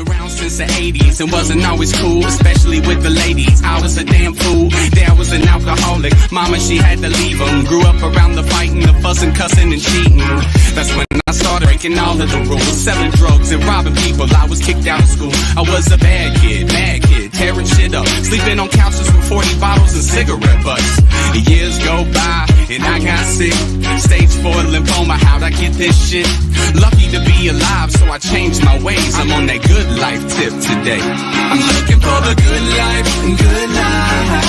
around since the 80s and wasn't always cool, especially with the ladies. I was a damn fool. Dad was an alcoholic. Mama, she had to leave him. Grew up around the fighting, the fussing, cussing, and cheating. That's when I started breaking all of the rules, selling drugs and robbing people. I was kicked out of school. I was a bad kid, mad kid, tearing shit up, sleeping on couches with 40 bottles and cigarette butts. Years go by and I got sick. Stage 4 lymphoma, how'd I get this shit? Lucky to be alive, so I changed my ways. I'm on that good life tip today. I'm looking for the good life, good life.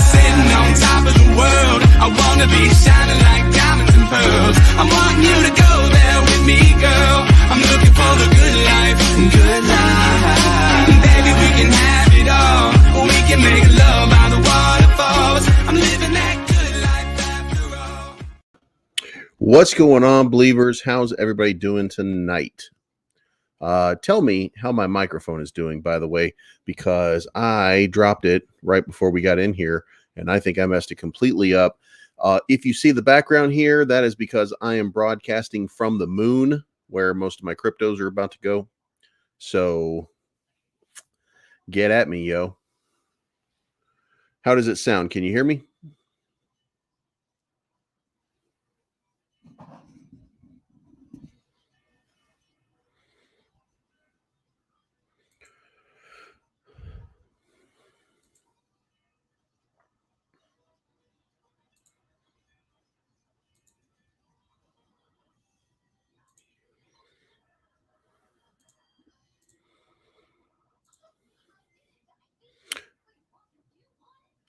Sitting on top of the world, I wanna be shining like diamonds and pearls. I'm wanting you to go there with me, girl. I'm looking for the good life, good life. Baby, we can have it all. We can make love by the waterfalls. I'm living that good life after all. What's going on, Bleevers? How's everybody doing tonight? Tell me how my microphone is doing, by the way, because I dropped it right before we got in here, and I think I messed it completely up. If you see the background here, that is because I am broadcasting from the moon, where most of my cryptos are about to go. So, get at me, yo. How does it sound? Can you hear me?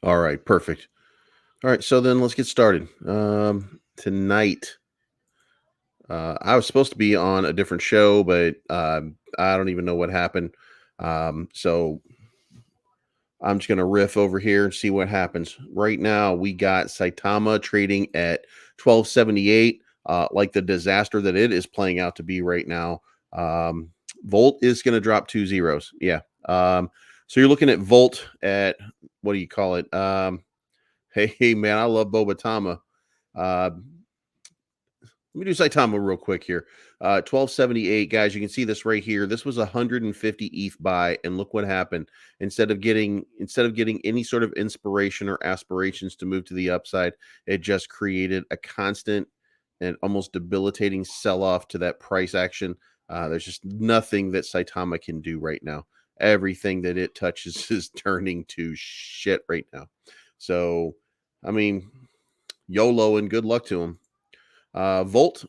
All right, perfect. All right, so then let's get started. Tonight, I was supposed to be on a different show, but I don't even know what happened. So I'm just going to riff over here and see what happens. Right now, we got Saitama trading at 1278, like the disaster that it is playing out to be right now. Volt is going to drop 2 zeros. Yeah. So you're looking at Volt at, what do you call it? Hey, man, I love Bobatama. Let me do Saitama real quick here. 1278, guys. You can see this right here. This was 150 ETH buy, and look what happened. Instead of getting any sort of inspiration or aspirations to move to the upside, it just created a constant and almost debilitating sell-off to that price action. There's just nothing that Saitama can do right now. Everything that it touches is turning to shit right now. So, I mean, YOLO and good luck to him. Volt.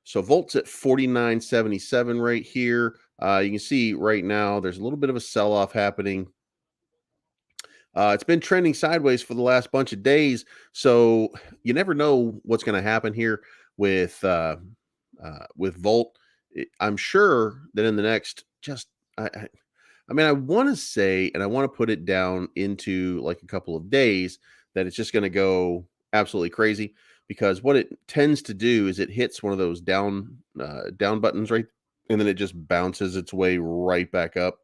So Volt's at 49.77 right here. You can see right now there's a little bit of a sell-off happening. It's been trending sideways for the last bunch of days, so you never know what's going to happen here with Volt. I'm sure that in the next I want to say, and I want to put it down into like a couple of days, that it's just going to go absolutely crazy, because what it tends to do is it hits one of those down buttons, right? And then it just bounces its way right back up.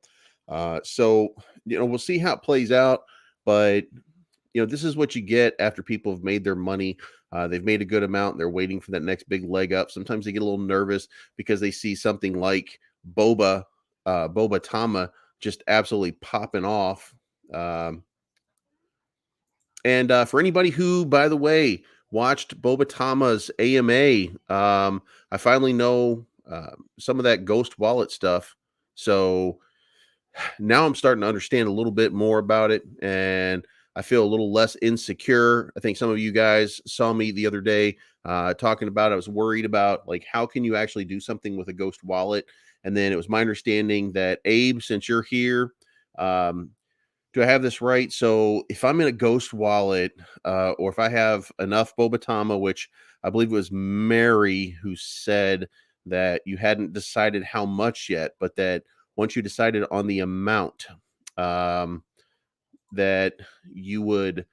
So, we'll see how it plays out, but this is what you get after people have made their money. They've made a good amount, and they're waiting for that next big leg up. Sometimes they get a little nervous because they see something like Bobatama just absolutely popping off. And for anybody who, by the way, watched Bobatama's AMA, I finally know some of that ghost wallet stuff. So now I'm starting to understand a little bit more about it, and I feel a little less insecure. I think some of you guys saw me the other day talking about, I was worried about, like, how can you actually do something with a ghost wallet? And then it was my understanding that, Abe, since you're here, do I have this right? So if I'm in a ghost wallet, or if I have enough Bobatama, which I believe it was Mary who said that you hadn't decided how much yet, but that once you decided on the amount, that you would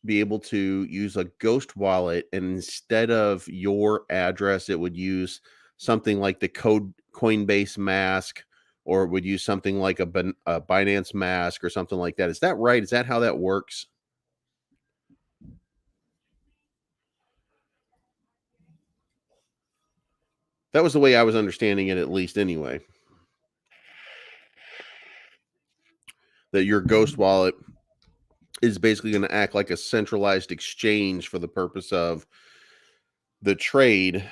be able to use a ghost wallet, and instead of your address, it would use something like the Coinbase mask, or it would use something like a Binance mask or something like that. Is that right? Is that how that works? That was the way I was understanding it, at least, anyway. that your ghost wallet is basically going to act like a centralized exchange for the purpose of the trade,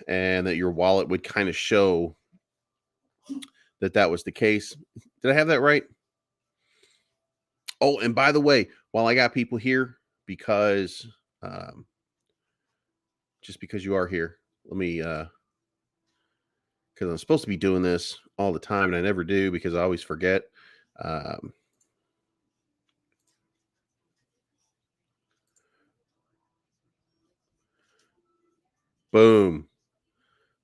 and that your wallet would kind of show that that was the case. Did I have that right? Oh, and by the way, while I got people here, because just because you are here, let me because I'm supposed to be doing this all the time and I never do because I always forget. Boom.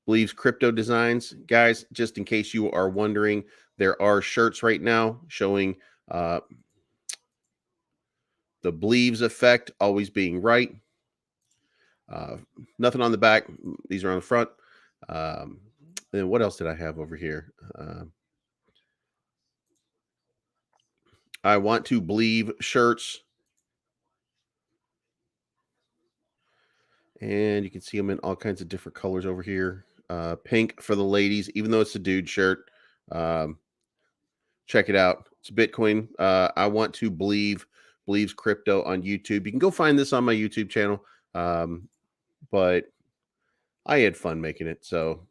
Bleeves Crypto Designs. Guys, just in case you are wondering, there are shirts right now showing the Bleeves effect always being right. Nothing on the back. These are on the front. And what else did I have over here? I want to believe shirts. And you can see them in all kinds of different colors over here. Pink for the ladies, even though it's a dude shirt. Check it out. It's Bitcoin. I want to believe Bleeves Crypto on YouTube. You can go find this on my YouTube channel. But I had fun making it. So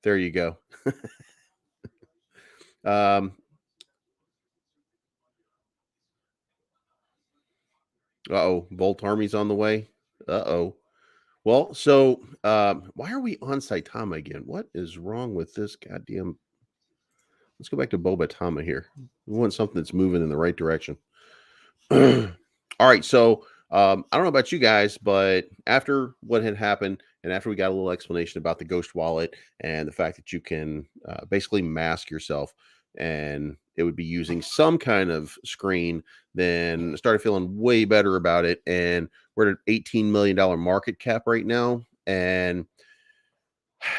there you go. Uh-oh, Volt Army's on the way. Uh-oh. Well, so why are we on Saitama again? What is wrong with this goddamn? Let's go back to Bobatama here. We want something that's moving in the right direction. All right, so I don't know about you guys, but after what had happened, and after we got a little explanation about the ghost wallet and the fact that you can basically mask yourself, and it would be using some kind of screen, then I started feeling way better about it. And we're at an $18 million market cap right now. And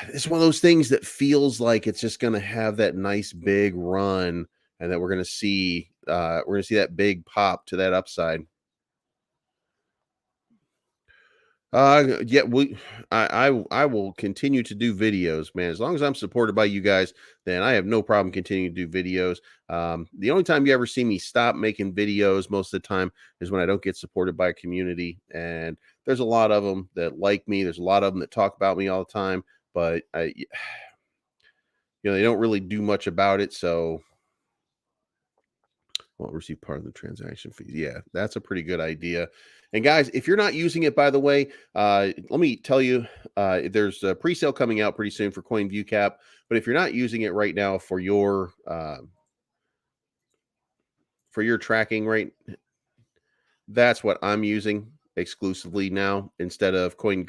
it's one of those things that feels like it's just going to have that nice big run, and that we're going to see that big pop to that upside. Yeah, I will continue to do videos, man. As long as I'm supported by you guys, then I have no problem continuing to do videos. The only time you ever see me stop making videos most of the time is when I don't get supported by a community. And there's a lot of them that like me. There's a lot of them that talk about me all the time, but they don't really do much about it. So won't receive part of the transaction fees. Yeah, that's a pretty good idea. And guys, if you're not using it, by the way, let me tell you, there's a pre-sale coming out pretty soon for Coin View Cap. But if you're not using it right now for your tracking, right, that's what I'm using exclusively now instead of Coin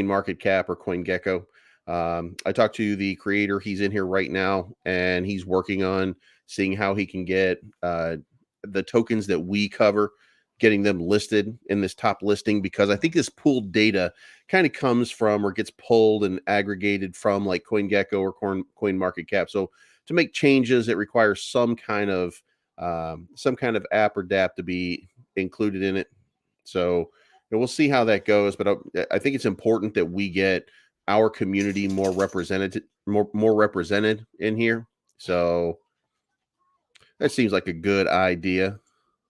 Market Cap or CoinGecko. I talked to the creator. He's in here right now, and he's working on seeing how he can get the tokens that we cover, getting them listed in this top listing, because I think this pooled data kind of comes from, or gets pulled and aggregated from, like CoinGecko or Coin Market Cap. So to make changes, it requires some kind of app or DApp to be included in it. So we'll see how that goes. But I think it's important that we get our community more represented in here. So that seems like a good idea.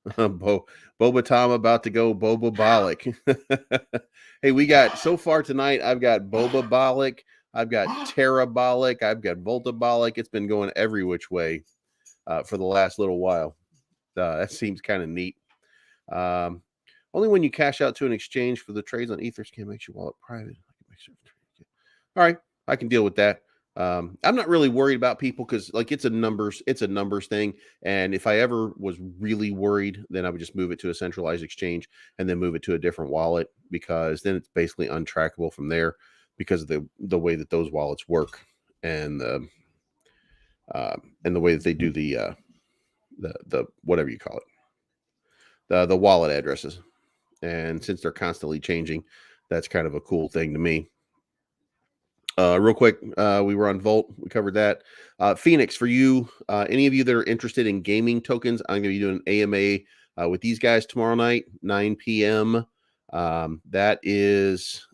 Bobatama about to go Bobabolic. Hey, we got so far tonight. I've got Bobabolic, I've got Terabolic, I've got Voltabolic. It's been going every which way for the last little while. That seems kind of neat. Only when you cash out to an exchange for the trades on Etherscan makes your wallet private. All right, I can deal with that. I'm not really worried about people because, like, it's a numbers thing. And if I ever was really worried, then I would just move it to a centralized exchange and then move it to a different wallet, because then it's basically untrackable from there because of the way that those wallets work, and the way that they do the whatever you call it, the wallet addresses. And since they're constantly changing, that's kind of a cool thing to me. Real quick, we were on Volt. We covered that. Phoenix, for you, any of you that are interested in gaming tokens, I'm going to be doing an AMA with these guys tomorrow night, 9 p.m. That is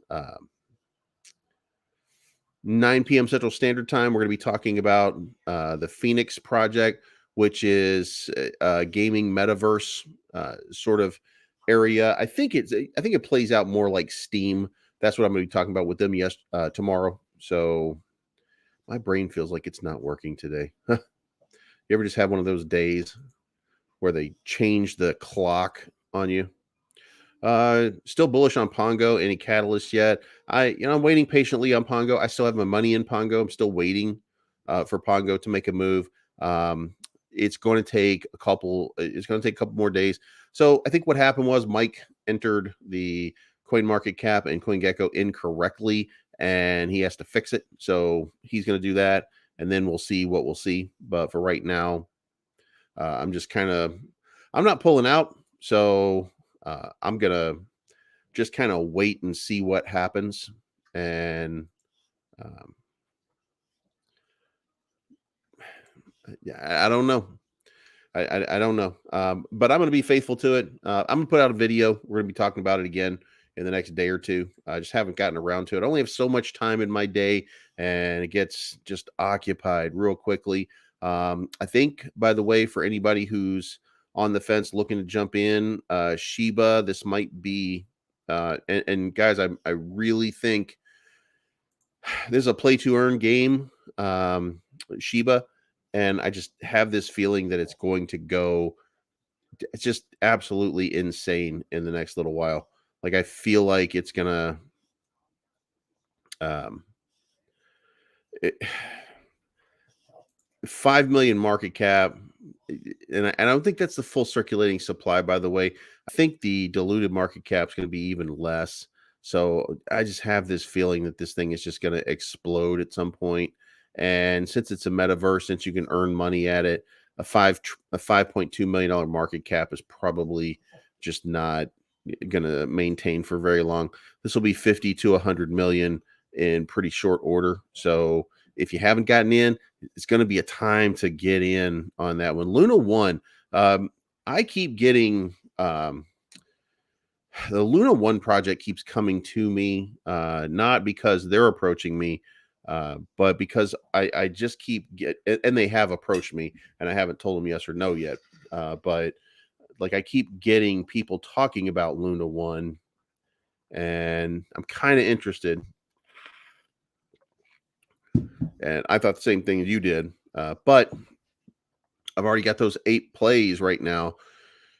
9 p.m. Central Standard Time. We're going to be talking about the Phoenix project, which is a gaming metaverse sort of area. I think it plays out more like Steam. That's what I'm going to be talking about with them tomorrow. So my brain feels like it's not working today. You ever just have one of those days where they change the clock on you? Still bullish on Pongo. Any catalyst yet? I'm waiting patiently on Pongo. I still have my money in Pongo. I'm still waiting for Pongo to make a move. It's going to take a couple. It's going to take a couple more days. So I think what happened was Mike entered the Coin Market Cap and CoinGecko incorrectly, and he has to fix it. So he's going to do that, and then we'll see what we'll see. But for right now, I'm just I'm not pulling out. So I'm gonna just kind of wait and see what happens, and um, yeah, I don't know. I don't know, but I'm going to be faithful to it. I'm going to put out a video. We're going to be talking about it again in the next day or two. I just haven't gotten around to it. I only have so much time in my day, and it gets just occupied real quickly. I think, by the way, for anybody who's on the fence looking to jump in, Shiba, this might be, and guys, I really think this is a play to earn game, Shiba, and I just have this feeling that it's going to go. It's just absolutely insane in the next little while. Like I feel like it's gonna. Um, it, 5 million market cap, and I don't think that's the full circulating supply, by the way. I think the diluted market cap is going to be even less. So I just have this feeling that this thing is just going to explode at some point. And since it's a metaverse, since you can earn money at it, a 5.2 million dollar market cap is probably just not going to maintain for very long. This will be 50 to 100 million in pretty short order. So if you haven't gotten in, it's going to be a time to get in on that one. Luna 1, I keep getting the Luna 1 project keeps coming to me, not because they're approaching me, but because I just and they have approached me, and I haven't told them yes or no yet. But like I keep getting people talking about Luna 1, and I'm kind of interested. And I thought the same thing as you did. But I've already got those 8 plays right now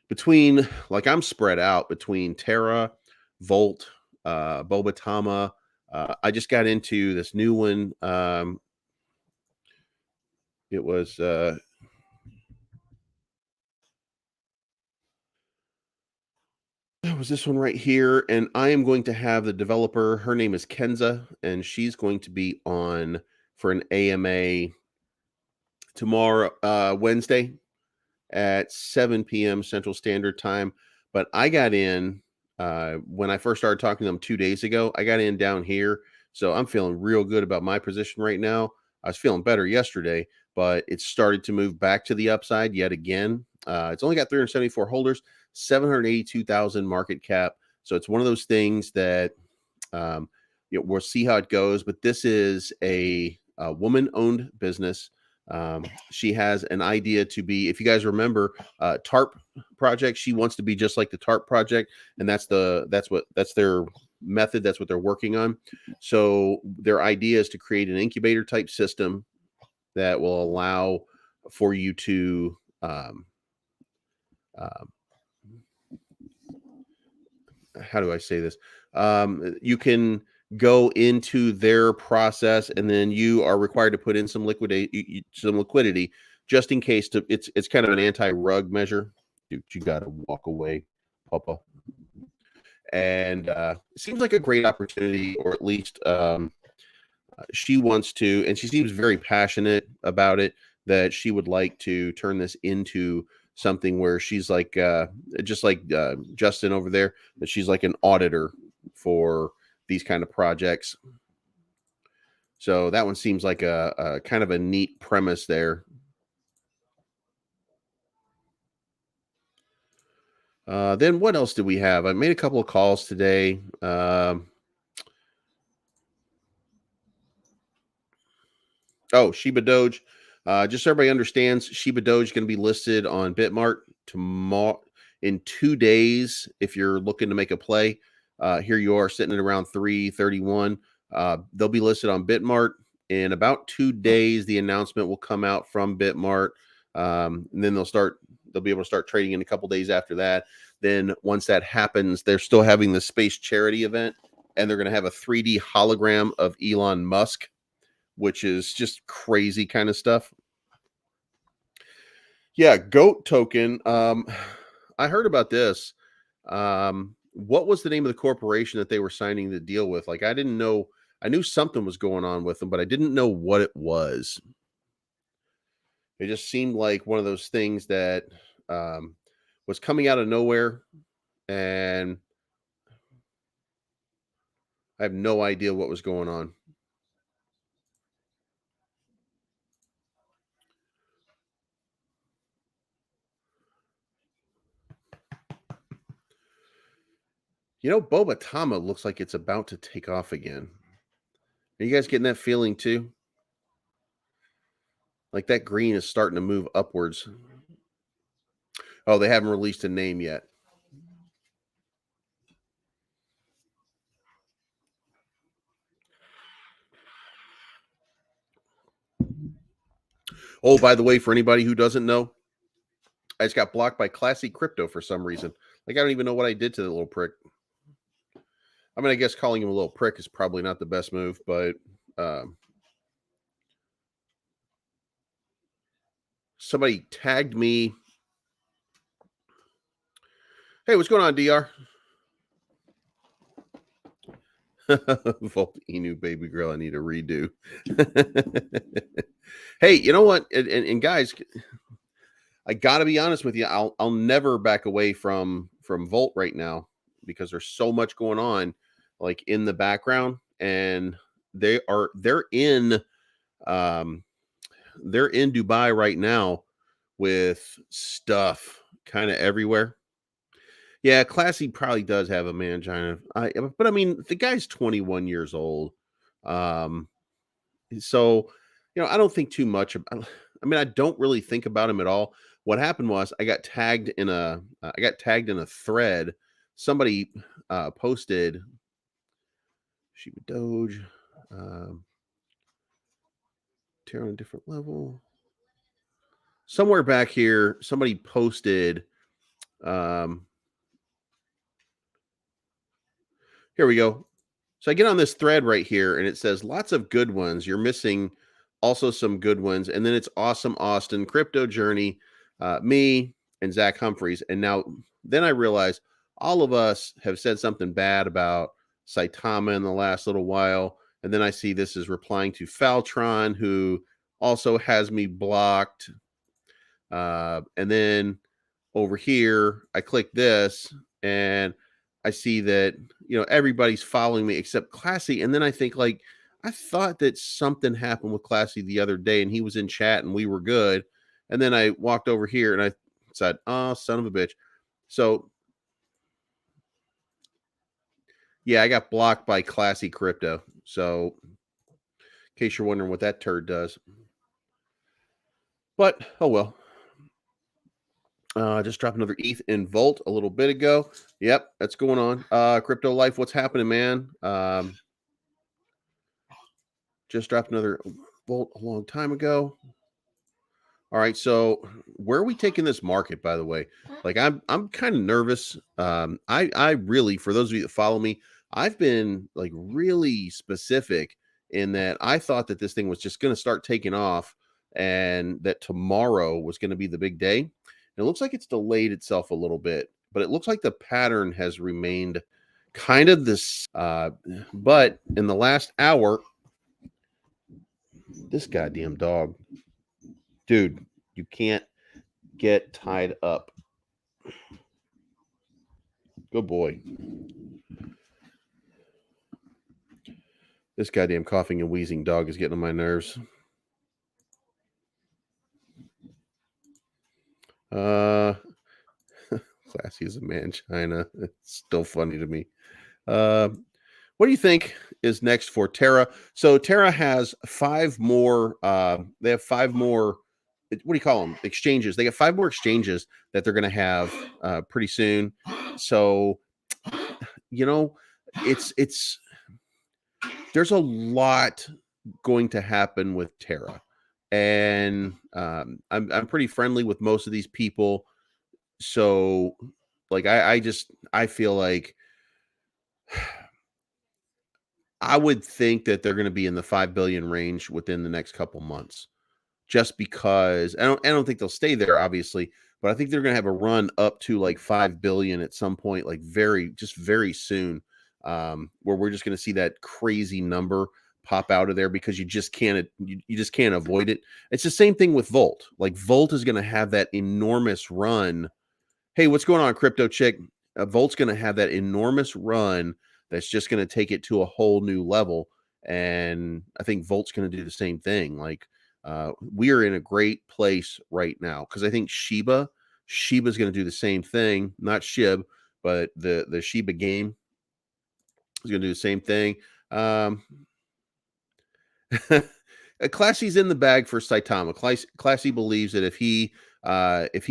between, like, I'm spread out between Terra, Volt, Bobatama. I just got into this new one. It was this one right here, and I am going to have the developer. Her name is Kenza, and she's going to be on for an AMA tomorrow, Wednesday at 7 p.m. Central Standard Time. But I got in when I first started talking to them 2 days ago. I got in down here, so I'm feeling real good about my position right now. I was feeling better yesterday, but it started to move back to the upside yet again. It's only got 374 holders, 782,000 market cap. So it's one of those things that we'll see how it goes. But this is a woman-owned business. She has an idea to be, if you guys remember, TARP project. She wants to be just like the TARP project, and that's their method. That's what they're working on. So their idea is to create an incubator type system that will allow for you to how do I say this? You can go into their process, and then you are required to put in some liquidity, just in case. It's kind of an anti-rug measure. Dude, you got to walk away, Papa. And it seems like a great opportunity, or at least she wants to, and she seems very passionate about it, that she would like to turn this into something where she's like, just like Justin over there, that she's like an auditor for these kind of projects. So that one seems like a kind of a neat premise there. Then what else did we have? I made a couple of calls today. Oh, Shiba Doge. Just so everybody understands, Shiba Doge is going to be listed on Bitmart tomorrow in 2 days. If you're looking to make a play, here you are sitting at around 331. They'll be listed on Bitmart in about 2 days. The announcement will come out from Bitmart, and then they'll be able to start trading in a couple days after that. Then once that happens, they're still having the space charity event, and they're going to have a 3D hologram of Elon Musk, which is just crazy kind of stuff. Yeah, GOAT token. I heard about this. What was the name of the corporation that they were signing the deal with? Like, I didn't know. I knew something was going on with them, but I didn't know what it was. It just seemed like one of those things that was coming out of nowhere, and I have no idea what was going on. You know, Bobatama looks like it's about to take off again. Are you guys getting that feeling too? Like that green is starting to move upwards. Oh, they haven't released a name yet. Oh, by the way, for anybody who doesn't know, I just got blocked by Classy Crypto for some reason. Like, I don't even know what I did to the little prick. I mean, I guess calling him a little prick is probably not the best move, but somebody tagged me. Hey, what's going on, DR? Volt Inu baby girl, I need a redo. Hey, you know what? And guys, I gotta be honest with you. I'll never back away from Volt right now because there's so much going on, like in the background, and they're in they're in Dubai right now with stuff kind of everywhere. Yeah, Classy probably does have a mangina. But I mean, the guy's 21 years old. Um, so, I don't think too much about. I mean, I don't really think about him at all. What happened was I got tagged in a thread. Somebody posted Shiba Doge, tear on a different level. Somewhere back here, somebody posted. Here we go. So I get on this thread right here and it says lots of good ones. You're missing also some good ones. And then it's Awesome Austin, Crypto Journey, me, and Zach Humphreys. And now then I realize all of us have said something bad about Saitama in the last little while. And then I see this is replying to Faltron, who also has me blocked. And then over here, I click this and I see that, everybody's following me except Classy. And then I think, like, I thought that something happened with Classy the other day and he was in chat and we were good. And then I walked over here and I said, oh, son of a bitch. So, yeah, I got blocked by Classy Crypto. So, in case you're wondering what that turd does. But, oh well. Just dropped another ETH in Volt a little bit ago. Yep, that's going on. Crypto Life, what's happening, man? Just dropped another Volt a long time ago. All right, so where are we taking this market, by the way? Like, I'm kind of nervous. I really, for those of you that follow me, I've been like really specific in that I thought that this thing was just going to start taking off and that tomorrow was going to be the big day. And it looks like it's delayed itself a little bit, but it looks like the pattern has remained kind of this. But in the last hour, this goddamn dog, dude, you can't get tied up. Good boy. This goddamn coughing and wheezing dog is getting on my nerves. Classy as a man, China. It's still funny to me. What do you think is next for Terra? So Terra has 5 more. They have 5 more. What do you call them? Exchanges. They got 5 more exchanges that they're going to have pretty soon. So you know, it's there's a lot going to happen with Terra, and I'm pretty friendly with most of these people. So like I feel like I would think that they're going to be in the 5 billion range within the next couple months, just because I don't think they'll stay there, obviously, but I think they're going to have a run up to like 5 billion at some point, like very soon, where we're just going to see that crazy number pop out of there because you just can't avoid it. It's the same thing with Volt. Like Volt is going to have that enormous run. Hey, what's going on, Crypto Chick? Volt's going to have that enormous run that's just going to take it to a whole new level. And I think Volt's going to do the same thing. Like, we are in a great place right now because I think Shiba's going to do the same thing. Not Shib, but the Shiba game is going to do the same thing. Classy's in the bag for Saitama. Classy believes that if he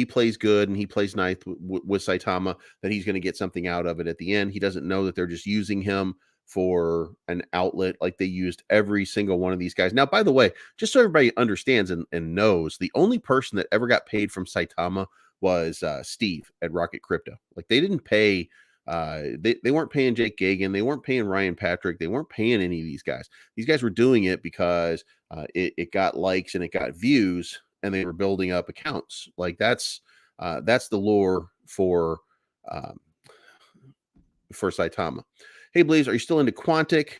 plays good and he plays nice with Saitama, that he's going to get something out of it at the end. He doesn't know that they're just using him for an outlet like they used every single one of these guys. Now, by the way, just so everybody understands and knows, the only person that ever got paid from Saitama was Steve at Rocket Crypto. Like they didn't pay. They weren't paying Jake Gagan. They weren't paying Ryan Patrick. They weren't paying any of these guys. These guys were doing it because it got likes and it got views, and they were building up accounts. Like that's the lore um, for Saitama. Hey, Bleeves, are you still into Quantic?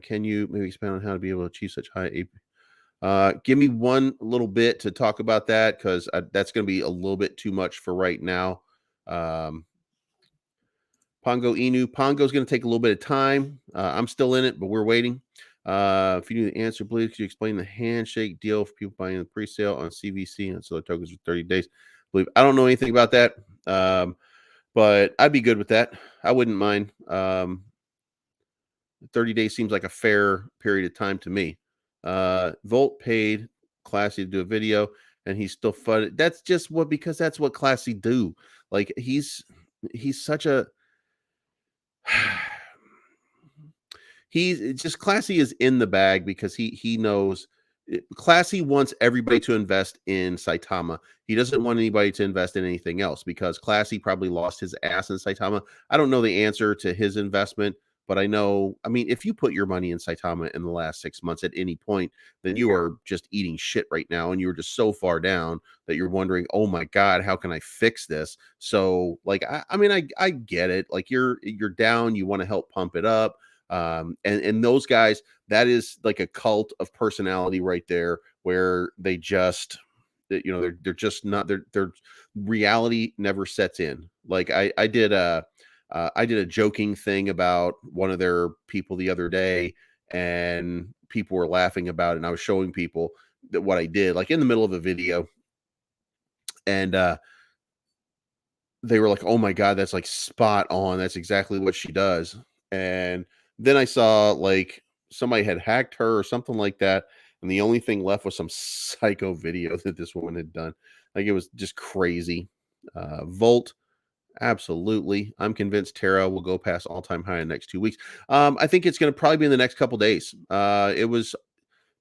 Can you maybe expand on how to be able to achieve such high AP? Give me one little bit to talk about that because that's going to be a little bit too much for right now. Pongo Inu. Pongo's going to take a little bit of time. I'm still in it, but we're waiting. If you knew the answer, please, could you explain the handshake deal for people buying the pre-sale on CVC and solar tokens for 30 days? I don't know anything about that, but I'd be good with that. I wouldn't mind. 30 days seems like a fair period of time to me. Volt paid Classy to do a video, and he's still fun. That's just because that's what Classy do. Like he's such a he's just Classy is in the bag because he knows Classy wants everybody to invest in Saitama. He doesn't want anybody to invest in anything else because Classy probably lost his ass in Saitama. I don't know the answer to his investment, but I mean, if you put your money in Saitama in the last 6 months at any point, then you are just eating shit right now. And you're just so far down that you're wondering, oh my God, how can I fix this? So like, I mean, I get it. Like you're down, you want to help pump it up. And those guys, that is like a cult of personality right there where they just, they're just not, their reality never sets in. Like I did a joking thing about one of their people the other day, and people were laughing about it. And I was showing people that what I did, like in the middle of a video, and they were like, "Oh my God, that's like spot on. That's exactly what she does." And then I saw like somebody had hacked her or something like that, and the only thing left was some psycho video that this woman had done. Like it was just crazy. Volt. Absolutely. I'm convinced Terra will go past all-time high in the next 2 weeks. I think it's going to probably be in the next couple days. It was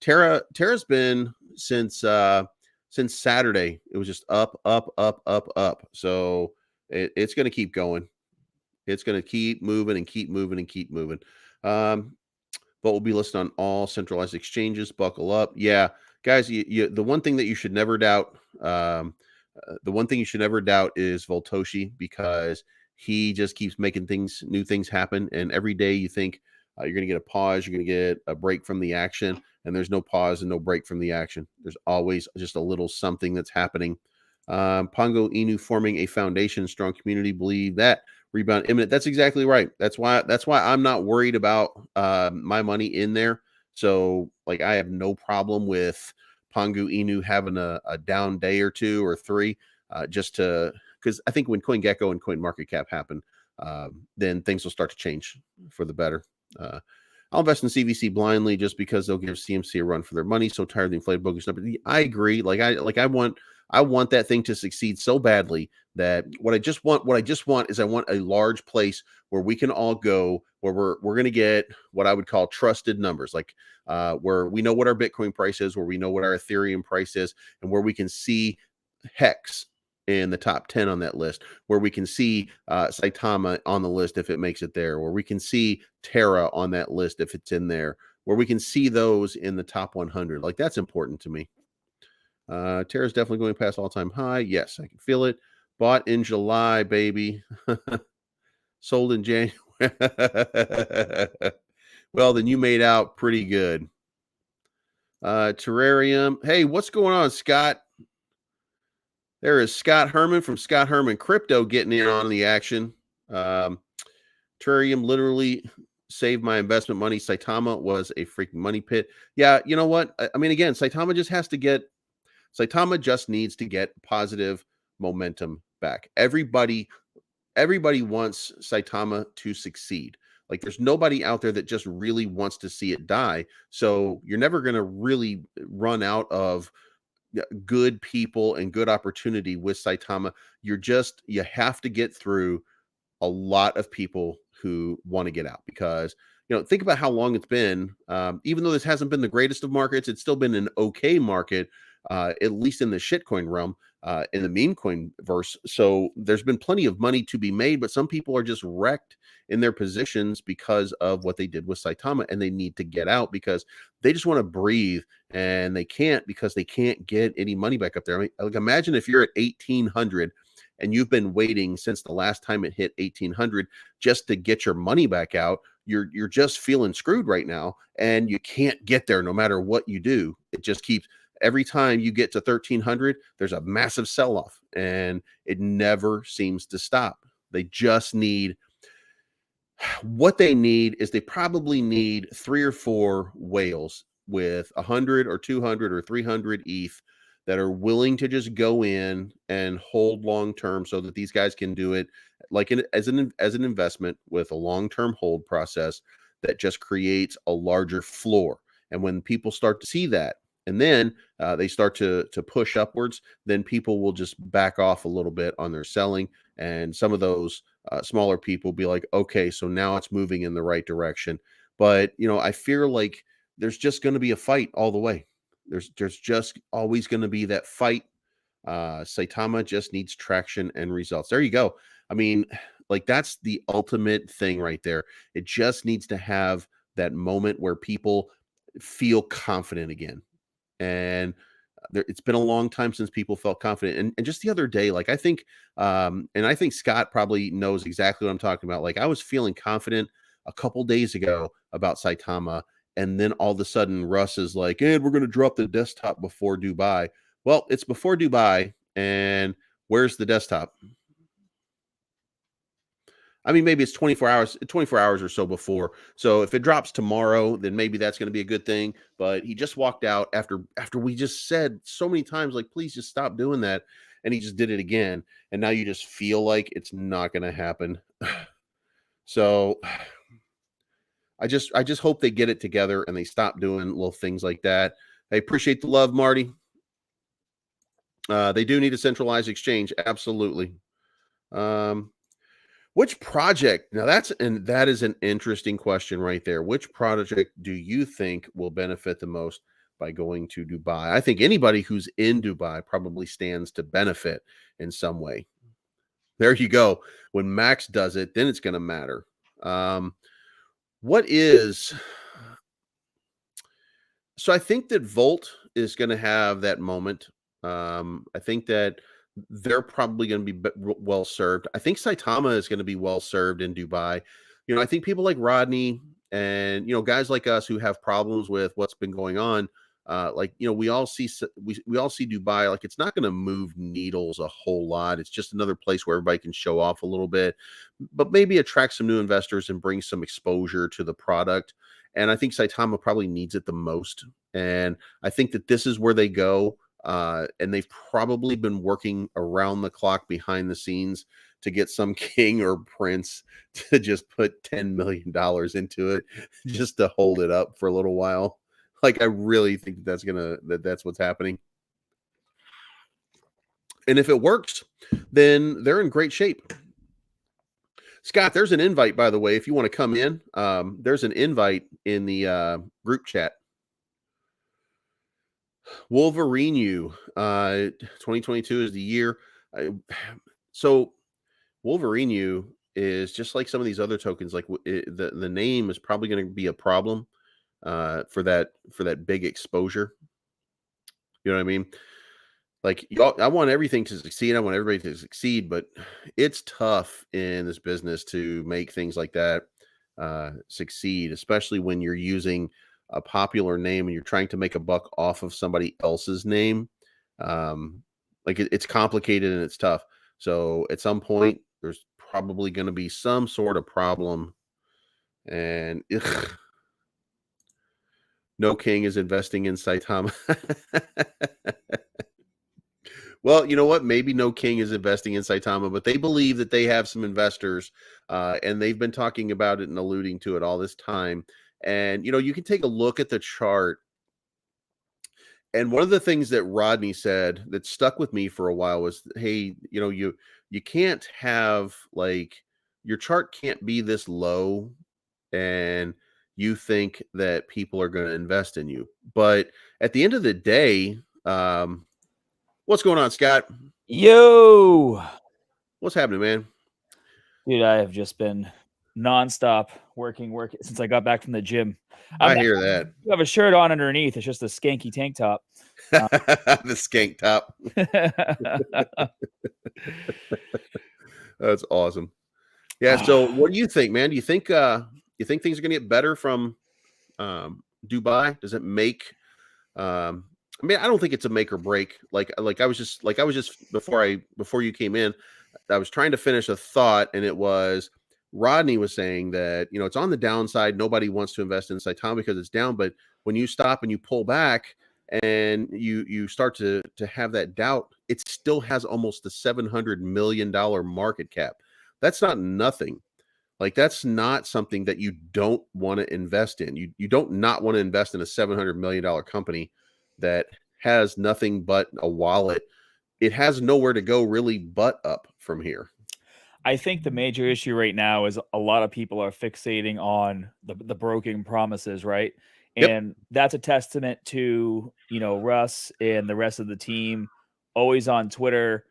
Terra's been since Saturday. It was just up, up, up, up, up. So it's going to keep going. It's going to keep moving and keep moving and keep moving. But we'll be listed on all centralized exchanges. Buckle up. Yeah, guys, the one thing that you should never doubt, the one thing you should never doubt is Voltoshi, because he just keeps making new things happen. And every day you think you're going to get a pause, you're going to get a break from the action, and there's no pause and no break from the action. There's always just a little something that's happening. Pongo Inu forming a foundation, strong community, believe that rebound imminent. That's exactly right. That's why I'm not worried about my money in there. So like I have no problem with Pongo Inu having a down day or two or three, because I think when CoinGecko and CoinMarketCap happen, then things will start to change for the better. I'll invest in CVC blindly just because they'll give CMC a run for their money. So tired of the inflated bogus number. I agree. I want that thing to succeed so badly that what I just want is I want a large place where we can all go, where we're going to get what I would call trusted numbers, like where we know what our Bitcoin price is, where we know what our Ethereum price is, and where we can see Hex in the top 10 on that list, where we can see Saitama on the list if it makes it there, where we can see Terra on that list if it's in there, where we can see those in the top 100. Like, that's important to me. Terra's definitely going past all-time high. Yes, I can feel it. Bought in July, baby. Sold in January. Well, then you made out pretty good. Terrarium. Hey, what's going on, Scott? There is Scott Herman from Scott Herman Crypto getting in on the action. Terrarium literally saved my investment money. Saitama was a freaking money pit. Yeah, you know what? I mean, again, Saitama just needs to get positive momentum back. Everybody wants Saitama to succeed. Like, there's nobody out there that just really wants to see it die. So you're never going to really run out of good people and good opportunity with Saitama. You have to get through a lot of people who want to get out, because think about how long it's been. Even though this hasn't been the greatest of markets, it's still been an okay market, at least in the shitcoin realm, in the meme coin verse. So there's been plenty of money to be made, but some people are just wrecked in their positions because of what they did with Saitama, and they need to get out because they just want to breathe, and they can't because they can't get any money back up there. I mean, like, imagine if you're at 1800 and you've been waiting since the last time it hit 1800 just to get your money back out. You're just feeling screwed right now, and you can't get there no matter what you do. It just keeps, every time you get to 1300, there's a massive sell-off, and it never seems to stop. They just need, what they need is they probably need 3 or 4 whales with 100 or 200 or 300 ETH that are willing to just go in and hold long term, so that these guys can do it like as an investment with a long-term hold process that just creates a larger floor. And when people start to see that, and then they start to push upwards, then people will just back off a little bit on their selling, and some of those smaller people be like, okay, so now it's moving in the right direction. But I feel like there's just going to be a fight all the way. There's just always going to be that fight. Saitama just needs traction and results. There you go. I mean, like, that's the ultimate thing right there. It just needs to have that moment where people feel confident again. And it's been a long time since people felt confident. And just the other day, like, I think, and I think Scott probably knows exactly what I'm talking about. Like, I was feeling confident a couple days ago about Saitama, and then all of a sudden Russ is like, and we're going to drop the desktop before Dubai. Well, it's before Dubai, and where's the desktop? I mean, maybe it's 24 hours or so before. So if it drops tomorrow, then maybe that's going to be a good thing. But he just walked out after we just said so many times, like, please just stop doing that. And he just did it again. And now you just feel like it's not going to happen. So I just hope they get it together and they stop doing little things like that. I appreciate the love, Marty. They do need a centralized exchange. Absolutely. Which project? Now that is an interesting question right there. Which project do you think will benefit the most by going to Dubai? I think anybody who's in Dubai probably stands to benefit in some way. There you go. When Max does it, then it's going to matter. So I think that Volt is going to have that moment. I think that they're probably going to be well served. I think Saitama is going to be well served in Dubai. I think people like Rodney and guys like us who have problems with what's been going on, we all see Dubai, like, it's not going to move needles a whole lot. It's just another place where everybody can show off a little bit, but maybe attract some new investors and bring some exposure to the product. And I think Saitama probably needs it the most. And I think that this is where they go. and they've probably been working around the clock behind the scenes to get some king or prince to just put $10 million into it just to hold it up for a little while. Like, I really think that's what's happening. And if it works, then they're in great shape. Scott, there's an invite, by the way, if you want to come in. There's an invite in the group chat. Wolverine, 2022 is the year. So Wolverine is just like some of these other tokens. Like the name is probably going to be a problem for that big exposure. You know what I mean? Like, I want everything to succeed. I want everybody to succeed, but it's tough in this business to make things like that succeed, especially when you're using a popular name and you're trying to make a buck off of somebody else's name. It's complicated and it's tough. So at some point, there's probably going to be some sort of problem. And no king is investing in Saitama. Well, you know what? Maybe no king is investing in Saitama, but they believe that they have some investors, and they've been talking about it and alluding to it all this time. And, you can take a look at the chart. And one of the things that Rodney said that stuck with me for a while was, hey, you can't have, like, your chart can't be this low and you think that people are going to invest in you. But at the end of the day, what's going on, Scott? Yo, what's happening, man? Dude, I have just been nonstop working since I got back from the gym. I hear that. You have a shirt on underneath. It's just a skanky tank top. The skank top. That's awesome. Yeah. So what do you think, man? Do you think things are going to get better from Dubai? Does it make I mean, I don't think it's a make or break. Like I was just before you came in, I was trying to finish a thought, and it was Rodney was saying that it's on the downside. Nobody wants to invest in Saitama because it's down. But when you stop and you pull back and you start to have that doubt, it still has almost a $700 million market cap. That's not nothing. Like, that's not something that you don't want to invest in. You don't not want to invest in a $700 million company that has nothing but a wallet. It has nowhere to go really but up from here. I think the major issue right now is a lot of people are fixating on the broken promises, right? And that's a testament to, Russ and the rest of the team always on Twitter,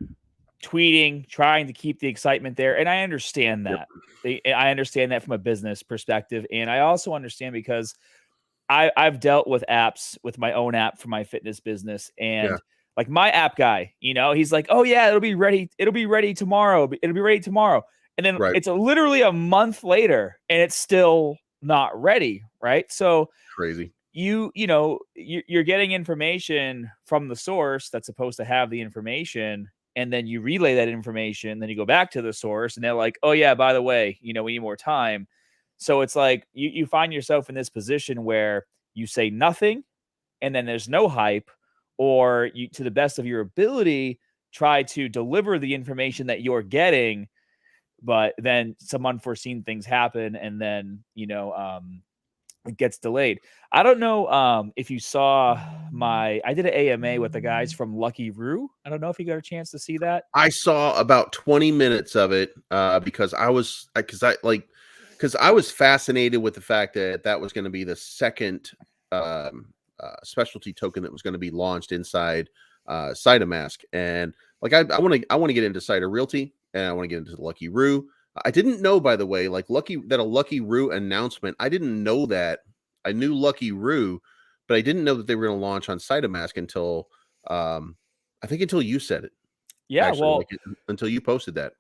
tweeting, trying to keep the excitement there. And I understand that. I understand that from a business perspective. And I also understand because I've dealt with apps, with my own app for my fitness business. And like my app guy, he's like, oh yeah, it'll be ready. It'll be ready tomorrow. It'll be ready tomorrow. And then it's literally a month later and it's still not ready. Right. So crazy. You're getting information from the source that's supposed to have the information. And then you relay that information. Then you go back to the source and they're like, oh yeah, by the way, we need more time. So it's like you find yourself in this position where you say nothing and then there's no hype, or you, to the best of your ability, try to deliver the information that you're getting, but then some unforeseen things happen and then, it gets delayed. I don't know if you saw I did an AMA with the guys from Lucky Roo. I don't know if you got a chance to see that. I saw about 20 minutes of it because I was fascinated with the fact that was going to be the second specialty token that was going to be launched inside Saitama. And like I want to get into Saitama Realty, and I want to get into Lucky Roo. I didn't know, by the way, like a Lucky Roo announcement. I didn't know that. I knew Lucky Roo, but I didn't know that they were going to launch on Saitama until I think until you said it. Yeah, actually, until you posted that.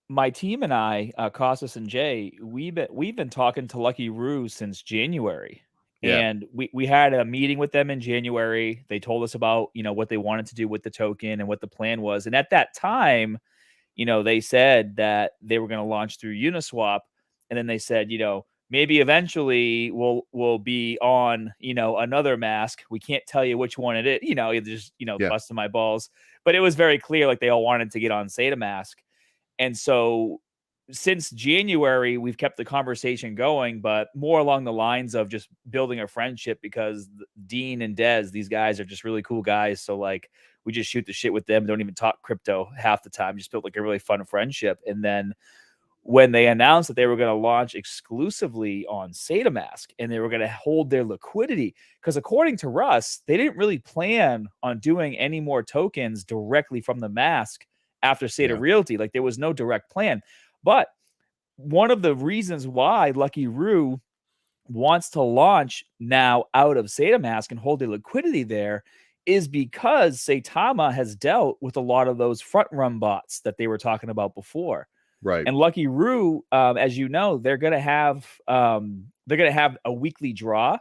My team and I, Costas and Jay, we've been talking to Lucky Roo since January. Yeah. And we had a meeting with them in January. They told us about, what they wanted to do with the token and what the plan was. And at that time, they said that they were going to launch through Uniswap. And then they said, maybe eventually we'll be on, another mask. We can't tell you which one it is, it's just, busting my balls. But it was very clear, like, they all wanted to get on Saitamask. And so since January, we've kept the conversation going, but more along the lines of just building a friendship, because Dean and Dez, these guys are just really cool guys. So, like, we just shoot the shit with them. Don't even talk crypto half the time. Just built like a really fun friendship. And then when they announced that they were going to launch exclusively on Saitamask and they were going to hold their liquidity, because according to Russ, they didn't really plan on doing any more tokens directly from the mask after Sata Realty. Like, there was no direct plan. But one of the reasons why Lucky Roo wants to launch now out of Saitamask and hold their liquidity there is because Saitama has dealt with a lot of those front run bots that they were talking about before. Right. And Lucky Roo, as you know, they're gonna have a weekly draw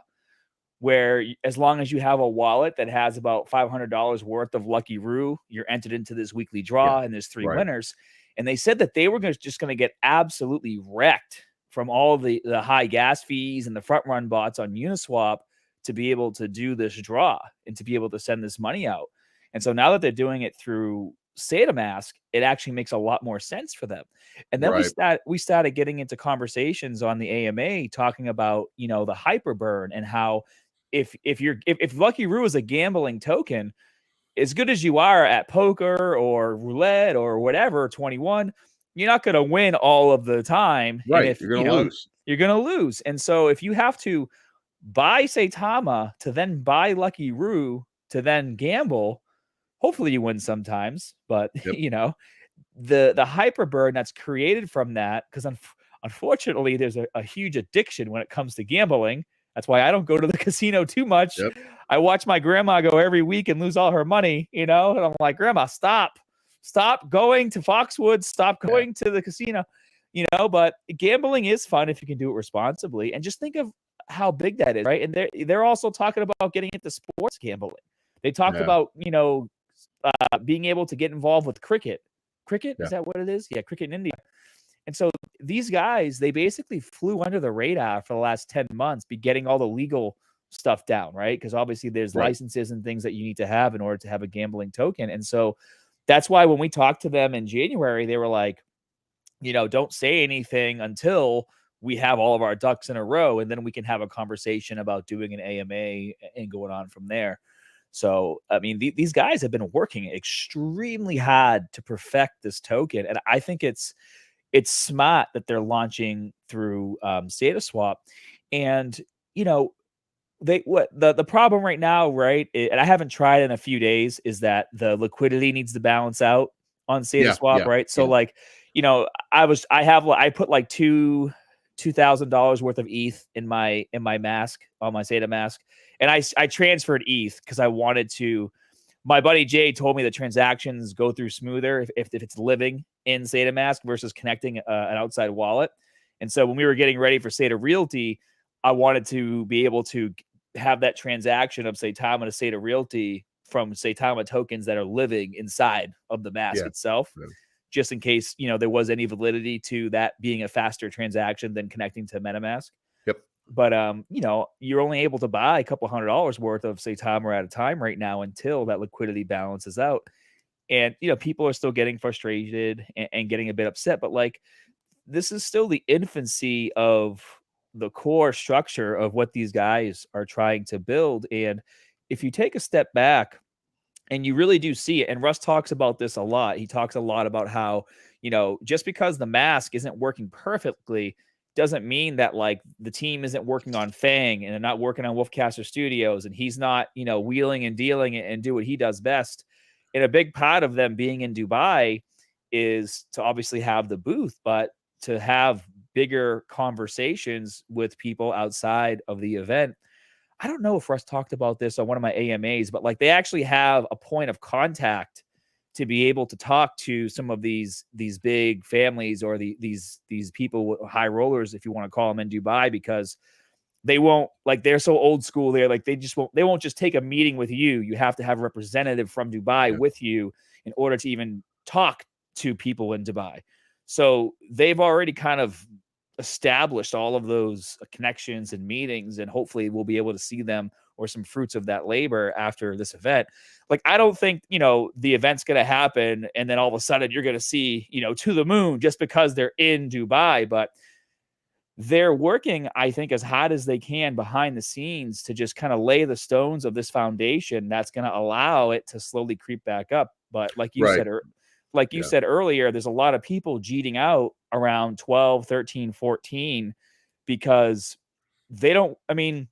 where, as long as you have a wallet that has about $500 worth of Lucky Roo, you're entered into this weekly draw, and there's 3 winners. And they said that they were just going to get absolutely wrecked from all the high gas fees and the front run bots on Uniswap to be able to do this draw and to be able to send this money out. And so now that they're doing it through Saitamask, it actually makes a lot more sense for them. And then we started getting into conversations on the AMA talking about, the hyper burn, and how if Lucky Roo is a gambling token, as good as you are at poker or roulette or whatever, 21, you're not going to win all of the time. Right. And if you're going to lose. You're going to lose. And so if you have to buy Saitama to then buy Lucky Roo to then gamble, hopefully you win sometimes. But, the hyper burn that's created from that, because unfortunately there's a huge addiction when it comes to gambling. That's why I don't go to the casino too much. I watch my grandma go every week and lose all her money, and I'm like, Grandma, stop going to Foxwoods, stop going to the casino, but gambling is fun if you can do it responsibly. And just think of how big that is, right? And they're also talking about getting into sports gambling. They talked about, being able to get involved with cricket. Is that what it is? Yeah, cricket in India. And so these guys, they basically flew under the radar for the last 10 months, be getting all the legal stuff down, right? Because obviously there's licenses and things that you need to have in order to have a gambling token. And so that's why when we talked to them in January, they were like, don't say anything until we have all of our ducks in a row, and then we can have a conversation about doing an AMA and going on from there. So, I mean, these guys have been working extremely hard to perfect this token. And I think it's smart that they're launching through SataSwap. And, the problem right now, right? And I haven't tried in a few days, is that the liquidity needs to balance out on SataSwap, right? So like, I put like $2,000 worth of ETH in my mask, on my Saitamask. And I transferred ETH because I wanted to. My buddy Jay told me the transactions go through smoother if it's living in Saitamask versus connecting an outside wallet. And so when we were getting ready for Sata Realty, I wanted to be able to have that transaction of Saitama to Sata Realty from Saitama tokens that are living inside of the mask itself, just in case, there was any validity to that being a faster transaction than connecting to MetaMask. But, you're only able to buy a couple $100 worth of Saitama at a time right now until that liquidity balances out. And, people are still getting frustrated and getting a bit upset. But, like, this is still the infancy of the core structure of what these guys are trying to build. And if you take a step back and you really do see it, and Russ talks about this a lot. He talks a lot about how, just because the mask isn't working perfectly doesn't mean that, like, the team isn't working on Fang and they're not working on Wolfcaster Studios, and he's not, wheeling and dealing and do what he does best. And a big part of them being in Dubai is to obviously have the booth, but to have bigger conversations with people outside of the event. I don't know if Russ talked about this on one of my AMAs, but like, they actually have a point of contact to be able to talk to some of these big families or these people, high rollers, if you want to call them, in Dubai, because they won't, like, they're so old school. They're like, they won't just take a meeting with you. You have to have a representative from Dubai with you in order to even talk to people in Dubai. So they've already kind of established all of those connections and meetings, and hopefully we'll be able to see them or some fruits of that labor after this event. Like, I don't think, the event's going to happen and then all of a sudden you're going to see, to the moon just because they're in Dubai, but they're working, I think, as hard as they can behind the scenes to just kind of lay the stones of this foundation that's going to allow it to slowly creep back up. But like you Right. said earlier, there's a lot of people jeeting out around 12, 13, 14 because they don't, I mean,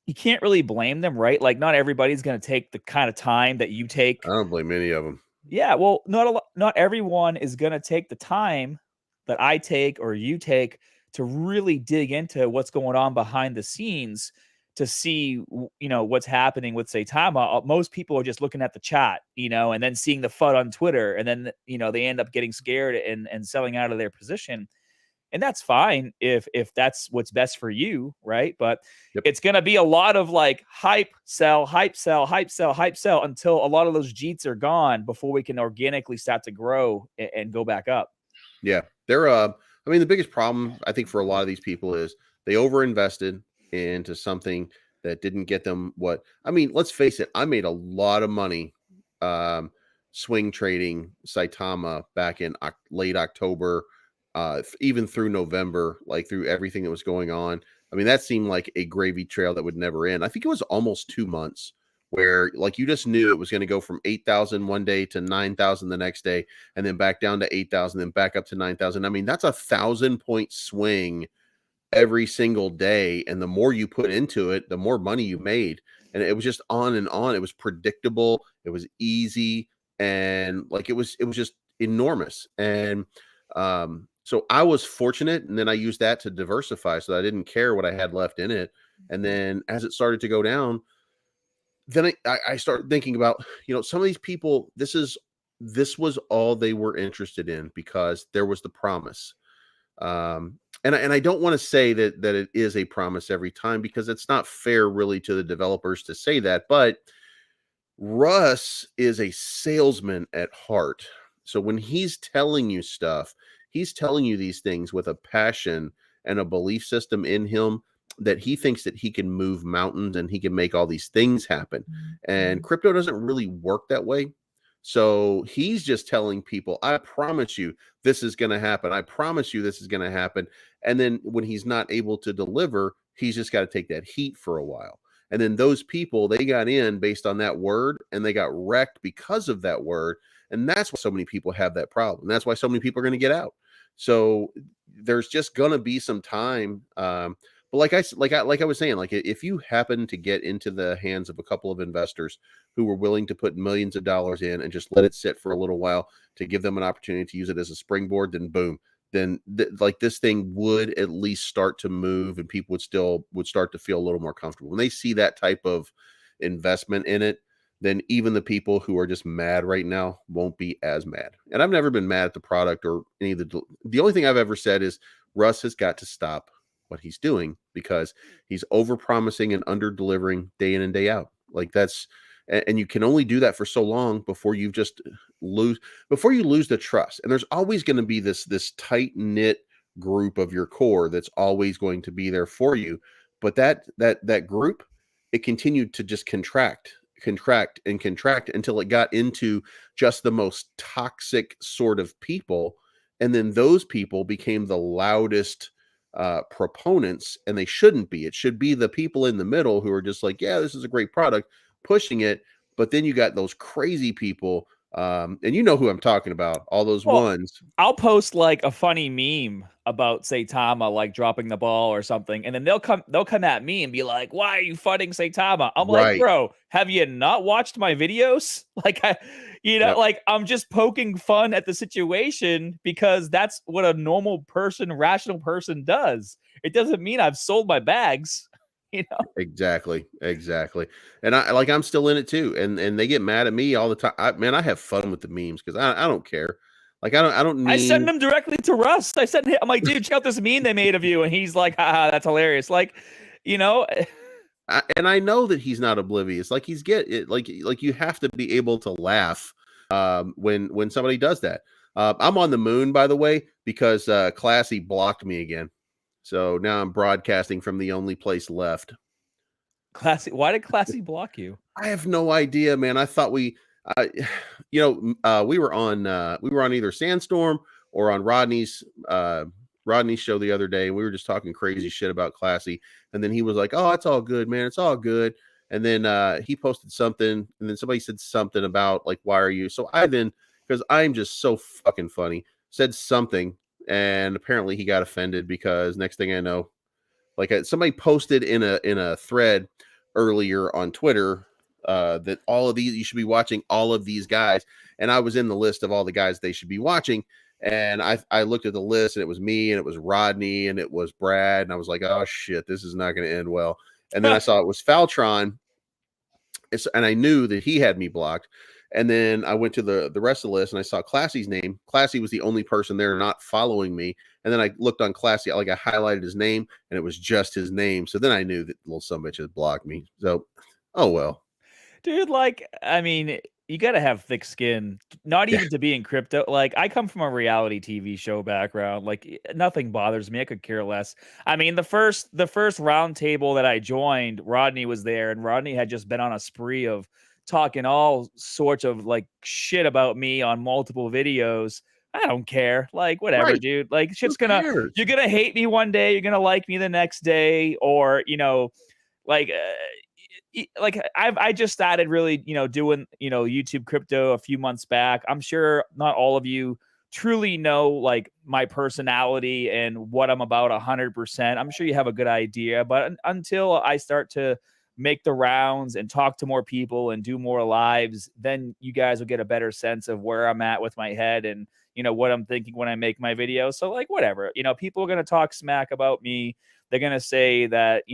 you can't really blame them, right? Like, not everybody's going to take the kind of time that you take. I don't blame any of them. Yeah, well, not everyone is going to take the time that I take or you take to really dig into what's going on behind the scenes to see, what's happening with Saitama. Most people are just looking at the chat, and then seeing the FUD on Twitter, and then, they end up getting scared and selling out of their position. And that's fine if that's what's best for you, right? But it's going to be a lot of like hype sell, hype sell, hype sell, hype sell until a lot of those jeets are gone before we can organically start to grow and go back up. Yeah. I mean, the biggest problem I think for a lot of these people is they overinvested into something that didn't get them let's face it. I made a lot of money swing trading Saitama back in late October, even through November, like through everything that was going on. I mean, that seemed like a gravy trail that would never end. I think it was almost 2 months where like you just knew it was going to go from 8,000 one day to 9,000 the next day, and then back down to 8,000, then back up to 9,000. I mean, that's 1,000-point swing every single day. And the more you put into it, the more money you made. And it was just on and on. It was predictable. It was easy. And like, it was just enormous. And, so I was fortunate, and then I used that to diversify so that I didn't care what I had left in it. And then as it started to go down, then I started thinking about, some of these people, this was all they were interested in because there was the promise. And I don't want to say that it is a promise every time, because it's not fair really to the developers to say that, but Russ is a salesman at heart. So when he's telling you stuff, he's telling you these things with a passion and a belief system in him that he thinks that he can move mountains and he can make all these things happen. And crypto doesn't really work that way. So he's just telling people, I promise you this is going to happen. I promise you this is going to happen. And then when he's not able to deliver, he's just got to take that heat for a while. And then those people, they got in based on that word, and they got wrecked because of that word. And that's why so many people have that problem. That's why so many people are going to get out. So there's just going to be some time. But like I was saying, like if you happen to get into the hands of a couple of investors who were willing to put millions of dollars in and just let it sit for a little while to give them an opportunity to use it as a springboard, then boom, then like this thing would at least start to move, and people would start to feel a little more comfortable when they see that type of investment in it. Then even the people who are just mad right now won't be as mad. And I've never been mad at the product or any of the only thing I've ever said is Russ has got to stop what he's doing, because he's over promising and under delivering day in and day out. Like and you can only do that for so long before you lose the trust. And there's always going to be this tight knit group of your core that's always going to be there for you. But that group, it continued to just contract until it got into just the most toxic sort of people. And then those people became the loudest proponents, and they shouldn't be. It should be the people in the middle who are just like, yeah, this is a great product, pushing it. But then you got those crazy people, and you know who I'm talking about, all those ones. I'll post like a funny meme about Saitama like dropping the ball or something, and then they'll come at me and be like, why are you funding Saitama? I'm like, bro, have you not watched my videos? Like, like I'm just poking fun at the situation because that's what a normal person, rational person does. It doesn't mean I've sold my bags. Exactly. And I'm still in it too. And they get mad at me all the time. I have fun with the memes because I don't care. Like I don't need. I send them directly to Russ. I'm like, dude, check out this meme they made of you, and he's like, haha, that's hilarious. Like, and I know that he's not oblivious. Like like you have to be able to laugh when somebody does that. I'm on the moon, by the way, because Classy blocked me again. So now I'm broadcasting from the only place left. Classy. Why did Classy block you? I have no idea, man. I thought we, we were on either Sandstorm or on Rodney's show the other day. We were just talking crazy shit about Classy, and then he was like, "Oh, it's all good, man. It's all good." And then he posted something, and then somebody said something about like, "Why are you?" So I then, because I'm just so fucking funny, said something, and apparently he got offended because next thing I know, like somebody posted in a thread earlier on Twitter that all of these, you should be watching all of these guys, and I was in the list of all the guys they should be watching, and I looked at the list, and it was me, and it was Rodney, and it was Brad, and I was like, oh shit, this is not going to end well. And then I saw it was Faltron, and I knew that he had me blocked. And then I went to the rest of the list, and I saw Classy's name. Classy was the only person there not following me. And then I looked on Classy, like I highlighted his name, and it was just his name. So then I knew that little sumbitch had blocked me. So, oh well. Dude, like, I mean, you got to have thick skin, not even to be in crypto. Like, I come from a reality TV show background. Like, nothing bothers me. I could care less. I mean, the first round table that I joined, Rodney was there, and Rodney had just been on a spree of talking all sorts of like shit about me on multiple videos. I don't care. Like, whatever, Right. dude. Like, Who cares? you're gonna hate me one day, you're gonna like me the next day, or like I just started really, doing, YouTube crypto a few months back. I'm sure not all of you truly know like my personality and what I'm about 100%. I'm sure you have a good idea, but until I start to make the rounds and talk to more people and do more lives, then you guys will get a better sense of where I'm at with my head and, what I'm thinking when I make my videos. So like, whatever, people are going to talk smack about me. They're gonna say that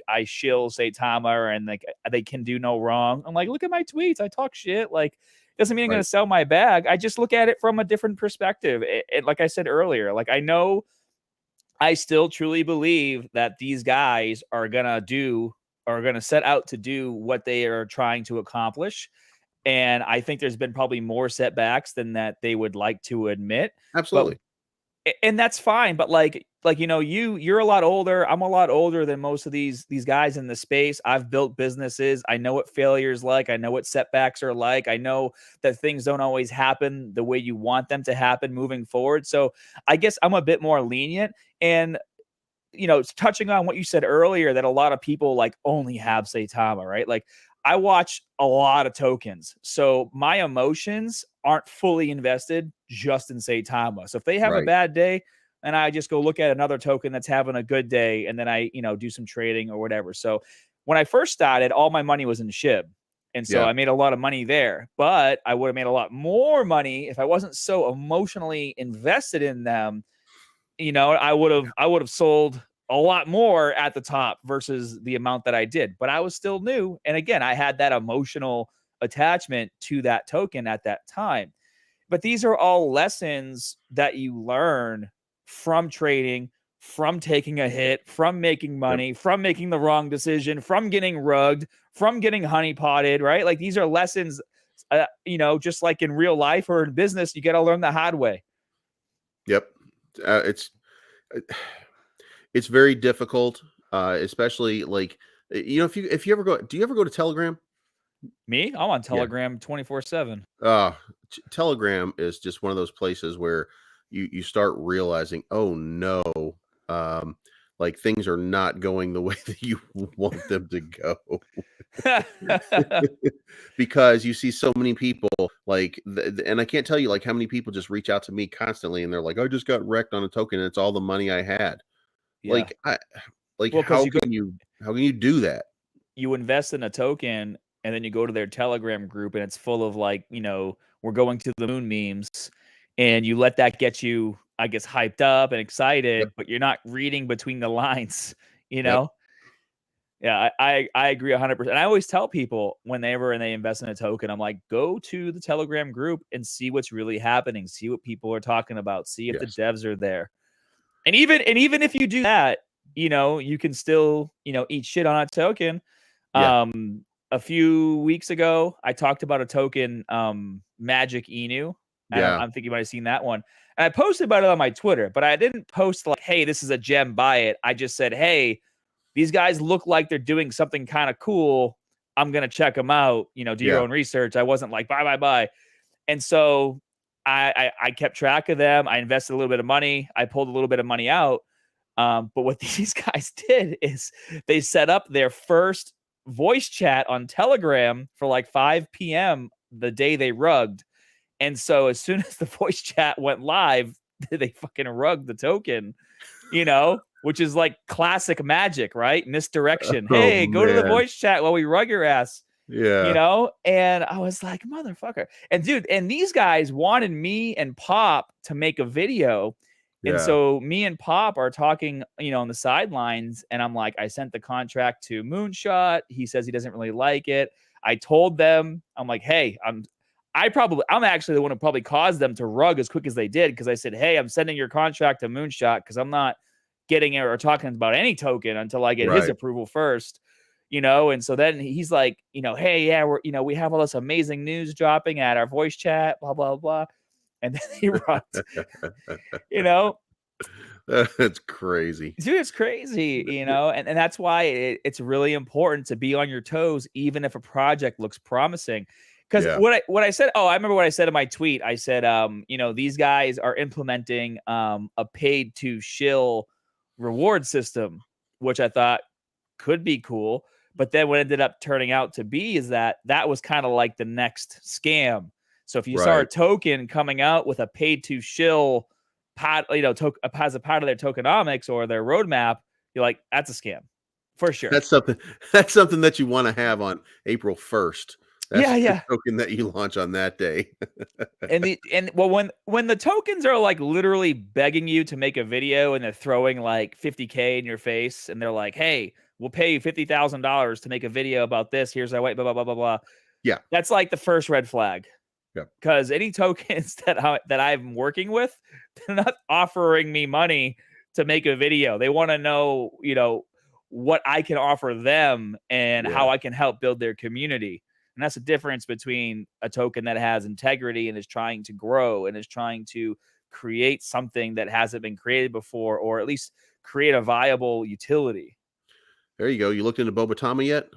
I shill Saitama and like they can do no wrong. I'm like, look at my tweets. I talk shit. Like, doesn't mean I'm gonna sell my bag. I just look at it from a different perspective. Like I said earlier, like I still truly believe that these guys are gonna set out to do what they are trying to accomplish. And I think there's been probably more setbacks than that they would like to admit. Absolutely. And that's fine, but you're a lot older. I'm a lot older than most of these guys in the space. I've built businesses. I know what failure is like. I know what setbacks are like. I know that things don't always happen the way you want them to happen moving forward. So I guess I'm a bit more lenient. And touching on what you said earlier, that a lot of people like only have Saitama, right? Like, I watch a lot of tokens, so my emotions aren't fully invested just in Saitama. So if they have a bad day, and I just go look at another token that's having a good day, and then I do some trading or whatever. So when I first started, all my money was in SHIB. And so I made a lot of money there, but I would have made a lot more money if I wasn't so emotionally invested in them. I would have sold a lot more at the top versus the amount that I did, but I was still new. And again, I had that emotional attachment to that token at that time. But these are all lessons that you learn from trading, from taking a hit, from making money, from making the wrong decision, from getting rugged, from getting honeypotted, right? Like, these are lessons, just like in real life or in business, you got to learn the hard way. Yep. It's very difficult, especially like, if you ever go, do you ever go to Telegram? Me? I'm on Telegram 24/7. Telegram is just one of those places where you start realizing, oh no, like things are not going the way that you want them to go. Because you see so many people like, and I can't tell you like how many people just reach out to me constantly, and they're like, I just got wrecked on a token, and it's all the money I had. Yeah. How can you do that? You invest in a token and then you go to their Telegram group and it's full of like, we're going to the moon memes, and you let that get you, I guess, hyped up and excited, but you're not reading between the lines, Yep. Yeah, I agree 100%. I always tell people whenever they invest in a token, I'm like, go to the Telegram group and see what's really happening, see what people are talking about, see if the devs are there. And even if you do that, you can still, eat shit on a token. A few weeks ago, I talked about a token, Magic Inu. And Yeah. I'm thinking you might have seen that one. And I posted about it on my Twitter, but I didn't post like, hey, this is a gem, buy it. I just said, hey, these guys look like they're doing something kind of cool. I'm going to check them out, do your own research. I wasn't like, buy. And so I kept track of them. I invested a little bit of money. I pulled a little bit of money out. But what these guys did is they set up their first voice chat on Telegram for like 5 p.m. the day they rugged. And so as soon as the voice chat went live, they fucking rugged the token, which is like classic magic, right? Misdirection. Oh, Hey, go to the man. voice chat while we rug your ass. Yeah. And I was like, motherfucker. And dude, and these guys wanted me and Pop to make a video. And Yeah. so me and Pop are talking, on the sidelines. And I'm like, I sent the contract to Moonshot. He says he doesn't really like it. I told them, I'm like, hey, I'm actually the one who probably caused them to rug as quick as they did. Cause I said, hey, I'm sending your contract to Moonshot because I'm not getting it or talking about any token until I get his approval first. And so then he's like, hey, yeah, we have all this amazing news dropping at our voice chat, blah, blah, blah. And then he runs, That's crazy. Dude, it's crazy, and that's why it's really important to be on your toes, even if a project looks promising. Because what I said, I remember what I said in my tweet. I said, these guys are implementing a paid to shill reward system, which I thought could be cool. But then what ended up turning out to be is that was kind of like the next scam. So if you saw a token coming out with a paid to shill as a part of their tokenomics or their roadmap, you're like, that's a scam for sure. That's something that you want to have on April 1st. That's the token that you launch on that day. when the tokens are like literally begging you to make a video and they're throwing like 50K in your face and they're like, hey, we'll pay you $50,000 to make a video about this. Here's our way, blah, blah, blah, blah, blah. Yeah. That's like the first red flag. Yeah. Because any tokens that I'm working with, they're not offering me money to make a video. They want to know, what I can offer them and how I can help build their community. And that's the difference between a token that has integrity and is trying to grow and is trying to create something that hasn't been created before, or at least create a viable utility. There you go. You looked into Bobatama yet?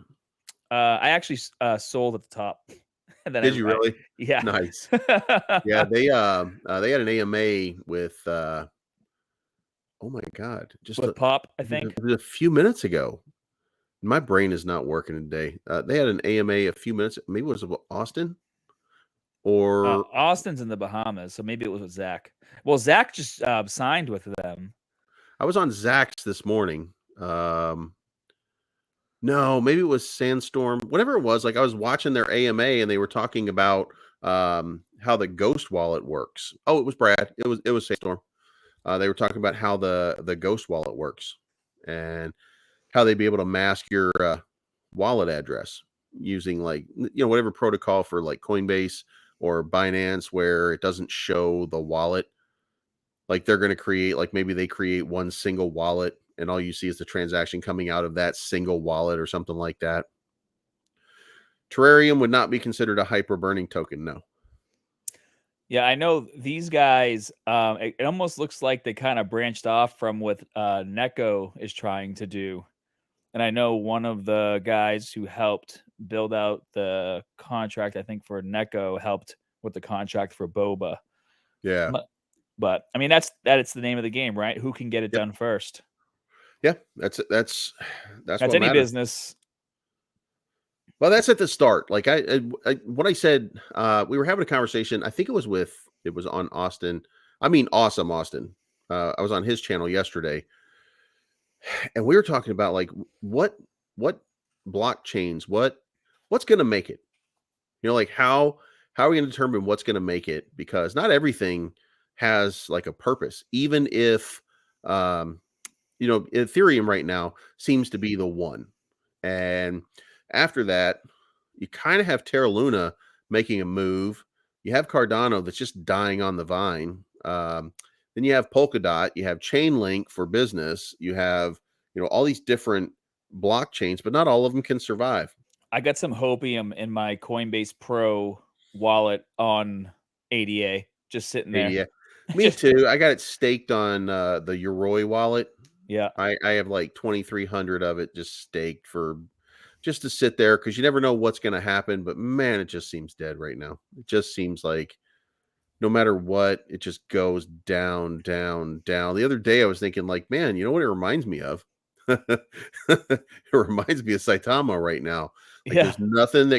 I actually sold at the top. Did you really? Yeah. Nice. Yeah, they had an AMA with oh my God, just with Pop, I think. A few minutes ago. My brain is not working today. They had an AMA a few minutes. Maybe it was about Austin, or Austin's in the Bahamas, so maybe it was with Zach. Well, Zach just signed with them. I was on Zach's this morning. No, maybe it was Sandstorm. Whatever it was, like I was watching their AMA and they were talking about how the Ghost wallet works. Oh, it was Brad. It was Sandstorm. They were talking about how the Ghost wallet works and how they'd be able to mask your wallet address using like whatever protocol for like Coinbase or Binance where it doesn't show the wallet. Like they're going to create, like maybe they create one single wallet and all you see is the transaction coming out of that single wallet or something like that. Terrarium would not be considered a hyper burning token. No. Yeah, I know these guys, it almost looks like they kind of branched off from what Neko is trying to do. And I know one of the guys who helped build out the contract, I think for Neko, helped with the contract for Boba. Yeah. But I mean, that's the name of the game, right? Who can get it done first? Yeah, that's what any matters. business. Well, that's at the start. Like what I said, we were having a conversation. I think it was on Austin. I mean, awesome Austin. I was on his channel yesterday, and we were talking about like what blockchains, what's going to make it. Like how are we going to determine what's going to make it? Because not everything has like a purpose. Even if Ethereum right now seems to be the one, and after that, you kind of have Terra Luna making a move. You have Cardano that's just dying on the vine. Then you have Polkadot. You have Chainlink for business. You have, all these different blockchains, but not all of them can survive. I got some Hopium in my Coinbase Pro wallet on ADA. just sitting there. Yeah, me too. I got it staked on the Yoroi wallet. Yeah. I have like 2,300 of it just staked for just to sit there because you never know what's going to happen. But man, it just seems dead right now. It just seems like no matter what, it just goes down, down, down. The other day, I was thinking, like, man, you know what it reminds me of? It reminds me of Saitama right now. Like, Yeah. there's nothing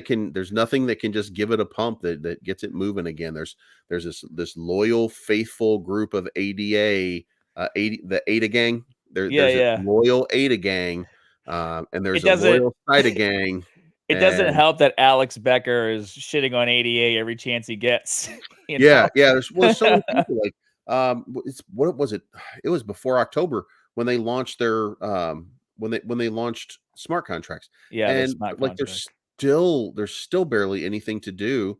that can just give it a pump that gets it moving again. There's this loyal, faithful group of ADA, the ADA gang. There's a Yeah. loyal ADA gang, and there's It a doesn't loyal Saita gang. it doesn't And help that Alex Becker is shitting on ADA every chance he gets. You yeah, know? yeah. There's so many people like it's what was it? It was before October when they launched their when they launched smart contracts, Yeah, the and smart like contract. there's still barely anything to do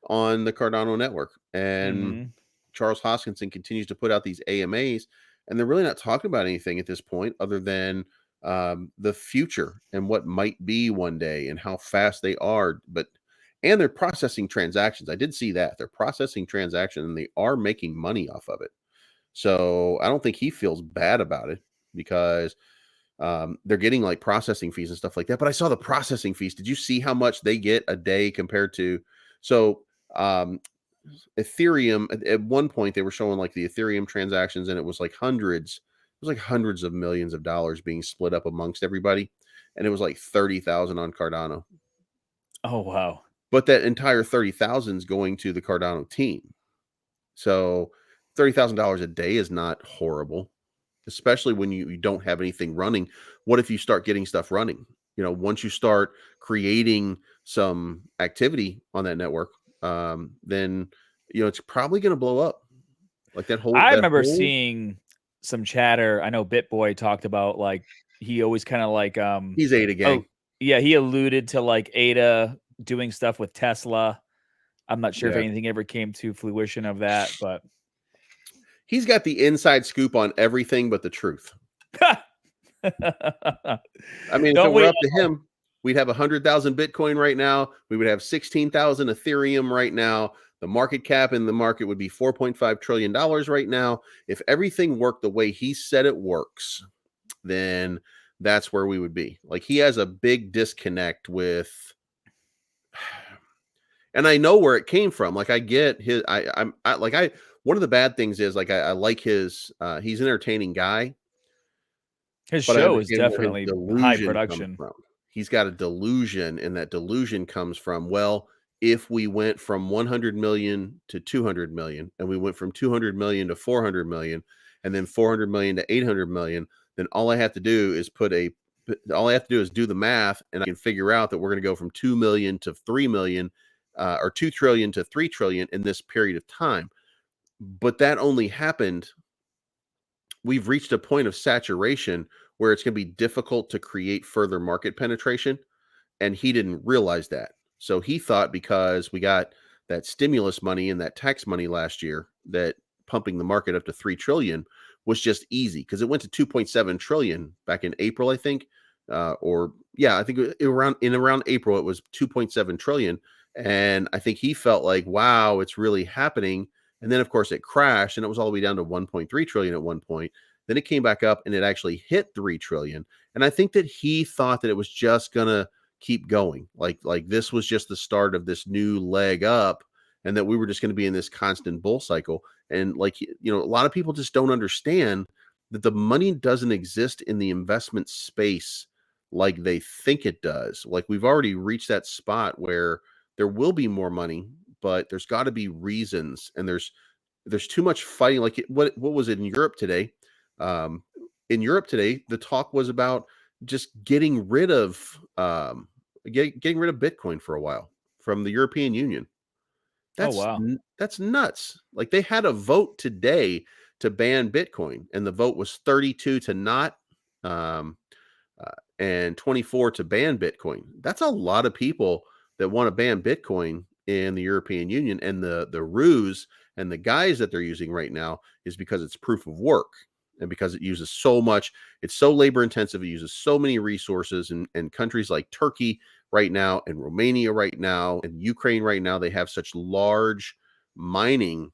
on the Cardano network, and Mhm. Charles Hoskinson continues to put out these AMAs, and they're really not talking about anything at this point other than the future and what might be one day and how fast they are. But and they're processing transactions. I did see that they're processing transactions and they are making money off of it. So I don't think he feels bad about it because they're getting like processing fees and stuff like that. But I saw the processing fees. Did you see how much they get a day compared to? So um, Ethereum at one point they were showing like the Ethereum transactions and it was like hundreds of millions of dollars being split up amongst everybody, and it was like 30,000 on Cardano. Oh, wow. But that entire 30,000 is going to the Cardano team. So $30,000 a day is not horrible, especially when you don't have anything running. What if you start getting stuff running? You know, once you start creating some activity on that network, then you know it's probably going to blow up. Like I that remember whole seeing some chatter. I know BitBoy talked about, like, he always kinda like, he's ADA gang. oh, yeah, he alluded to, like, Ada doing stuff with Tesla. I'm not sure if Yeah. anything ever came to fruition of that, but He's got the inside scoop on everything but the truth. I mean, if it don't were we up to him, we'd have 100,000 Bitcoin right now. We would have 16,000 Ethereum right now. The market cap in the market would be $4.5 trillion right now. If everything worked the way he said it works, then that's where we would be. Like he has a big disconnect with, and I know where it came from. Like I get his, one of the bad things is like, I like his, he's an entertaining guy, his but I show is understand where his definitely high delusion comes production. from. He's got a delusion, and that delusion comes from, well, if we went from 100 million to 200 million, and we went from 200 million to 400 million, and then 400 million to 800 million, then all I have to do is do the math, and I can figure out that we're going to go from 2 million to 3 million, or 2 trillion to 3 trillion in this period of time. But that only happened we've reached a point of saturation where it's going to be difficult to create further market penetration. And he didn't realize that. So he thought because we got that stimulus money and that tax money last year, that pumping the market up to 3 trillion was just easy because it went to 2.7 trillion back in April, I think. I think around April, it was 2.7 trillion. And I think he felt like, wow, it's really happening. And then, of course, it crashed and it was all the way down to 1.3 trillion at one point. Then it came back up and it actually hit 3 trillion. And I think that he thought that it was just going to keep going. Like this was just the start of this new leg up and that we were just going to be in this constant bull cycle. And like, you know, a lot of people just don't understand that the money doesn't exist in the investment space like they think it does. Like we've already reached that spot where there will be more money, but there's got to be reasons, and there's too much fighting. Like what was it in Europe today? Um, in Europe today, the talk was about just getting rid of getting rid of Bitcoin for a while from the European Union. Oh, wow. That's nuts. Like they had a vote today to ban Bitcoin, and the vote was 32 to not, um, and 24 to ban Bitcoin. That's a lot of people that want to ban Bitcoin in the European Union, and the ruse and the guise that they're using right now is because it's proof of work and because it uses so much. It's so labor intensive. It uses so many resources, and countries like Turkey right now and Romania right now and Ukraine right now, they have such large mining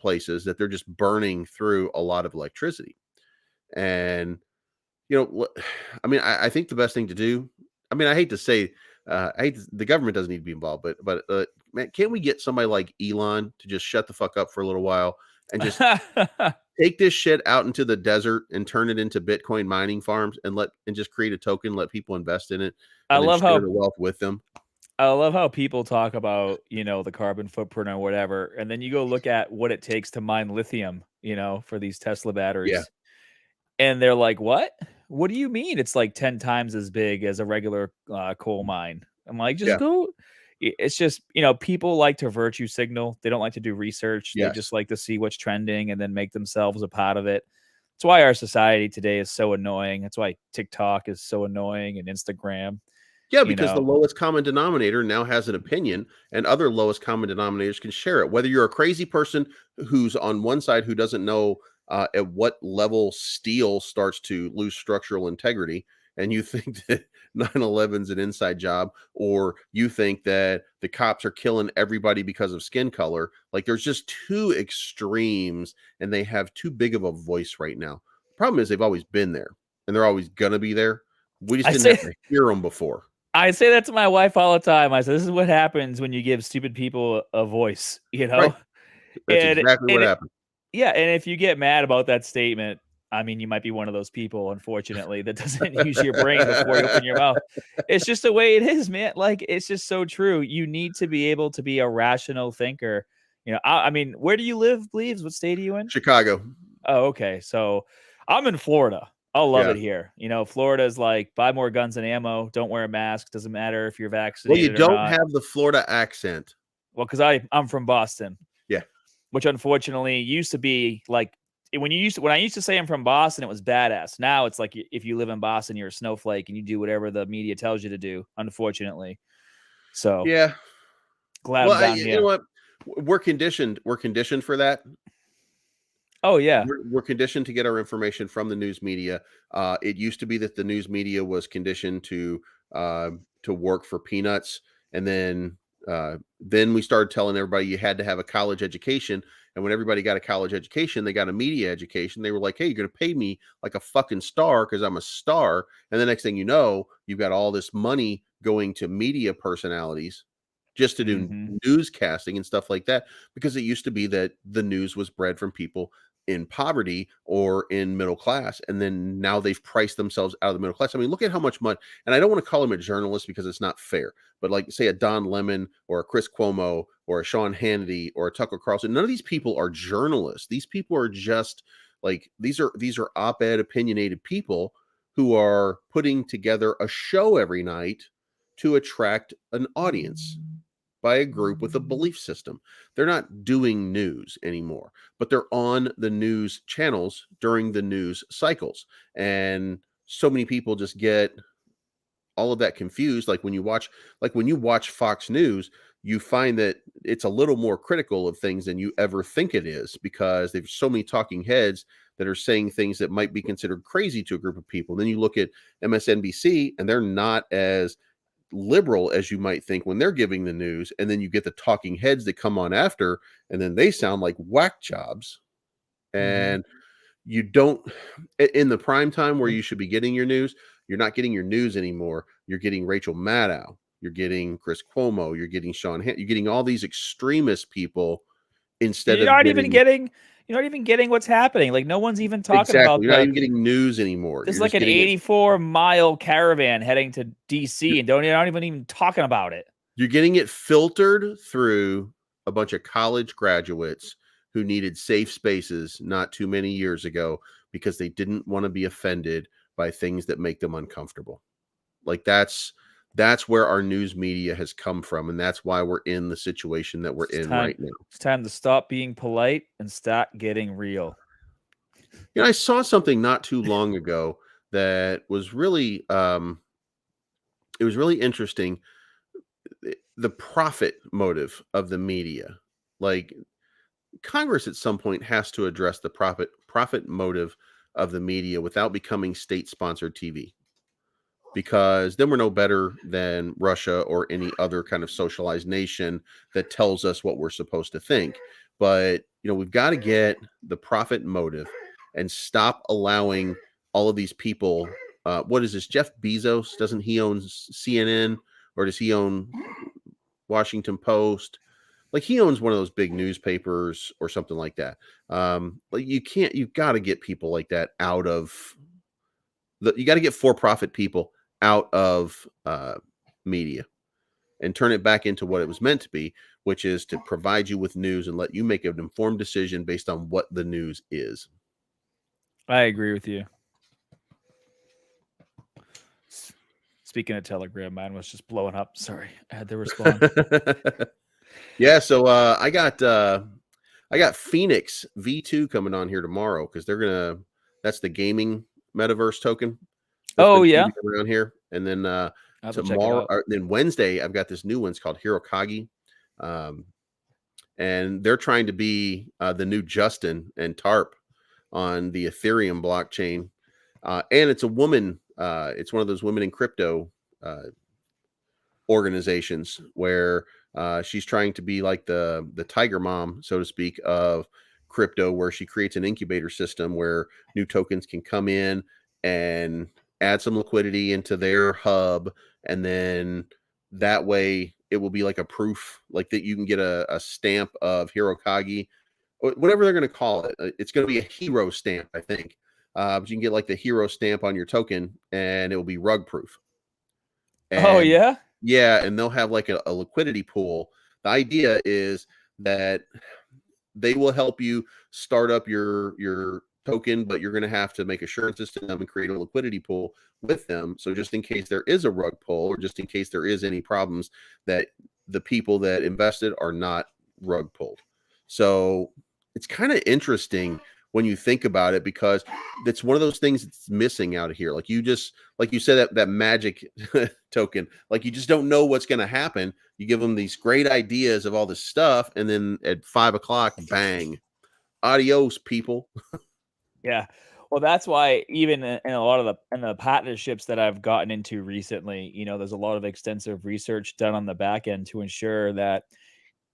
places that they're just burning through a lot of electricity. And, you know, I mean, I think the best thing to do, I mean, I hate to say, the government doesn't need to be involved, but man, can't we get somebody like Elon to just shut the fuck up for a little while and just take this shit out into the desert and turn it into Bitcoin mining farms and just create a token, let people invest in it, I and then love share how the wealth with them. I love how people talk about, the carbon footprint or whatever, and then you go look at what it takes to mine lithium, for these Tesla Yeah. batteries. And they're like, "What? What do you mean it's like 10 times as big as a regular coal mine?" I'm like, "Just Yeah. go." It's just, people like to virtue signal. They don't like to do research. They just Yes. like to see what's trending and then make themselves a part of it. That's why our society today is so annoying. That's why TikTok is so annoying and Instagram, Yeah, you because the know. lowest common denominator now has an opinion, and other lowest common denominators can share it. Whether you're a crazy person who's on one side who doesn't know at what level steel starts to lose structural integrity, and you think that 9/11 is an inside job, or you think that the cops are killing everybody because of skin color, like there's just two extremes, and they have too big of a voice right now. The problem is they've always been there, and they're always gonna be there. We just I didn't have say to hear them before. I say that to my wife all the time. I say, "This is what happens when you give stupid people a voice," you Right. know? That's And exactly and what it happened. Yeah, and if you get mad about that statement, I mean, you might be one of those people, unfortunately, that doesn't use your brain before you open your mouth. It's just the way it is, man. Like, it's just so true. You need to be able to be a rational thinker. I mean, where do you live, Bleeves? What state are you in? Chicago. Oh, okay. So I'm in Florida. I love Yeah. it here. Florida is like buy more guns and ammo. Don't wear a mask. Doesn't matter if you're Well, you vaccinated or don't not. have the Florida accent. Well, because I'm from Boston, Yeah. which unfortunately used to be like when I used to say I'm from Boston, it was badass. Now it's like if you live in Boston, you're a snowflake and you do whatever the media tells you to do, unfortunately. So Yeah. glad Well, I'm down you know here. what? We're conditioned. We're conditioned for that. Oh yeah. We're conditioned to get our information from the news media. It used to be that the news media was conditioned to work for peanuts, and then we started telling everybody you had to have a college education. And when everybody got a college education, they got a media education. They were like, "Hey, you're going to pay me like a fucking star because I'm a star." And the next thing you know, you've got all this money going to media personalities just to do Mhm. newscasting and stuff like that, because it used to be that the news was bred from people in poverty or in middle class, and then now they've priced themselves out of the middle class. I mean, look at how much money. And I don't want to call him a journalist because it's not fair, but like say a Don Lemon or a Chris Cuomo or a Sean Hannity or a Tucker Carlson, none of these people are journalists. These people are just like these are op-ed opinionated people who are putting together a show every night to attract an audience by a group with a belief system. They're not doing news anymore, but they're on the news channels during the news cycles. And so many people just get all of that confused. Like when you watch Fox News, you find that it's a little more critical of things than you ever think it is, because there's so many talking heads that are saying things that might be considered crazy to a group of people. Then you look at MSNBC and they're not as liberal as you might think when they're giving the news, and then you get the talking heads that come on after, and then they sound like whack jobs. Mhm. And you don't in the prime time where you should be getting your news, you're not getting your news anymore. You're getting Rachel Maddow, you're getting Chris Cuomo, you're getting you're getting all these extremist people instead You're of not even getting getting you're not even getting what's happening. Like no one's even talking exactly, about you're not even getting news anymore. there's You're like just an getting it. 84-mile caravan heading to DC and don't you're not even talking about it. You're getting it filtered through a bunch of college graduates who needed safe spaces not too many years ago because they didn't want to be offended by things that make them uncomfortable. Like that's where our news media has come from, and that's why we're in the situation that we're It's in time right now. it's time to stop being polite and start getting real. I saw something not too long ago that was really it was really interesting. The profit motive of the media. Like Congress at some point has to address the profit motive of the media without becoming state sponsored TV. because then we're no better than Russia or any other kind of socialized nation that tells us what we're supposed to think. But, we've got to get the profit motive and stop allowing all of these people. What is this? Jeff Bezos? Doesn't he own CNN, or does he own Washington Post? Like, he owns one of those big newspapers or something like that. Like, you've got to get people like that out of you got to get for-profit people out of media and turn it back into what it was meant to be, which is to provide you with news and let you make an informed decision based on what the news is. I agree with you. Speaking of Telegram, mine was just blowing up. Sorry, I had to respond. Yeah, so I got Phoenix V2 coming on here tomorrow because that's the gaming metaverse token. Oh yeah, around here, and then tomorrow, then Wednesday, I've got this new one. It's called Hirokagi, and they're trying to be the new Justin and TARP on the Ethereum blockchain, and it's a woman. It's one of those women in crypto organizations where she's trying to be like the tiger mom, so to speak, of crypto, where she creates an incubator system where new tokens can come in and add some liquidity into their hub, and then that way it will be like a proof, like that you can get a stamp of Hirokagi, whatever they're going to call it. It's going to be a hero stamp, I think. But you can get like the hero stamp on your token, and it will be rug proof. Oh yeah, yeah, and they'll have like a liquidity pool. The idea is that they will help you start up your token, but you're going to have to make assurances to them and create a liquidity pool with them. So just in case there is a rug pull, or just in case there is any problems, that the people that invested are not rug pulled. So it's kind of interesting when you think about it, because it's one of those things that's missing out of here. Like you said, that magic token, like you just don't know what's going to happen. You give them these great ideas of all this stuff, and then at 5 o'clock, bang, adios, people. Yeah. Well, that's why even in a lot of the partnerships that I've gotten into recently, there's a lot of extensive research done on the back end to ensure that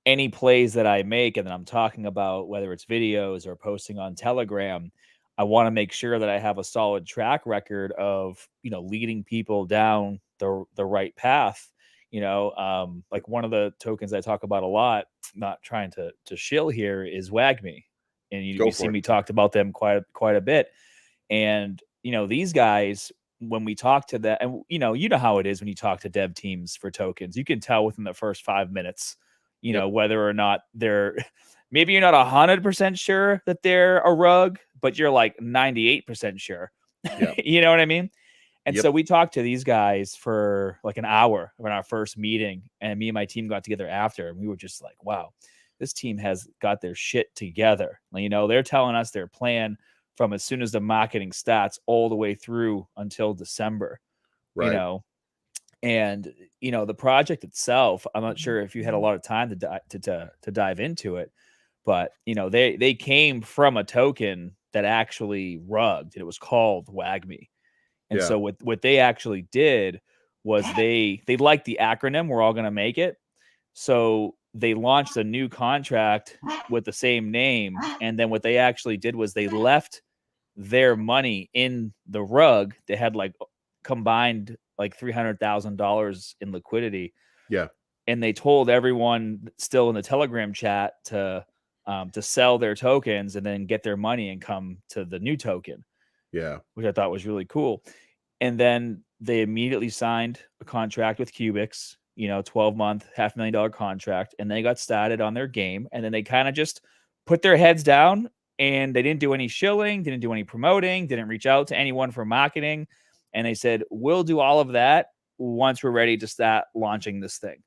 any plays that I make and that I'm talking about, whether it's videos or posting on Telegram, I want to make sure that I have a solid track record of, leading people down the right path. Like one of the tokens I talk about a lot, not trying to shill here, is WagMe. And you see me talked about them quite a bit. And, these guys, when we talk to them, and, you know how it is when you talk to dev teams for tokens, you can tell within the first 5 minutes, whether or not maybe you're not 100% sure that they're a rug, but you're like 98% sure. Yep. You know what I mean? And so we talked to these guys for like an hour in our first meeting, and me and my team got together after, and we were just like, wow, this team has got their shit together. They're telling us their plan from as soon as the marketing starts all the way through until December, right. And, the project itself, I'm not sure if you had a lot of time to dive into it, but, they came from a token that actually rugged, and it was called WagMe. And so what they actually did was they liked the acronym, "We're all going to make it." So they launched a new contract with the same name. And then what they actually did was they left their money in the rug. They had like combined like $300,000 in liquidity. Yeah. And they told everyone still in the Telegram chat to sell their tokens and then get their money and come to the new token. Yeah. Which I thought was really cool. And then they immediately signed a contract with Cubics, 12-month, $500,000 contract. And they got started on their game. And then they kind of just put their heads down, and they didn't do any shilling, didn't do any promoting, didn't reach out to anyone for marketing. And they said, we'll do all of that once we're ready to start launching this thing.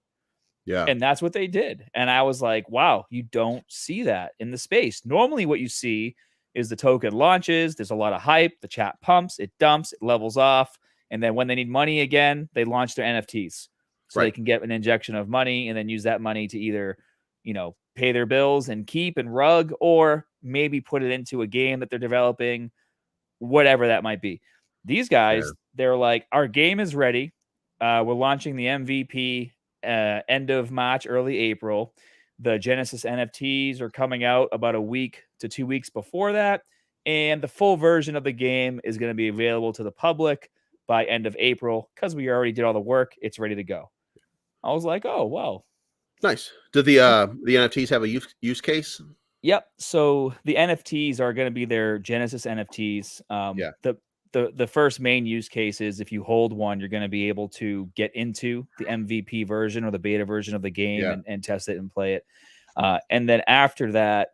Yeah. And that's what they did. And I was like, wow, you don't see that in the space. Normally what you see is the token launches, there's a lot of hype, the chat pumps, it dumps, it levels off. And then when they need money again, they launch their NFTs. So they can get an injection of money and then use that money to either, pay their bills and keep and rug, or maybe put it into a game that they're developing, whatever that might be. These guys, they're like, our game is ready. We're launching the MVP end of March, early April. The Genesis NFTs are coming out about a week to 2 weeks before that. And the full version of the game is going to be available to the public by end of April because we already did all the work. It's ready to go. I was like, oh, well. Nice. Do the NFTs have a use case? Yep. So the NFTs are going to be their Genesis NFTs. The first main use case is if you hold one, you're going to be able to get into the MVP version or the beta version of the game and test it and play it. And then after that,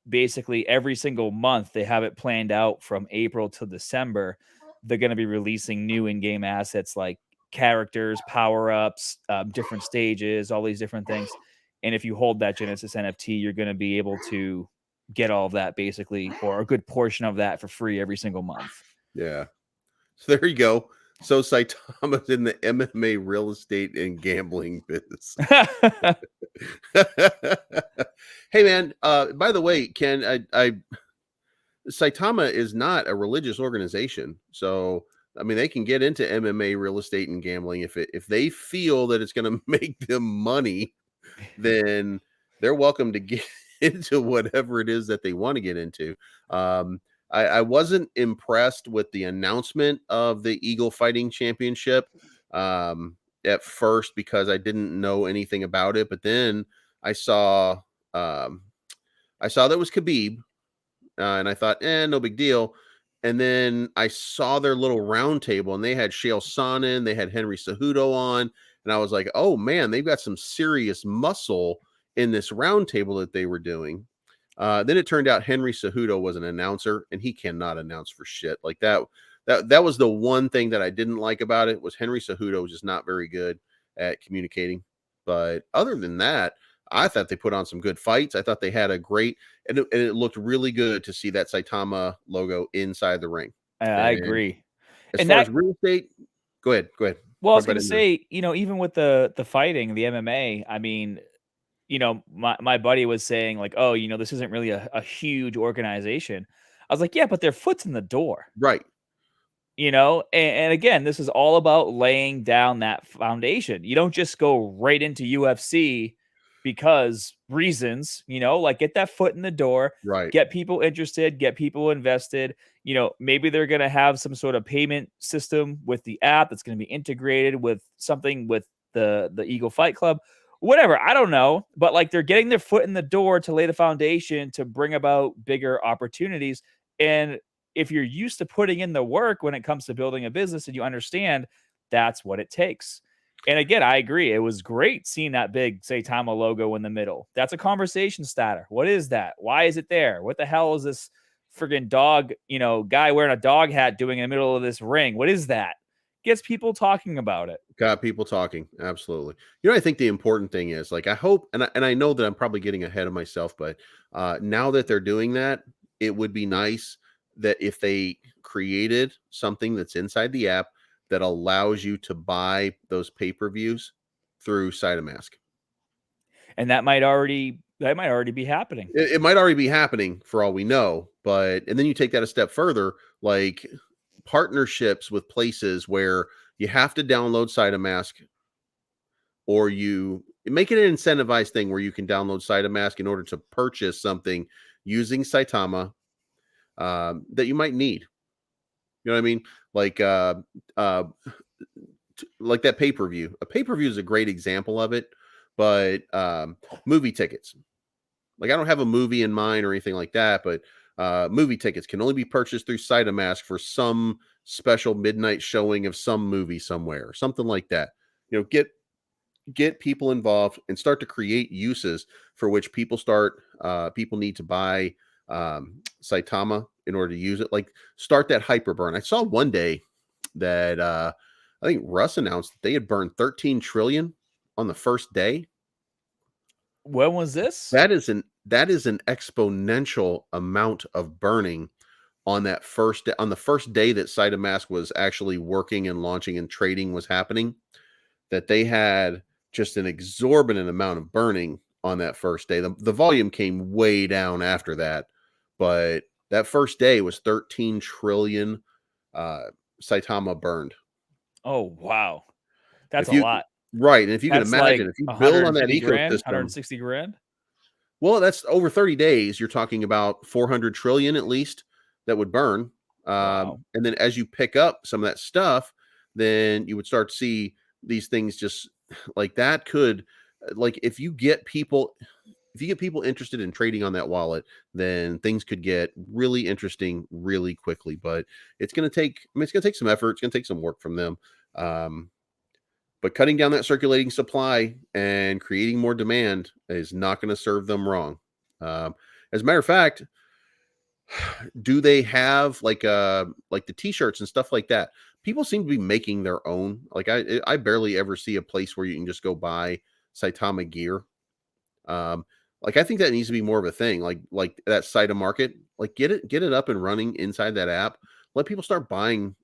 basically every single month they have it planned out from April to December. They're going to be releasing new in-game assets like characters, power-ups, different stages, all these different things. And if you hold that Genesis NFT, you're going to be able to get all of that basically, or a good portion of that for free every single month. Yeah. So there you go. So Saitama's in the MMA real estate and gambling business. Hey man, by the way, Ken, Saitama is not a religious organization. So I mean, they can get into MMA real estate and gambling if they feel that it's going to make them money, then they're welcome to get into whatever it is that they want to get into. I wasn't impressed with the announcement of the Eagle Fighting Championship at first because I didn't know anything about it, but then I saw that it was Khabib, and I thought, no big deal. And then I saw their little round table, and they had Chael Sonnen, they had Henry Cejudo on, and I was like, oh man, they've got some serious muscle in this round table that they were doing. Then it turned out Henry Cejudo was an announcer, and he cannot announce for shit. Like that was the one thing that I didn't like about it, was Henry Cejudo was just not very good at communicating. But other than that, I thought they put on some good fights. I thought they had a great, and it looked really good to see that Saitama logo inside the ring. I agree. As far as real estate, go ahead. Well, I was going to say, even with the fighting, the MMA, I mean, my buddy was saying like, oh, this isn't really a huge organization. I was like, yeah, but their foot's in the door. Right. And again, this is all about laying down that foundation. You don't just go right into UFC because reasons, like get that foot in the door, right? Get people interested, get people invested. Maybe they're going to have some sort of payment system with the app that's going to be integrated with something with the Eagle Fight Club, whatever. I don't know, but like they're getting their foot in the door to lay the foundation to bring about bigger opportunities. And if you're used to putting in the work when it comes to building a business and you understand that's what it takes. And again, I agree. It was great seeing that big Saitama logo in the middle. That's a conversation starter. What is that? Why is it there? What the hell is this friggin' dog, guy wearing a dog hat doing in the middle of this ring? What is that? Gets people talking about it. Got people talking. Absolutely. I think the important thing is, like, I hope, and I know that I'm probably getting ahead of myself, but now that they're doing that, it would be nice that if they created something that's inside the app that allows you to buy those pay-per-views through Saitamask. And that might already be happening. It might already be happening for all we know, and then you take that a step further, like partnerships with places where you have to download Saitamask, or you make it an incentivized thing where you can download Saitamask in order to purchase something using Saitama that you might need. You know what I mean? Like that pay-per-view. A pay-per-view is a great example of it, but movie tickets. Like, I don't have a movie in mind or anything like that, but movie tickets can only be purchased through Saitamask for some special midnight showing of some movie somewhere, or something like that. Get people involved and start to create uses for which people need to buy Saitama in order to use it. Like, start that hyper burn. I saw one day that I think Russ announced that they had burned 13 trillion on the first day. When was this? That is an exponential amount of burning on that on the first day that Saitamask was actually working and launching and trading was happening. That they had just an exorbitant amount of burning on that first day. The volume came way down after that, but that first day was 13 trillion Saitama burned. Oh, wow. That's If a you lot. right, and if you can That's like imagine, if you build on that 150 grand, ecosystem, 160 grand. well, that's over 30 days. You're talking about 400 trillion at least that would burn. Wow. And then as you pick up some of that stuff, then you would start to see these things just like that could like if you get people interested in trading on that wallet, then things could get really interesting really quickly. But it's going to take, I mean, it's going to take some effort. It's going to take some work from them. Um, but cutting down that circulating supply and creating more demand is not going to serve them wrong. As a matter of fact, do they have like the t-shirts and stuff like that? People seem to be making their own. Like I barely ever see a place where you can just go buy Saitama gear. Um, like I think that needs to be more of a thing. Like that site of market, like get it up and running inside that app. Let people start buying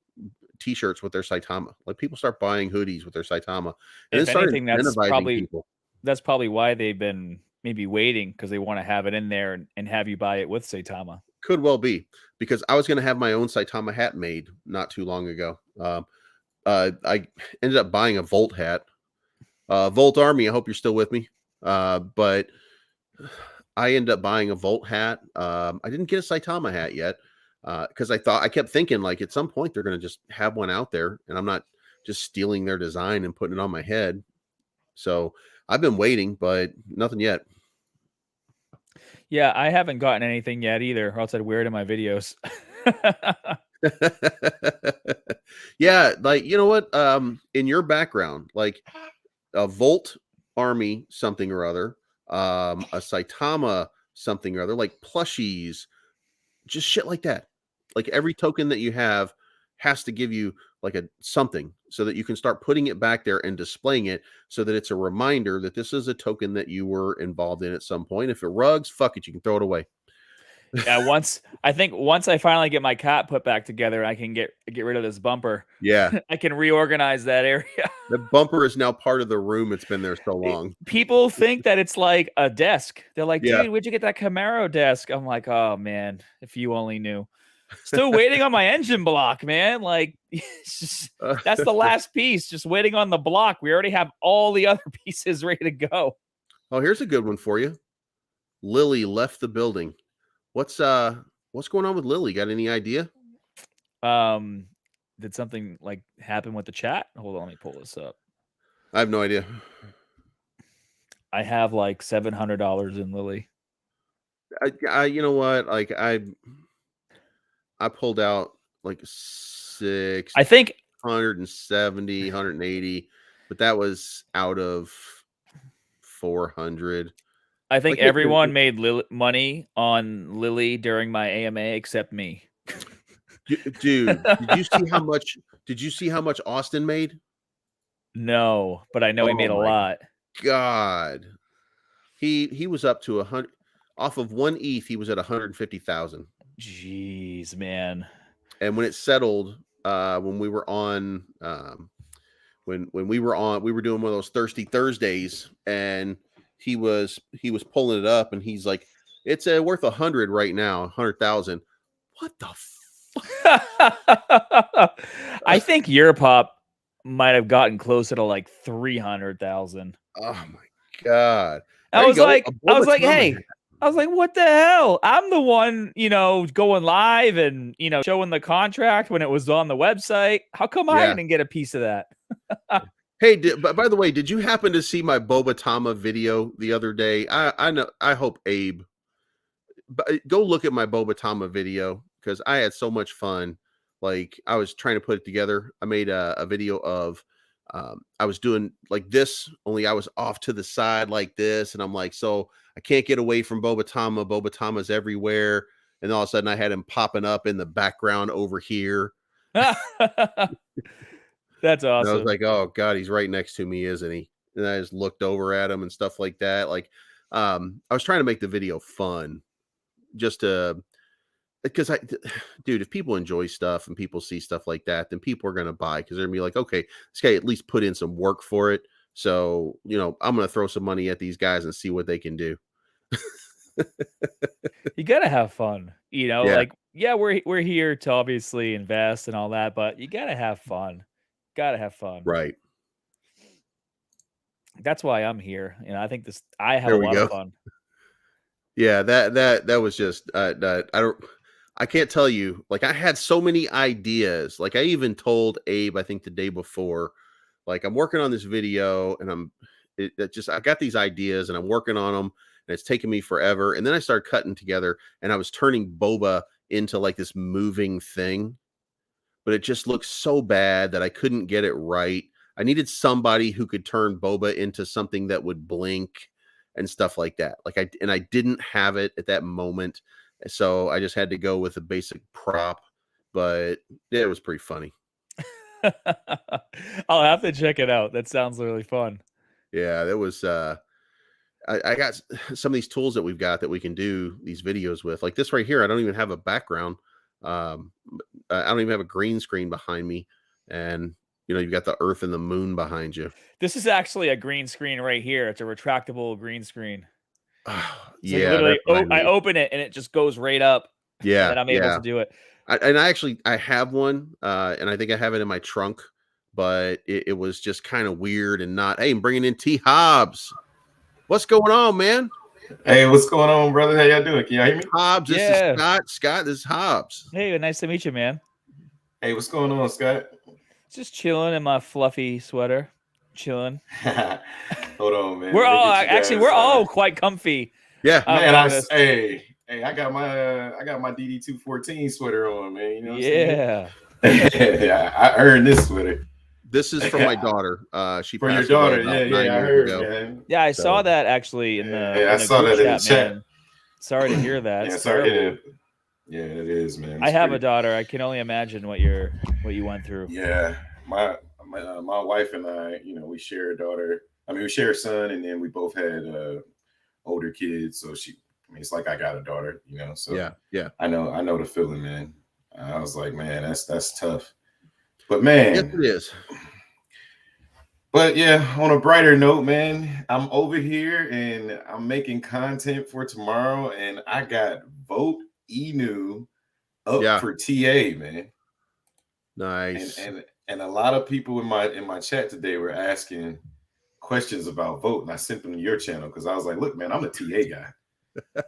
t-shirts with their Saitama. Let people start buying hoodies with their Saitama, and then If start anything, incentivizing people. that's probably why they've been maybe waiting, because they want to have it in there and have you buy it with Saitama. Could well be, because I was going to have my own Saitama hat made not too long ago. I ended up buying a Volt hat. Volt Army, I hope you're still with me. But I ended up buying a Volt hat. I didn't get a Saitama hat yet because I kept thinking like at some point they're going to just have one out there, and I'm not just stealing their design and putting it on my head. So I've been waiting, but nothing yet. Yeah, I haven't gotten anything yet either, or else I'd wear it in my videos. Yeah, like you know what? In your background, like a Volt Army something or other, a Saitama something or other, like plushies, just shit like that. Like every token that you have has to give you like a something so that you can start putting it back there and displaying it so that it's a reminder that this is a token that you were involved in at some point. If it rugs, fuck it, you can throw it away. Yeah, once I finally get my cat put back together, I can get rid of this bumper. Yeah. I can reorganize that area. The bumper is now part of the room. It's been there so long. People think that it's like a desk. They're like, Yeah. dude, where'd you get that Camaro desk? I'm like, oh man, if you only knew. Still waiting on my engine block, man. Like, it's just, that's the last piece. Just waiting on the block. We already have all the other pieces ready to go. Oh, here's a good one for you. Lily left the building. What's going on with Lily? Got any idea? Did something like happen with the chat? Hold on, let me pull this up. I have no idea. I have like $700 in Lily. I you know what? Like I pulled out like I think 170, 180, but that was out of 400. I think Like, everyone made money on Lily during my AMA except me. Dude, did you see how much Austin made? No, but I know he made a lot. God. He was up to 100 off of one ETH, he was at 150,000. Jeez, man. And when it settled, when we were on when we were doing one of those Thirsty Thursdays, and he was pulling it up, and he's like, it's worth 100 right now, 100,000. What the I think Europop might have gotten closer to like 300,000. Oh my god. I was like, hey, I was like, what the hell? I'm the one, going live and, showing the contract when it was on the website. How come I didn't get a piece of that? Hey, by the way, did you happen to see my Bobatama video the other day? I know. I hope Abe, go look at my Bobatama video, because I had so much fun. Like, I was trying to put it together. I made a video of I was doing like this, only I was off to the side like this, and I'm like, so I can't get away from Bobatama. Bobatama's everywhere, and all of a sudden I had him popping up in the background over here. That's awesome. And I was like, oh god, he's right next to me, isn't he? And I just looked over at him and stuff like that. Like, I was trying to make the video fun, just to, because dude, if people enjoy stuff and people see stuff like that, then people are gonna buy, because they're gonna be like, okay, this guy at least put in some work for it. So, I'm gonna throw some money at these guys and see what they can do. You gotta have fun, Yeah. like Yeah, we're here to obviously invest and all that, but you gotta have fun. Gotta have fun. Right. That's why I'm here. I think I have a There we lot of go. fun. Yeah, that was just I can't tell you. Like I had so many ideas. Like I even told Abe, I think the day before, like I'm working on this video and I got these ideas and I'm working on them and it's taken me forever. And then I started cutting together and I was turning boba into like this moving thing, but it just looked so bad that I couldn't get it right. I needed somebody who could turn boba into something that would blink and stuff like that. I didn't have it at that moment. So I just had to go with a basic prop, but it was pretty funny. I'll have to check it out. That sounds really fun. Yeah, that was I got some of these tools that we've got that we can do these videos with. Like this right here, I don't even have a background. I don't even have a green screen behind me, and you've got the earth and the moon behind you. This is actually a green screen right here. It's a retractable green screen. It's like Yeah, literally, that's what I I need. open it and it just goes right up. And Yeah, then I'm able yeah. to do it. I have one, and I think I have it in my trunk, but it was just kind of weird and not. Hey, I'm bringing in T Hobbs. What's going on, man? Hey, what's going on, brother? How y'all doing? Can y'all hear me? Hobbs, this is Scott. Scott, this is Hobbs. Hey, nice to meet you, man. Hey, what's going on, Scott? Just chilling in my fluffy sweater. Chilling. Hold on, man. We're all quite comfy. Yeah, man. I got my DD214 sweater on, man. You know what I'm saying? Yeah, I earned this sweater. This is from my daughter. She for passed your daughter. away about 9 I years heard, ago. man. Yeah, I saw that actually in the I saw that in the chat. Man. Sorry to hear that. Yeah, it's sorry. terrible. Yeah, it is, man. I have a daughter. I can only imagine what you went through. Yeah, my wife and I, we share a daughter. I mean, we share a son, and then we both had older kids. So it's like I got a daughter, So yeah. I know the feeling, man. I was like, man, that's tough. But man, yes, it is. But yeah, on a brighter note, man, I'm over here and I'm making content for tomorrow, and I got Vote Inu up for TA, man. Nice. And a lot of people in my chat today were asking questions about Vote, and I sent them to your channel because I was like, look, man, I'm a TA guy.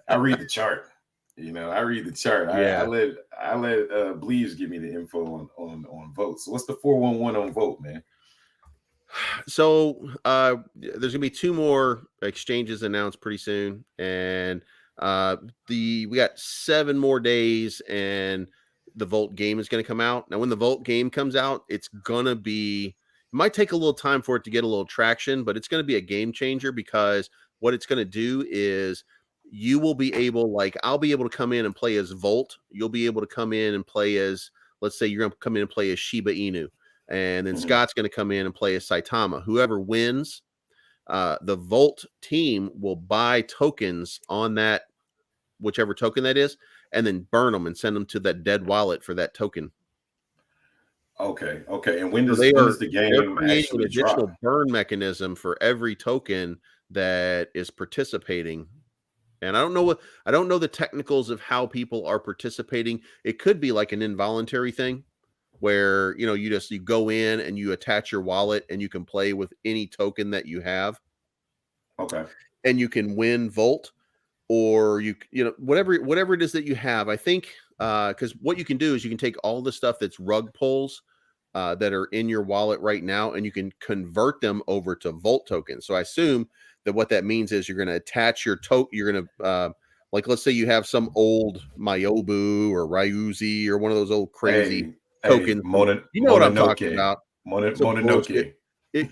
I read the chart. I read the chart. Yeah. I let Bleeves give me the info on Vote. So what's the 411 on Vote, man? So there's gonna be 2 more exchanges announced pretty soon, and we got 7 more days, and the Volt game is gonna come out. Now, when the Volt game comes out, it might take a little time for it to get a little traction, but it's gonna be a game changer because what it's gonna do is you will be able, like, I'll be able to come in and play as Volt. You'll be able to come in and play as, let's say, you're gonna come in and play as Shiba Inu. And then Scott's going to come in and play as Saitama. Whoever wins, the Volt team will buy tokens on that, whichever token that is, and then burn them and send them to that dead wallet for that token. Okay. And when does the game actually an additional drop? burn mechanism for every token that is participating. And I don't know the technicals of how people are participating. It could be like an involuntary thing, where you go in and you attach your wallet and you can play with any token that you have. Okay. And you can win Volt, or whatever it is that you have. I think because what you can do is you can take all the stuff that's rug pulls that are in your wallet right now, and you can convert them over to Volt tokens. So I assume that what that means is you're going to attach your token. You're going to like, let's say you have some old Mayobu or Ryuzi or one of those old crazy tokens. You know what I'm talking about. Mononoke.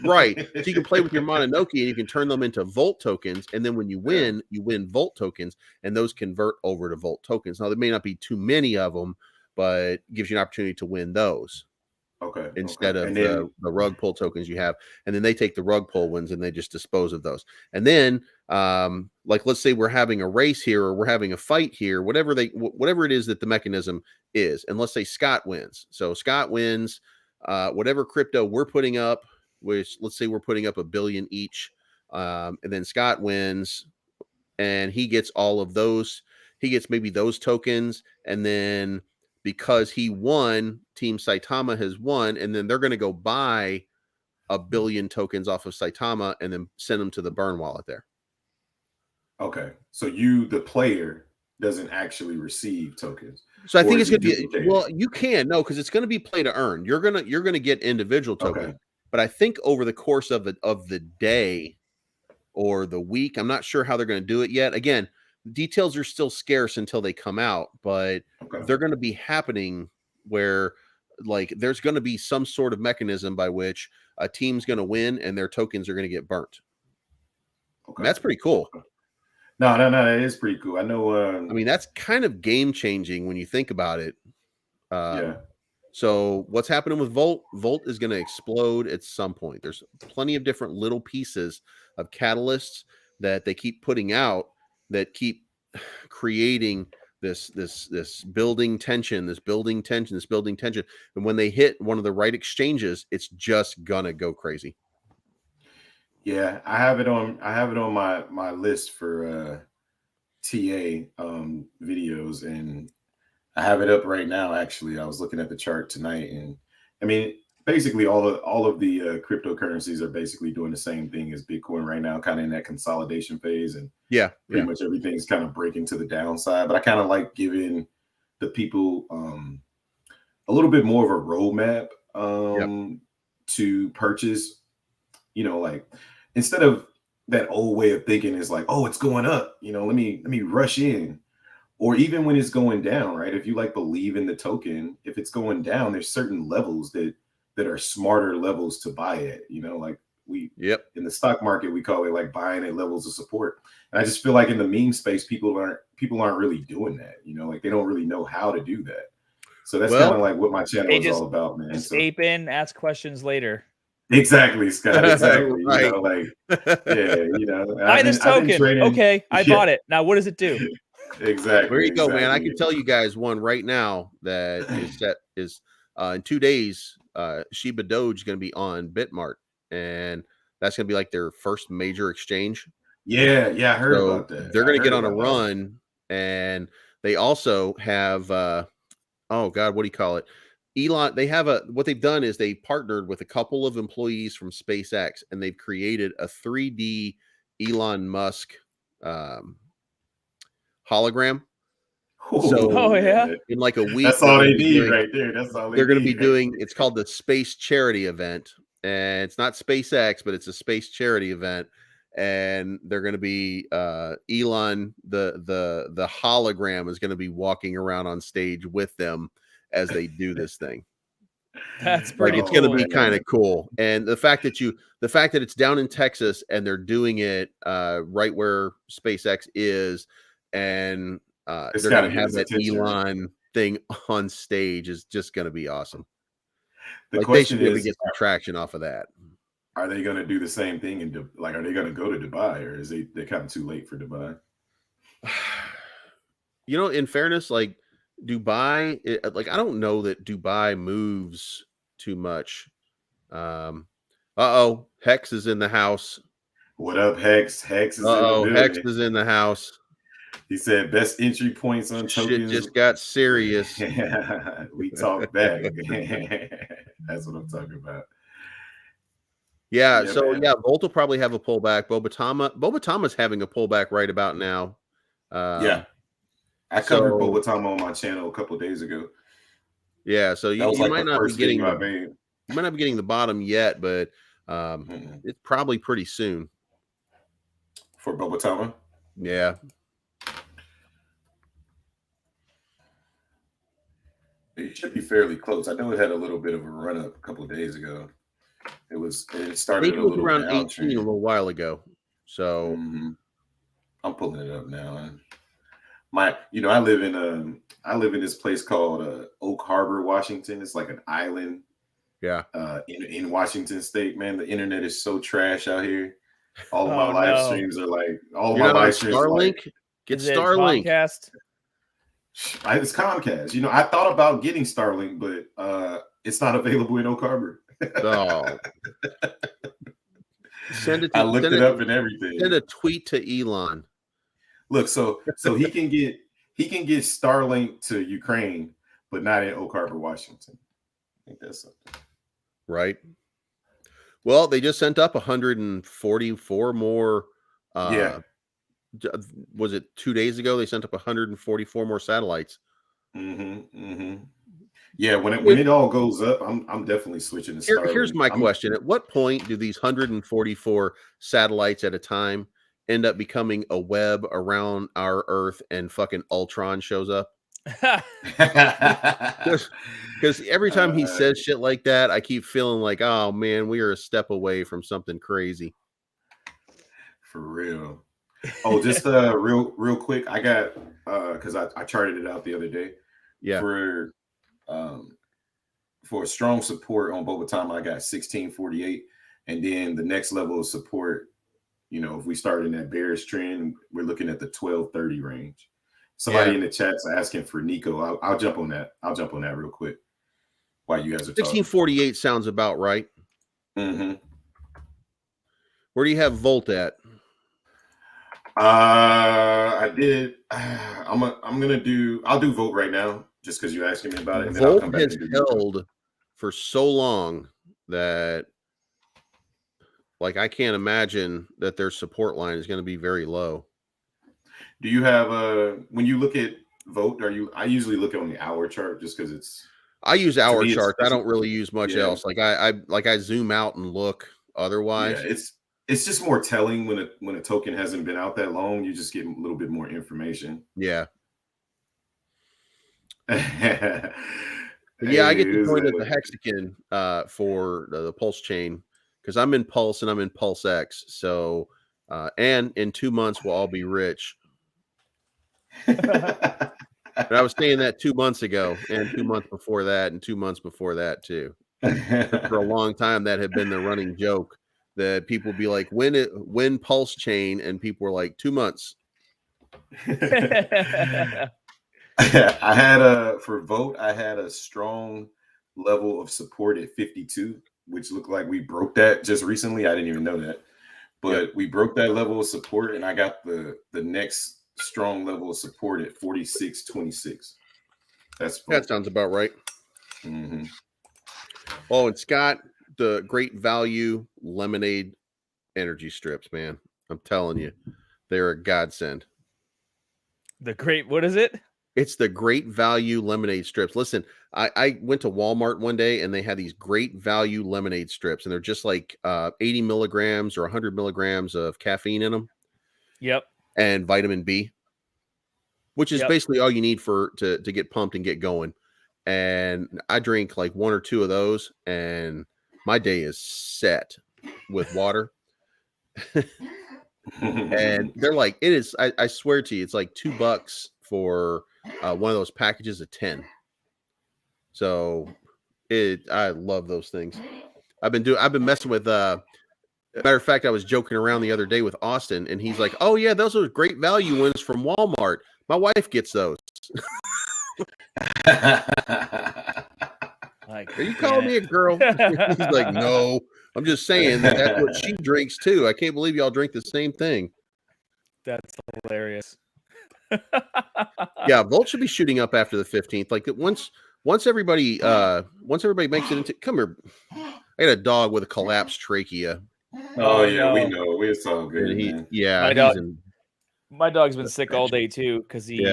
Right. So you can play with your Mononoke and you can turn them into Volt tokens. And then when you win Volt tokens, and those convert over to Volt tokens. Now, there may not be too many of them, but gives you an opportunity to win those. Okay. Instead of the rug pull tokens you have. And then they take the rug pull ones and they just dispose of those. And then, like, let's say we're having a race here, or we're having a fight here, whatever it is that the mechanism is. And let's say Scott wins. So Scott wins whatever crypto we're putting up, which, let's say we're putting up $1 billion each. And then Scott wins and he gets all of those. he gets maybe those tokens, and then because he won, Team Saitama has won, and then they're going to go buy 1 billion tokens off of Saitama and then send them to the burn wallet there. Okay, so you, the player, doesn't actually receive tokens. So I think it's going to be, well, you can, no, because it's going to be play to earn. You're gonna get individual tokens, Okay. but I think over the course of the day or the week, I'm not sure how they're going to do it yet. Again, details are still scarce until they come out, but they're going to be happening where like there's going to be some sort of mechanism by which a team's going to win and their tokens are going to get burnt. Okay. That's pretty cool. No, that is pretty cool. I know. I mean, that's kind of game changing when you think about it. Yeah. So what's happening with Volt? Volt is going to explode at some point. There's plenty of different little pieces of catalysts that they keep putting out that keep creating this building tension, this building tension. And when they hit one of the right exchanges, it's just gonna go crazy. Yeah, I have it on my list for TA videos, and I have it up right now. Actually, I was looking at the chart tonight, and I mean, basically all of the cryptocurrencies are basically doing the same thing as Bitcoin right now, kind of in that consolidation phase, and pretty much everything's kind of breaking to the downside. But I kind of like giving the people a little bit more of a roadmap to purchase. You know, like instead of that old way of thinking is like, oh, it's going up, you know, let me rush in. Or even when it's going down, right? If you like believe in the token, if it's going down, there's certain levels that are smarter levels to buy it. You know, like we in the stock market, we call it like buying at levels of support. And I just feel like in the meme space, people aren't really doing that. You know, like they don't really know how to do that. So that's kind of like what my channel is all about, man. Just ape in, ask questions later. Exactly, Scott. Exactly. Right. You know, like you know, buy this token. Okay, I bought it. Now what does it do? Exactly. There you go, man. I can tell you guys one right now that is in 2 days. Shiba Doge is going to be on Bitmart, and that's going to be like their first major exchange. Yeah, I heard about that. They're going to get on a run, and they also have oh God, what do you call it? Elon. They have what they've done is they partnered with a couple of employees from SpaceX, and they've created a 3D Elon Musk hologram. So in like a week, that's all they need right there. That's all they're going to be doing. It's called the Space Charity Event, and it's not SpaceX, but it's a space charity event. And they're going to be Elon, the hologram is going to be walking around on stage with them as they do this thing. That's pretty. It's going to be kind of cool, and the fact that it's down in Texas and they're doing it right where SpaceX is, and they're going to have that Elon thing on stage is just going to be awesome. The question they should is, get some traction off of that. Are they going to do the same thing are they going to go to Dubai, or is they're kind of too late for Dubai? You know, in fairness, like Dubai, like I don't know that Dubai moves too much. Hex is in the house. What up, Hex? Hex is in the building. Hex is in the house. He said best entry points on tokens. Shit just got serious. We talk back. That's what I'm talking about. Yeah, Volt will probably have a pullback. Bobatama's having a pullback right about now. I covered Bobatama on my channel a couple of days ago. Yeah, so you might not be getting the bottom yet, but it's probably pretty soon for Bobatama. Yeah. It should be fairly close. I know it had a little bit of a run up a couple of days ago. It started a little around 18 a little while ago. So I'm pulling it up now. I live in this place called Oak Harbor, Washington. It's like an island. Yeah. In Washington State, man. The internet is so trash out here. All of my live streams are like Starlink. Get Starlink. Comcast. It's Comcast. You know, I thought about getting Starlink, but it's not available in Oak Harbor. Oh. I looked it up and everything. Send a tweet to Elon. Look, so he can get he can get Starlink to Ukraine, but not in Oak Harbor, Washington. I think that's something. Right. Well, they just sent up 144 more. Yeah. Was it 2 days ago? They sent up 144 more satellites. Yeah, when it all goes up, I'm definitely switching to Starlink. Here's my question: at what point do these 144 satellites at a time end up becoming a web around our Earth, and fucking Ultron shows up? Because every time he says shit like that, I keep feeling like, oh man, we are a step away from something crazy. For real. Oh, just real quick, I got because I charted it out the other day. Yeah. For strong support on Bogotá, I got 1648, and then the next level of support, if we start in that bearish trend, we're looking at the 1230 range. Somebody in the chat's asking for Nico. I'll jump on that. I'll jump on that real quick while you guys are talking. 1648 sounds about right. Mm-hmm. Where do you have Volt at? I did. I'll do Volt right now just because you're asking me about it. And Volt then I'll come back has held for so long that, like, I can't imagine that their support line is going to be very low. Do you have when you look at Volt? I usually look on the hour chart just because I use hour charts. I don't really use much else. Like I zoom out and look. Otherwise, yeah, it's just more telling when a token hasn't been out that long. You just get a little bit more information. Yeah. Yeah, I get the point of the hexagon for the Pulse chain because I'm in Pulse and I'm in Pulse X. So, and in 2 months we'll all be rich. But I was saying that 2 months ago, and 2 months before that, and 2 months before that too. For a long time, that had been the running joke that people would be like, "When Pulse chain?" And people were like, 2 months. For Vote, I had a strong level of support at 52, which looked like we broke that just recently. I didn't even know that, but we broke that level of support, and I got the next strong level of support at 46.26. That sounds about right. Mm-hmm. Oh, and Scott, the Great Value Lemonade energy strips, man. I'm telling you, they're a godsend. What is it? It's the Great Value Lemonade strips. Listen, I went to Walmart one day and they had these Great Value Lemonade strips, and they're just like 80 milligrams or 100 milligrams of caffeine in them. Yep. And vitamin B, which is basically all you need to get pumped and get going. And I drink like 1 or 2 of those, and my day is set with water. And they're like, it is. I swear to you, it's like $2 for one of those packages of 10. So I love those things. I've been messing with. Matter of fact, I was joking around the other day with Austin, and he's like, "Oh yeah, those are Great Value ones from Walmart. My wife gets those." Like, are you calling me a girl? He's like, "No, I'm just saying that's what she drinks too. I can't believe y'all drink the same thing." That's hilarious. Yeah, Volt should be shooting up after the 15th. Like once everybody makes it into. Come here, I got a dog with a collapsed trachea. Oh yeah, we know. It's all good. My dog's been sick all day too because he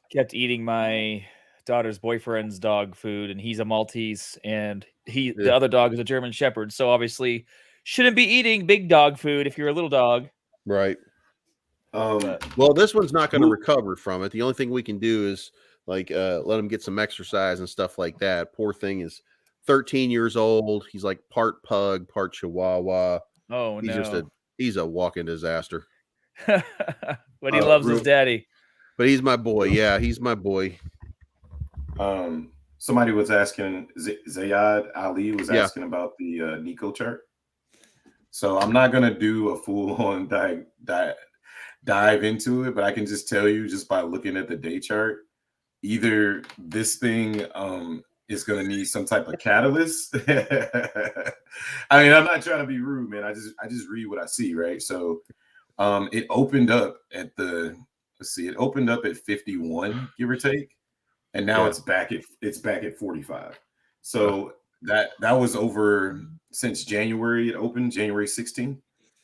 kept eating my daughter's boyfriend's dog food, and he's a Maltese, and the other dog is a German Shepherd, so obviously shouldn't be eating big dog food if you're a little dog. Right. Well, this one's not going to recover from it. The only thing we can do is like let him get some exercise and stuff like that. Poor thing is 13 years old. He's like part pug, part Chihuahua. Oh, he's a walking disaster. But he loves his daddy. But he's my boy. Yeah, he's my boy. Somebody was asking, Zayad Ali was asking about the Nico chart. So I'm not gonna do a full-on dive into it, but I can just tell you, just by looking at the day chart, either this thing is gonna need some type of catalyst. I mean, I'm not trying to be rude, man. I just read what I see, right? So it opened up at the let's see, it opened up at 51, give or take, and now it's back at 45. So that was over since January. It opened January 16th.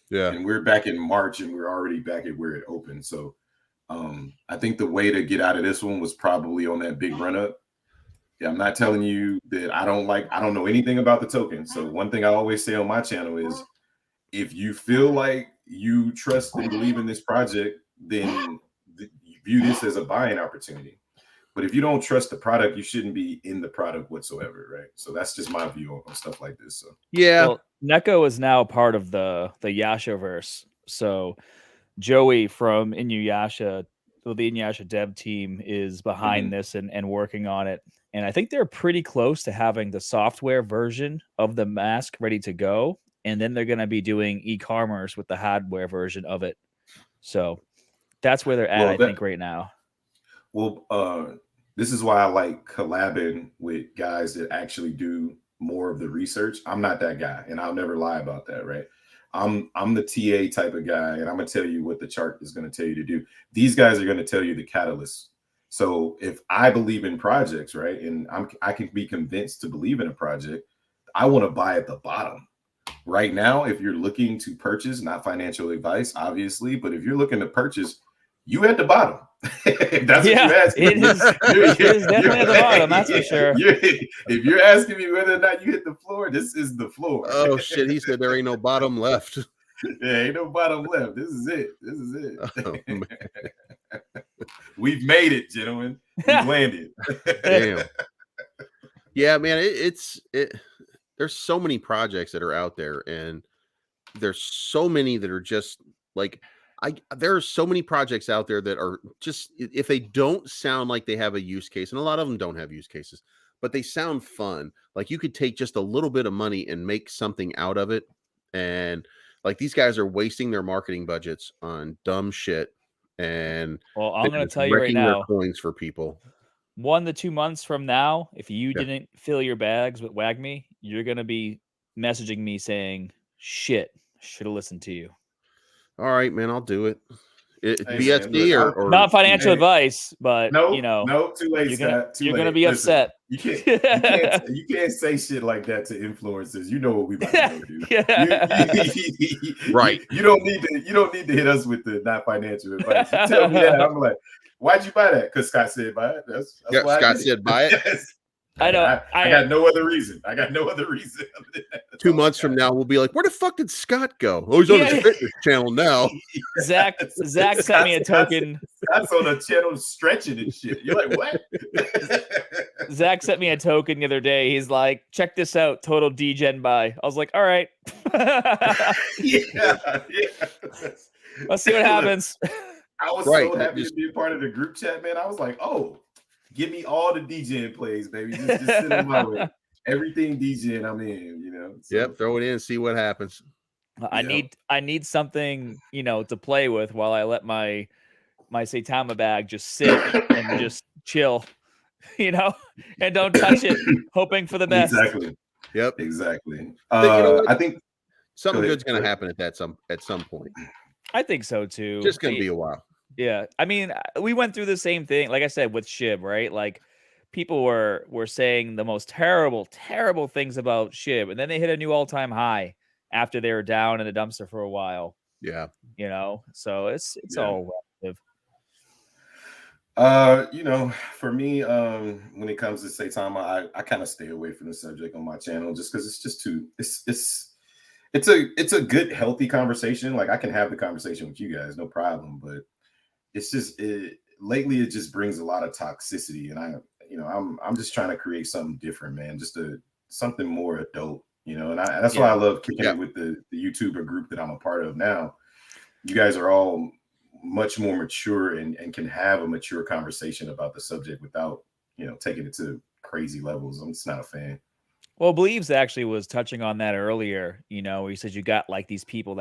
Yeah, and we're back in March, and we're already back at where it opened. So I think the way to get out of this one was probably on that big run up. Yeah, I'm not telling you that I don't know anything about the token. So one thing I always say on my channel is, if you feel like you trust and believe in this project, then view this as a buying opportunity. But if you don't trust the product, you shouldn't be in the product whatsoever, right? So that's just my view on stuff like this. So yeah. Well, Neko is now part of the Yashaverse. So Joey from Inuyasha, the Inuyasha dev team, is behind this and working on it. And I think they're pretty close to having the software version of the mask ready to go. And then they're going to be doing e-commerce with the hardware version of it. So that's where they're at, I think, right now. Well, this is why I like collabing with guys that actually do more of the research. I'm not that guy, and I'll never lie about that, right? I'm the TA type of guy, and I'm gonna tell you what the chart is gonna tell you to do. These guys are gonna tell you the catalyst. So if I believe in projects, right, and I can be convinced to believe in a project, I want to buy at the bottom. Right now, if you're looking to purchase, not financial advice, obviously, but if you're looking to purchase, you at the bottom. That's what you're asking. It is definitely at the bottom, that's for sure. If you're asking me whether or not you hit the floor, this is the floor. Oh shit, he said there ain't no bottom left. There ain't no bottom left. This is it. This is it. Oh, We've made it, gentlemen. We've landed. damn. Yeah, man, it's there's so many projects that are out there, and there's so many that are just like, there are so many projects out there that are just, if they don't sound like they have a use case, and a lot of them don't have use cases, but they sound fun. Like, you could take just a little bit of money and make something out of it. And like, these guys are wasting their marketing budgets on dumb shit. And well, I'm going to tell you right now, coins for people. 1 to 2 months from now, if you didn't fill your bags with WAGMI, you're going to be messaging me saying, shit, should have listened to you. All right, man, I'll do it. Hey, BSD man, or not financial advice, but no, you know, no, too late. You're gonna be upset. You can't say shit like that to influencers. You know what we about to do. Right. You don't need to hit us with the not financial advice. You tell me that, I'm like, why'd you buy that? Because Scott said buy it. That's why Scott said buy it. I know. I got no other reason. 2 months from now, we'll be like, where the fuck did Scott go? Oh, he's on his fitness channel now. Zach sent me a token. Scott's on a channel stretching and shit. You're like, what? Zach sent me a token the other day. He's like, check this out, total degen buy. I was like, all right. Yeah. Let's see what happens. I was so happy to be a part of the group chat, man. I was like, oh, give me all the DJing plays, baby. Just sit in my way. Everything DJing, I'm in, you know. So, yep, throw it in, see what happens. I need something, you know, to play with while I let my Saitama bag just sit and just chill, you know, and don't touch it, hoping for the best. Exactly. Yep. Exactly. I think something good's gonna happen at some point. I think so too. Just gonna be a while. Yeah, I mean, we went through the same thing, like I said, with Shib, right? Like, people were saying the most terrible things about Shib, and then they hit a new all-time high after they were down in the dumpster for a while. Yeah, you know, so it's all relative. You know, for me, when it comes to Saitama, I kind of stay away from the subject on my channel just because it's just too. It's a good, healthy conversation. Like, I can have the conversation with you guys, no problem, but it's just lately it just brings a lot of toxicity, and I'm just trying to create something different, man. Just something more adult, you know. And that's why I love kicking it with the YouTuber group that I'm a part of now. You guys are all much more mature and can have a mature conversation about the subject without, you know, taking it to crazy levels. I'm just not a fan. Well, Bleeves actually was touching on that earlier, you know, where he says you got like these people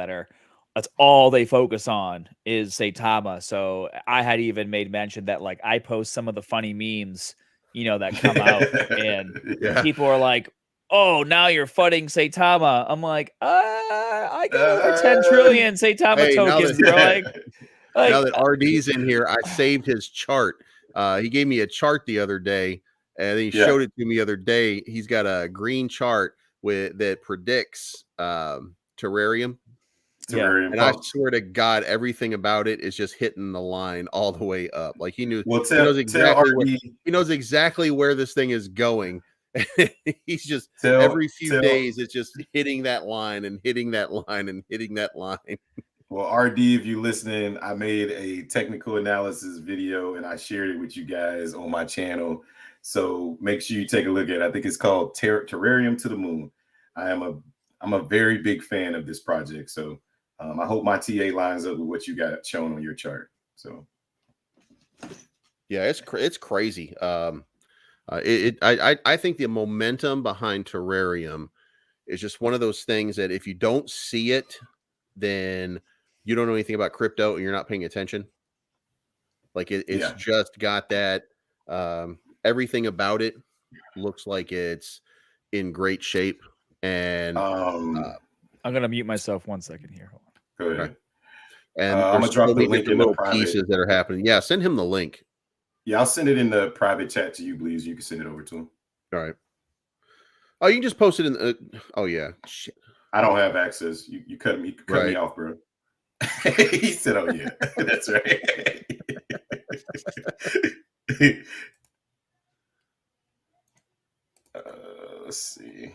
that's all they focus on is Saitama. So I had even made mention that, like, I post some of the funny memes, you know, that come out, and people are like, oh, now you're fudding Saitama. I'm like, I got over 10 trillion Saitama tokens, bro. Like, Now that RD's in here, I saved his chart. He gave me a chart the other day, and then he showed it to me the other day. He's got a green chart that predicts terrarium. And I swear to God, everything about it is just hitting the line all the way up. Like he knows exactly where this thing is going. He's just every few days it's just hitting that line and hitting that line and hitting that line. Well, RD, if you're listening, I made a technical analysis video and I shared it with you guys on my channel. So make sure you take a look at it. I think it's called Terrarium to the Moon. I'm a very big fan of this project. So I hope my TA lines up with what you got shown on your chart. So yeah, it's crazy. I think the momentum behind Terrarium is just one of those things that if you don't see it, then you don't know anything about crypto and you're not paying attention. Like it's just got that. Everything about it looks like it's in great shape. And I'm gonna mute myself 1 second here. Hold on. Go ahead. Okay. And I'm gonna drop the link in the private pieces that are happening. Yeah, send him the link. Yeah, I'll send it in the private chat to you, Bleeves. You can send it over to him. All right. Oh, you can just post it in the. Oh yeah. Shit. I don't have access. You cut me off, bro. He said, "Oh yeah, that's right." Let's see.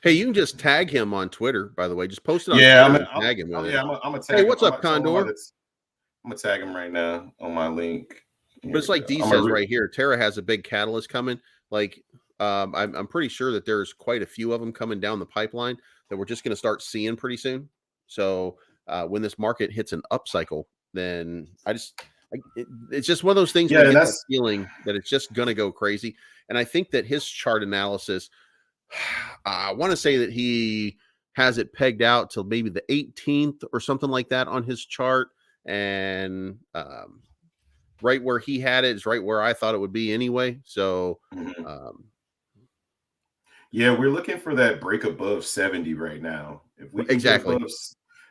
Hey, you can just tag him on Twitter, by the way. Just post it on Twitter. I'm tag him with it. Yeah, I'm gonna tag hey, him. What's up, Condor? I'm gonna tag him right now on my link. But it's like D says right here. Terra has a big catalyst coming. Like, I'm pretty sure that there's quite a few of them coming down the pipeline that we're just going to start seeing pretty soon. So when this market hits an upcycle, then it's just one of those things where you get that feeling that it's just going to go crazy. And I think that his chart analysis, I want to say that he has it pegged out till maybe the 18th or something like that on his chart. And right where he had it is right where I thought it would be anyway. So, yeah, we're looking for that break above 70 right now. If we can if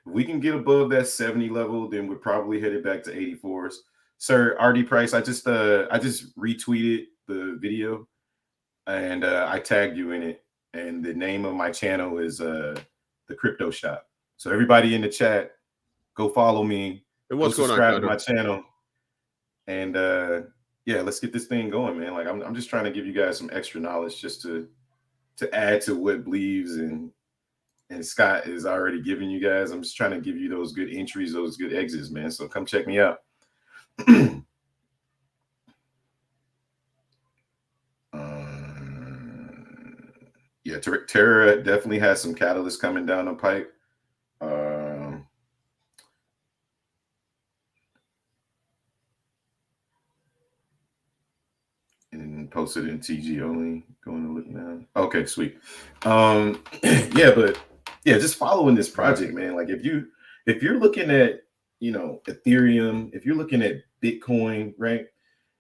we can get above that 70 level, then we're probably headed back to 84s. Sir, RD Price, I just retweeted the video and I tagged you in it. And the name of my channel is the Crypto Shop. So everybody in the chat, go follow me. And what's go subscribe going on, to my channel. And yeah, let's get this thing going, man. Like I'm just trying to give you guys some extra knowledge just to add to what Bleeves and Scott is already giving you guys. I'm just trying to give you those good entries, those good exits, man. So come check me out. Yeah, Terra definitely has some catalysts coming down the pipe. And posted in TG only. Going to look now. Okay, sweet. Yeah, but yeah, just following this project, man. Like if you're looking at, you know, Ethereum, if you're looking at Bitcoin, right,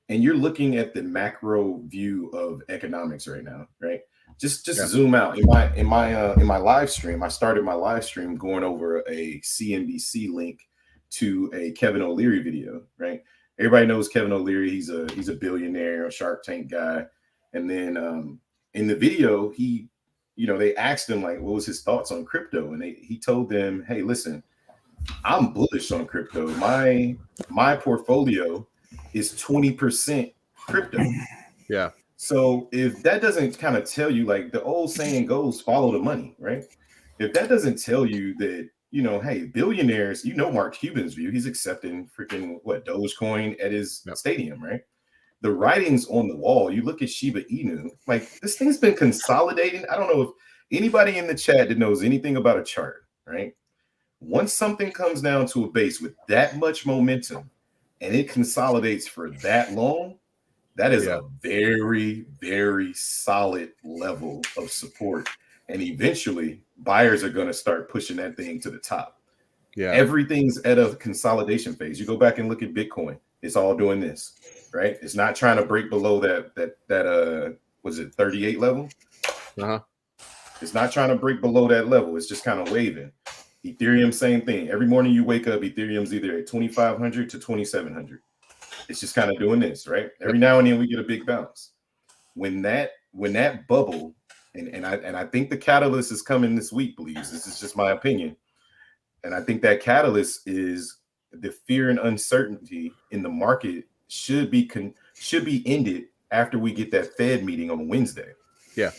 and you're looking at the macro view of economics right now, right? Just zoom out. In my live stream, I started my live stream going over a CNBC link to a Kevin O'Leary video, right? Everybody knows Kevin O'Leary. He's a billionaire, a Shark Tank guy. And then in the video, they asked him like, what was his thoughts on crypto? And he told them, hey, listen, I'm bullish on crypto. My portfolio is 20% crypto. Yeah. So if that doesn't kind of tell you, like the old saying goes, follow the money, right? If that doesn't tell you that, you know, hey, billionaires, you know, Mark Cuban's view, he's accepting freaking Dogecoin at his stadium, right? The writing's on the wall. You look at Shiba Inu, like this thing's been consolidating. I don't know if anybody in the chat that knows anything about a chart, right? Once something comes down to a base with that much momentum and it consolidates for that long, that is a very, very solid level of support. And eventually buyers are going to start pushing that thing to the top. Yeah. Everything's at a consolidation phase. You go back and look at Bitcoin. It's all doing this, right? It's not trying to break below that was it 38 level? It's not trying to break below that level. It's just kind of waving. Ethereum, same thing. Every morning you wake up, Ethereum's either at 2,500 to 2,700. It's just kind of doing this, right? Every now and then we get a big bounce. When that bubble, and I think the catalyst is coming this week, Bleeves. This is just my opinion. And I think that catalyst is the fear and uncertainty in the market should be ended after we get that Fed meeting on Wednesday. Yeah.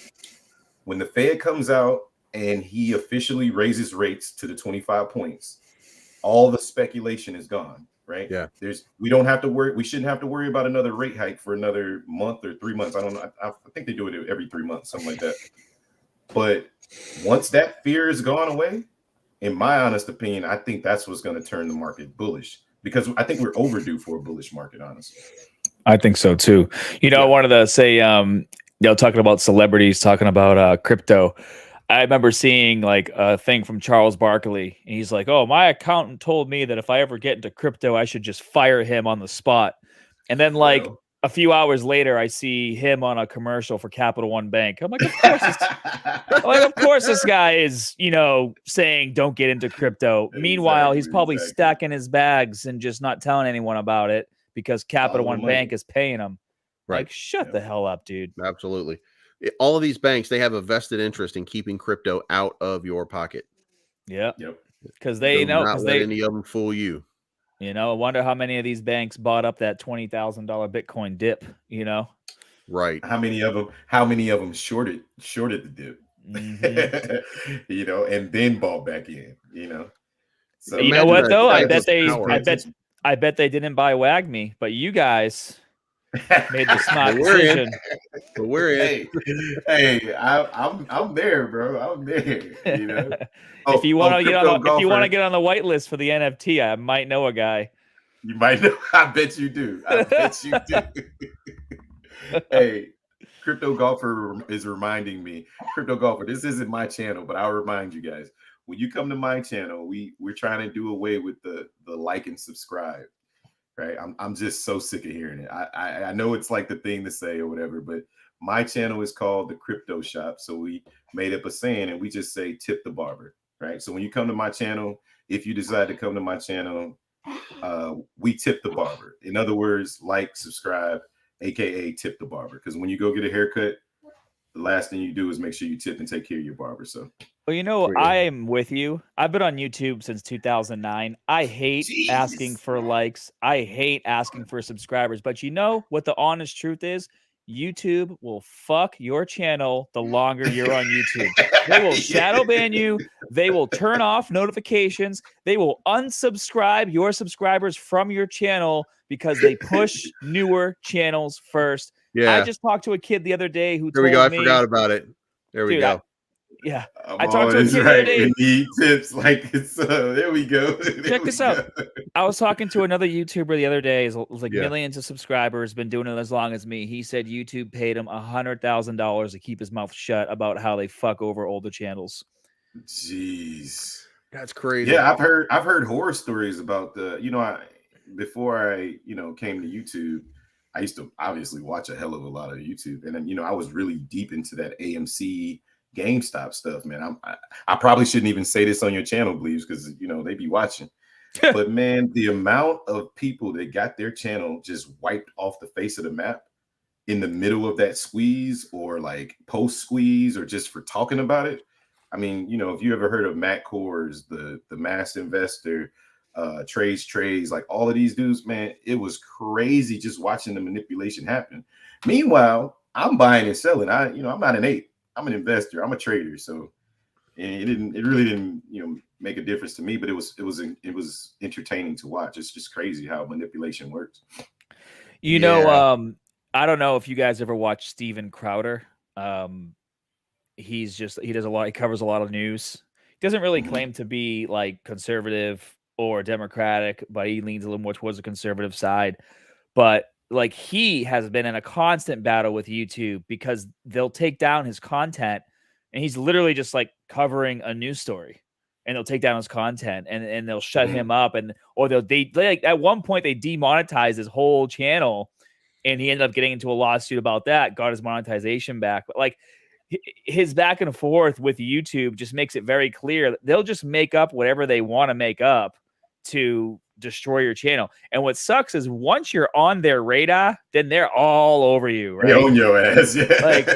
When the Fed comes out and he officially raises rates to the 25 points, all the speculation is gone, right? Yeah. We don't have to worry. We shouldn't have to worry about another rate hike for another month or 3 months. I don't know. I think they do it every 3 months, something like that. But once that fear is gone away, in my honest opinion, I think that's what's going to turn the market bullish, because I think we're overdue for a bullish market, honestly. I think so too. I wanted to say, talking about celebrities, talking about crypto. I remember seeing like a thing from Charles Barkley, and he's like, "Oh, my accountant told me that if I ever get into crypto, I should just fire him on the spot." And then like a few hours later, I see him on a commercial for Capital One Bank. I'm like, of course this guy is, saying don't get into crypto. Meanwhile, he's probably stacking his bags and just not telling anyone about it because Capital One Bank is paying him. Right. Like, shut the hell up, dude. Absolutely. All of these banks, they have a vested interest in keeping crypto out of your pocket. Yep. Because they know. Not let any of them fool you. I wonder how many of these banks bought up that $20,000 Bitcoin dip. Right. How many of them shorted the dip? Mm-hmm. And then bought back in. So you know what though? I bet they didn't buy WAGME, but you guys made the smart decision. But we're in. Hey, I'm there, bro. I'm there. If you want to get on the whitelist for the NFT, I might know a guy. You might know. I bet you do. Hey, Crypto Golfer is reminding me. Crypto Golfer, this isn't my channel, but I'll remind you guys. When you come to my channel, we're trying to do away with the like and subscribe. Right. I'm just so sick of hearing it. I know it's like the thing to say or whatever, but my channel is called the Crypto Shop. So we made up a saying and we just say tip the barber. Right. So when you come to my channel, if you decide to come to my channel, we tip the barber. In other words, like, subscribe, aka tip the barber. Because when you go get a haircut, the last thing you do is make sure you tip and take care of your barber. So, well, I am with you. I've been on YouTube since 2009. I hate asking for likes. I hate asking for subscribers. But you know what the honest truth is? YouTube will fuck your channel the longer you're on YouTube. They will shadow ban you. They will turn off notifications. They will unsubscribe your subscribers from your channel because they push newer channels first. Yeah. I just talked to a kid the other day who told me. I forgot about it. There we go. I talked to a kid the other day. We need tips. Like it's there we go. Check this out. I was talking to another YouTuber the other day. He's like millions of subscribers, been doing it as long as me. He said YouTube paid him $100,000 to keep his mouth shut about how they fuck over older channels. Jeez, that's crazy. Yeah, I've heard horror stories about before I came to YouTube. I used to obviously watch a hell of a lot of YouTube, and then I was really deep into that AMC GameStop stuff, man. I probably shouldn't even say this on your channel, Bleeves, because they be watching. But man, the amount of people that got their channel just wiped off the face of the map in the middle of that squeeze, or like post squeeze, or just for talking about it. I mean, if you ever heard of Matt Kors, the mass investor, trades, like all of these dudes, man, it was crazy just watching the manipulation happen. Meanwhile, I'm buying and selling. I'm not an ape. I'm an investor. I'm a trader. So it really didn't, make a difference to me, but it was entertaining to watch. It's just crazy how manipulation works. I don't know if you guys ever watch Steven Crowder. He covers a lot of news. He doesn't really claim to be like conservative or Democratic, but he leans a little more towards the conservative side. But like, he has been in a constant battle with YouTube because they'll take down his content, and he's literally just like covering a news story, and they'll take down his content and they'll shut him up, or they like at one point they demonetized his whole channel, and he ended up getting into a lawsuit about that, got his monetization back. But like, his back and forth with YouTube just makes it very clear that they'll just make up whatever they want to make up to destroy your channel. And what sucks is once you're on their radar, then they're all over you, right? They own your ass. Yeah. Like,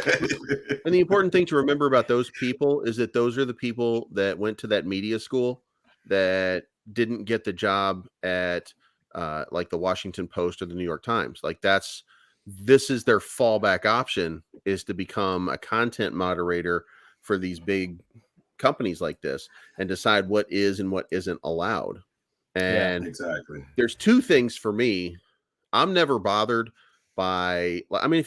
and the important thing to remember about those people is that those are the people that went to that media school that didn't get the job at like the Washington Post or the New York Times. Like this is their fallback option, is to become a content moderator for these big companies like this and decide what is and what isn't allowed. And exactly. There's two things for me. I'm never bothered by, I mean,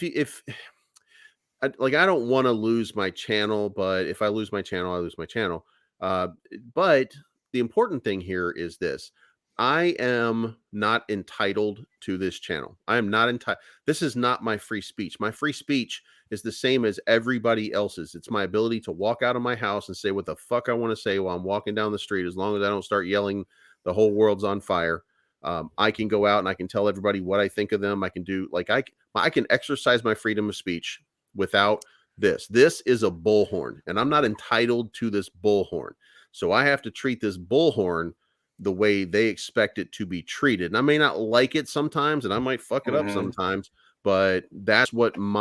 I don't want to lose my channel, but if I lose my channel, I lose my channel. But the important thing here is this. I am not entitled to this channel. I am not entitled. This is not my free speech. My free speech is the same as everybody else's. It's my ability to walk out of my house and say what the fuck I want to say while I'm walking down the street, as long as I don't start yelling the whole world's on fire. I can go out and I can tell everybody what I think of them. I can do I can exercise my freedom of speech without this. This is a bullhorn, and I'm not entitled to this bullhorn. So I have to treat this bullhorn the way they expect it to be treated. And I may not like it sometimes, and I might fuck it up sometimes, but that's what I'm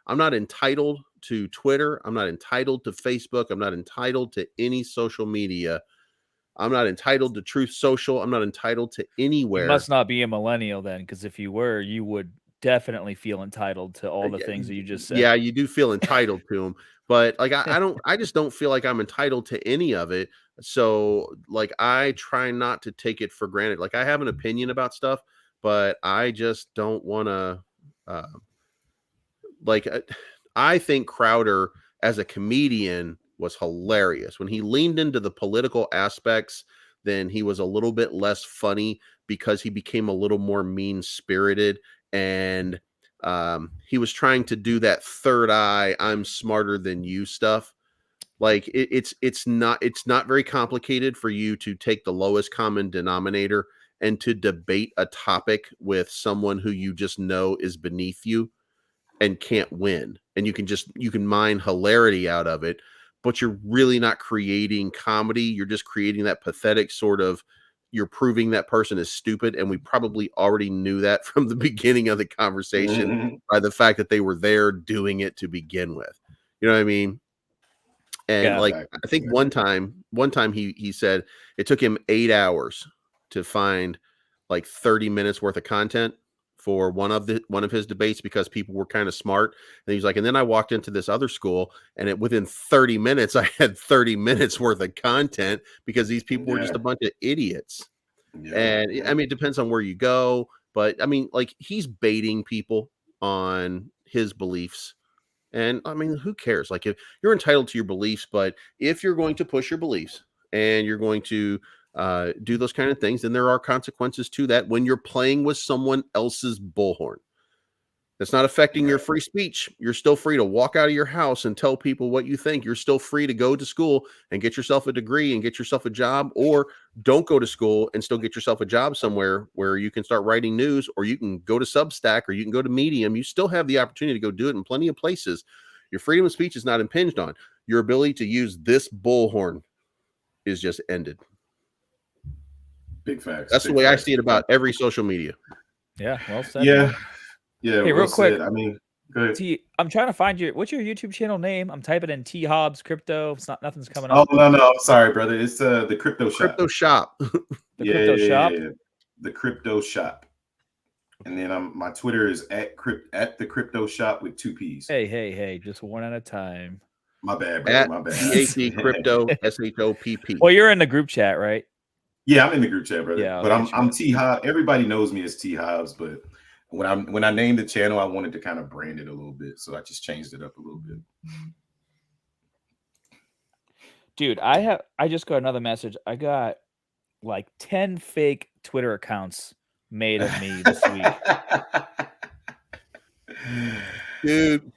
not entitled to Twitter. I'm not entitled to Facebook. I'm not entitled to any social media. I'm not entitled to Truth Social. I'm not entitled to anywhere. You must not be a millennial then, because if you were, you would definitely feel entitled to all the things that you just said. Yeah, you do feel entitled to them, but like I just don't feel like I'm entitled to any of it. So like I try not to take it for granted. Like I have an opinion about stuff, but I just don't want to. I think Crowder as a comedian was hilarious. When he leaned into the political aspects, then he was a little bit less funny because he became a little more mean-spirited, and he was trying to do that third eye, I'm smarter than you stuff. Like it's not very complicated for you to take the lowest common denominator and to debate a topic with someone who you just know is beneath you and can't win. And you can mine hilarity out of it, but you're really not creating comedy. You're just creating that pathetic sort of, you're proving that person is stupid. And we probably already knew that from the beginning of the conversation by the fact that they were there doing it to begin with. You know what I mean? And I think one time he said it took him 8 hours to find like 30 minutes worth of content for one of his debates, because people were kind of smart. And he's like, and then I walked into this other school, and within 30 minutes, I had 30 minutes worth of content, because these people were just a bunch of idiots. And I mean, it depends on where you go, but I mean, like, he's baiting people on his beliefs. And I mean, who cares? Like, if you're entitled to your beliefs, but if you're going to push your beliefs and you're going to do those kind of things, then there are consequences to that when you're playing with someone else's bullhorn. That's not affecting your free speech. You're still free to walk out of your house and tell people what you think. You're still free to go to school and get yourself a degree and get yourself a job, or don't go to school and still get yourself a job somewhere where you can start writing news, or you can go to Substack, or you can go to Medium. You still have the opportunity to go do it in plenty of places. Your freedom of speech is not impinged on. Your ability to use this bullhorn is just ended. Big facts. That's the way I see it about every social media. Yeah, well said. Yeah. Hey, real quick. I mean, go ahead. I'm trying to find what's your YouTube channel name? I'm typing in T Hobbs Crypto. It's nothing's coming up. Oh no, I'm sorry, brother. It's the Crypto Shop. Crypto Shop. Crypto Shop. Yeah. The Crypto Shop. And then my Twitter is at the Crypto Shop with 2 P's. Hey, just one at a time. My bad, brother. My bad. PAT Crypto SHOPP. Well, you're in the group chat, right? Yeah, I'm in the group chat, brother. Yeah, but I'm T Hobbs. Everybody knows me as T Hobbs, but when I named the channel, I wanted to kind of brand it a little bit, so I just changed it up a little bit. Dude, I just got another message. I got like 10 fake Twitter accounts made of me this week. Dude,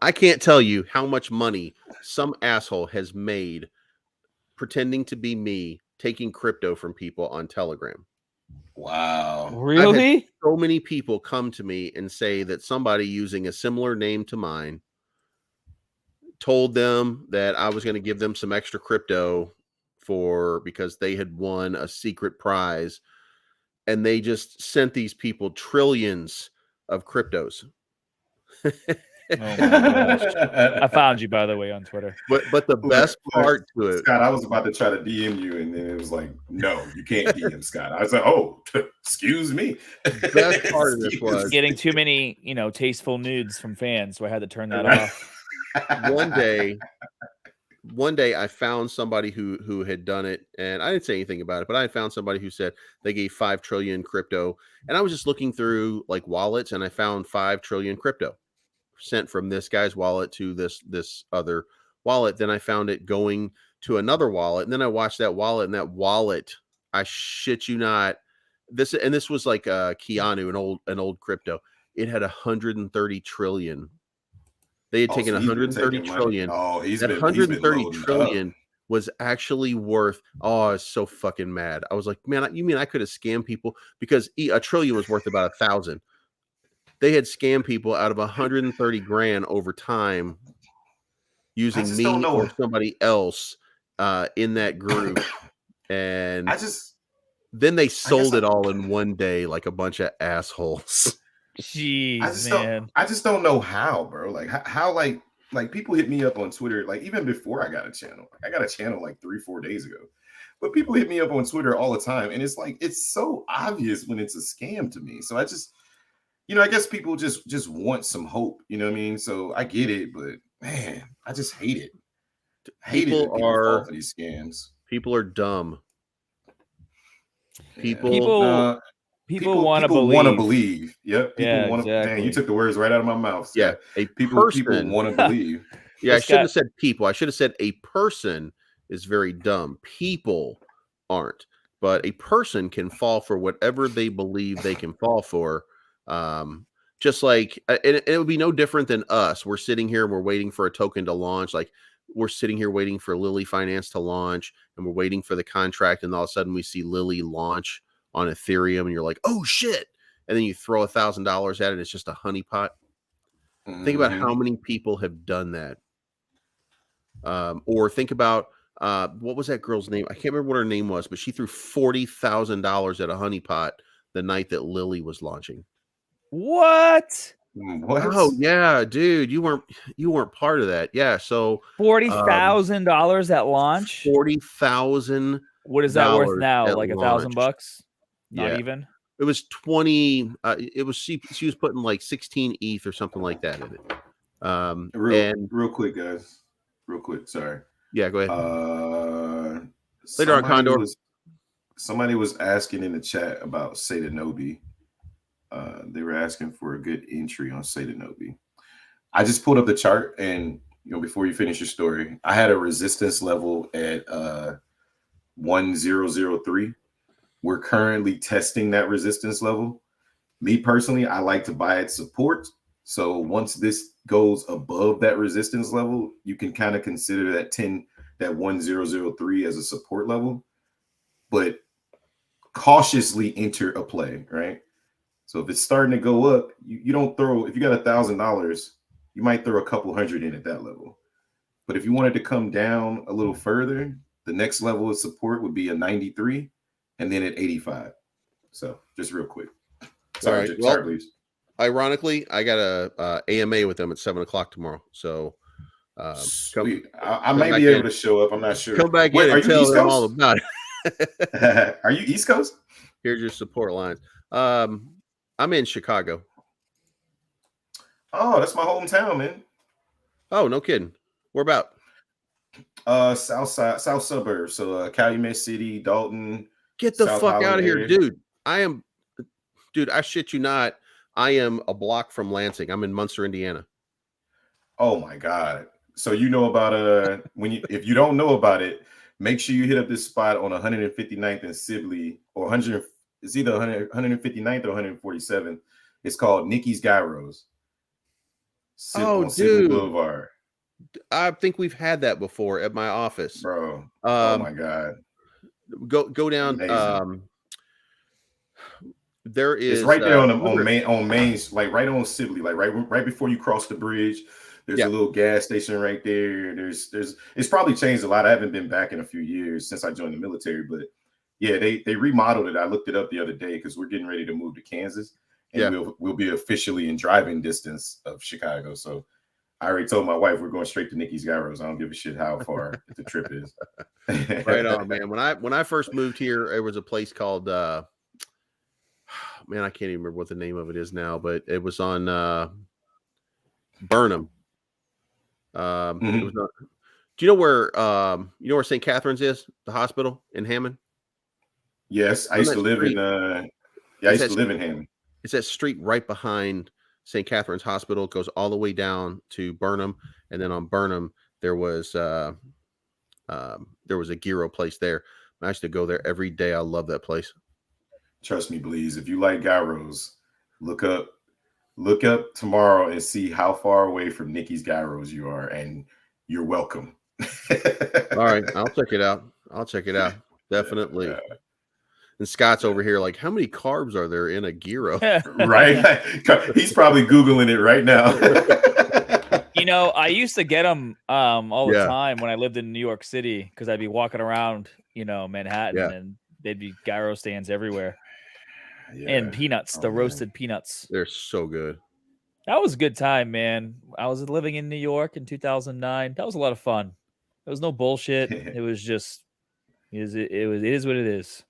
I can't tell you how much money some asshole has made pretending to be me, taking crypto from people on Telegram. Wow. Really? So many people come to me and say that somebody using a similar name to mine told them that I was going to give them some extra crypto because they had won a secret prize, and they just sent these people trillions of cryptos. Oh my gosh. I found you, by the way, on Twitter. But the best part to it, Scott, I was about to try to DM you, and then it was like, no, you can't DM Scott. I was like, oh, excuse me. Best part of this was getting too many, tasteful nudes from fans, so I had to turn that off. One day I found somebody who had done it, and I didn't say anything about it, but I found somebody who said they gave 5 trillion crypto, and I was just looking through like wallets, and I found 5 trillion crypto sent from this guy's wallet to this other wallet. Then I found it going to another wallet, and then I watched that wallet, and that wallet, I shit you not, this was like Keanu, an old crypto. It had 130 trillion. They had taken 130 trillion. Oh, that 130 trillion was actually worth. Oh, I was so fucking mad. I was like, man, you mean I could have scammed people? Because a trillion was worth about 1,000. They had scammed people out of 130 grand over time using me or somebody else in that group. And then they sold it all in one day like a bunch of assholes. Jeez, man. I just don't know how, bro. Like how like people hit me up on Twitter, like even before I got a channel. I got a channel like 3-4 days ago. But people hit me up on Twitter all the time, and it's like it's so obvious when it's a scam to me. So I just, I guess people just want some hope, you know what I mean? So I get it, but man, I just hate it. People fall for these scams. People are dumb. People want to believe. Yep. People want to. Exactly. Dang, you took the words right out of my mouth. Yeah. People want to believe. Yeah, I shouldn't have said people. I should have said a person is very dumb. People aren't. But a person can fall for whatever they believe they can fall for. Just like, and it would be no different than us. We're sitting here and we're waiting for a token to launch. Like we're sitting here waiting for Lily Finance to launch, and we're waiting for the contract. And all of a sudden we see Lily launch on Ethereum, and you're like, oh shit. And then you throw $1,000 at it. It's just a honeypot. Mm-hmm. Think about how many people have done that. Or think about, what was that girl's name? I can't remember what her name was, but she threw $40,000 at a honeypot the night that Lily was launching. What? Oh yeah, dude, you weren't part of that. Yeah, so $40,000 at launch. 40,000. What is that worth now? Like $1,000? Not even. It was 20. It was she was putting like 16 ETH or something like that in it. Real quick, guys. Real quick. Sorry. Yeah, go ahead. Later on, Condor. Somebody was asking in the chat about Saitama. They were asking for a good entry on Saitama. I just pulled up the chart, and before you finish your story, I had a resistance level at 1003. We're currently testing that resistance level. Me personally, I like to buy at support. So once this goes above that resistance level, you can kind of consider that 1003 as a support level, but cautiously enter a play, right? So if it's starting to go up, you don't throw, if you got $1,000, you might throw a couple hundred in at that level. But if you wanted to come down a little further, the next level of support would be a 93 and then at 85. So just real quick. Sorry, right, well, please. Ironically, I got a AMA with them at 7:00 tomorrow. So sweet. I may be able to show up. I'm not sure. Come back in and tell them all about it. Are you East Coast? Here's your support lines. I'm in Chicago. Oh, that's my hometown, man. Oh, no kidding. Where about? South suburbs. So Calumet City, Dalton. Get the fuck out of here, dude. Dude, I shit you not. I am a block from Lansing. I'm in Munster, Indiana. Oh my God. So you know about if you don't know about it, make sure you hit up this spot on 159th and Sibley, or 100. It's either 159th or 147th. It's called Nikki's Gyros. On dude. Boulevard. I think we've had that before at my office. Bro. Oh my God. Go down. There is it's right there on Main, like right on Sibley, like right before you cross the bridge. There's a little gas station right there. There's it's probably changed a lot. I haven't been back in a few years since I joined the military, but yeah, they remodeled it. I looked it up the other day because we're getting ready to move to Kansas, and we'll be officially in driving distance of Chicago. So I already told my wife we're going straight to Nikki's Gyros. I don't give a shit how far the trip is. Right on, man. When I first moved here, it was a place called man, I can't even remember what the name of it is now, but it was on Burnham. It was not, do you know where St. Catherine's is, the hospital in Hammond? Yes, I used to live in Hammond. It's that street right behind St. Catherine's Hospital. It goes all the way down to Burnham, and then on Burnham there was a gyro place there. I used to go there every day. I love that place. Trust me, Bleeves. If you like gyros, look up tomorrow and see how far away from Nikki's Gyros you are, and you're welcome. All right, I'll check it out. Definitely. Yeah. And Scott's over here like, how many carbs are there in a gyro? Right? He's probably Googling it right now. I used to get them all the time when I lived in New York City, because I'd be walking around, Manhattan, and they'd be gyro stands everywhere. And peanuts, roasted peanuts. They're so good. That was a good time, man. I was living in New York in 2009. That was a lot of fun. There was no bullshit. It was just, it is what it is.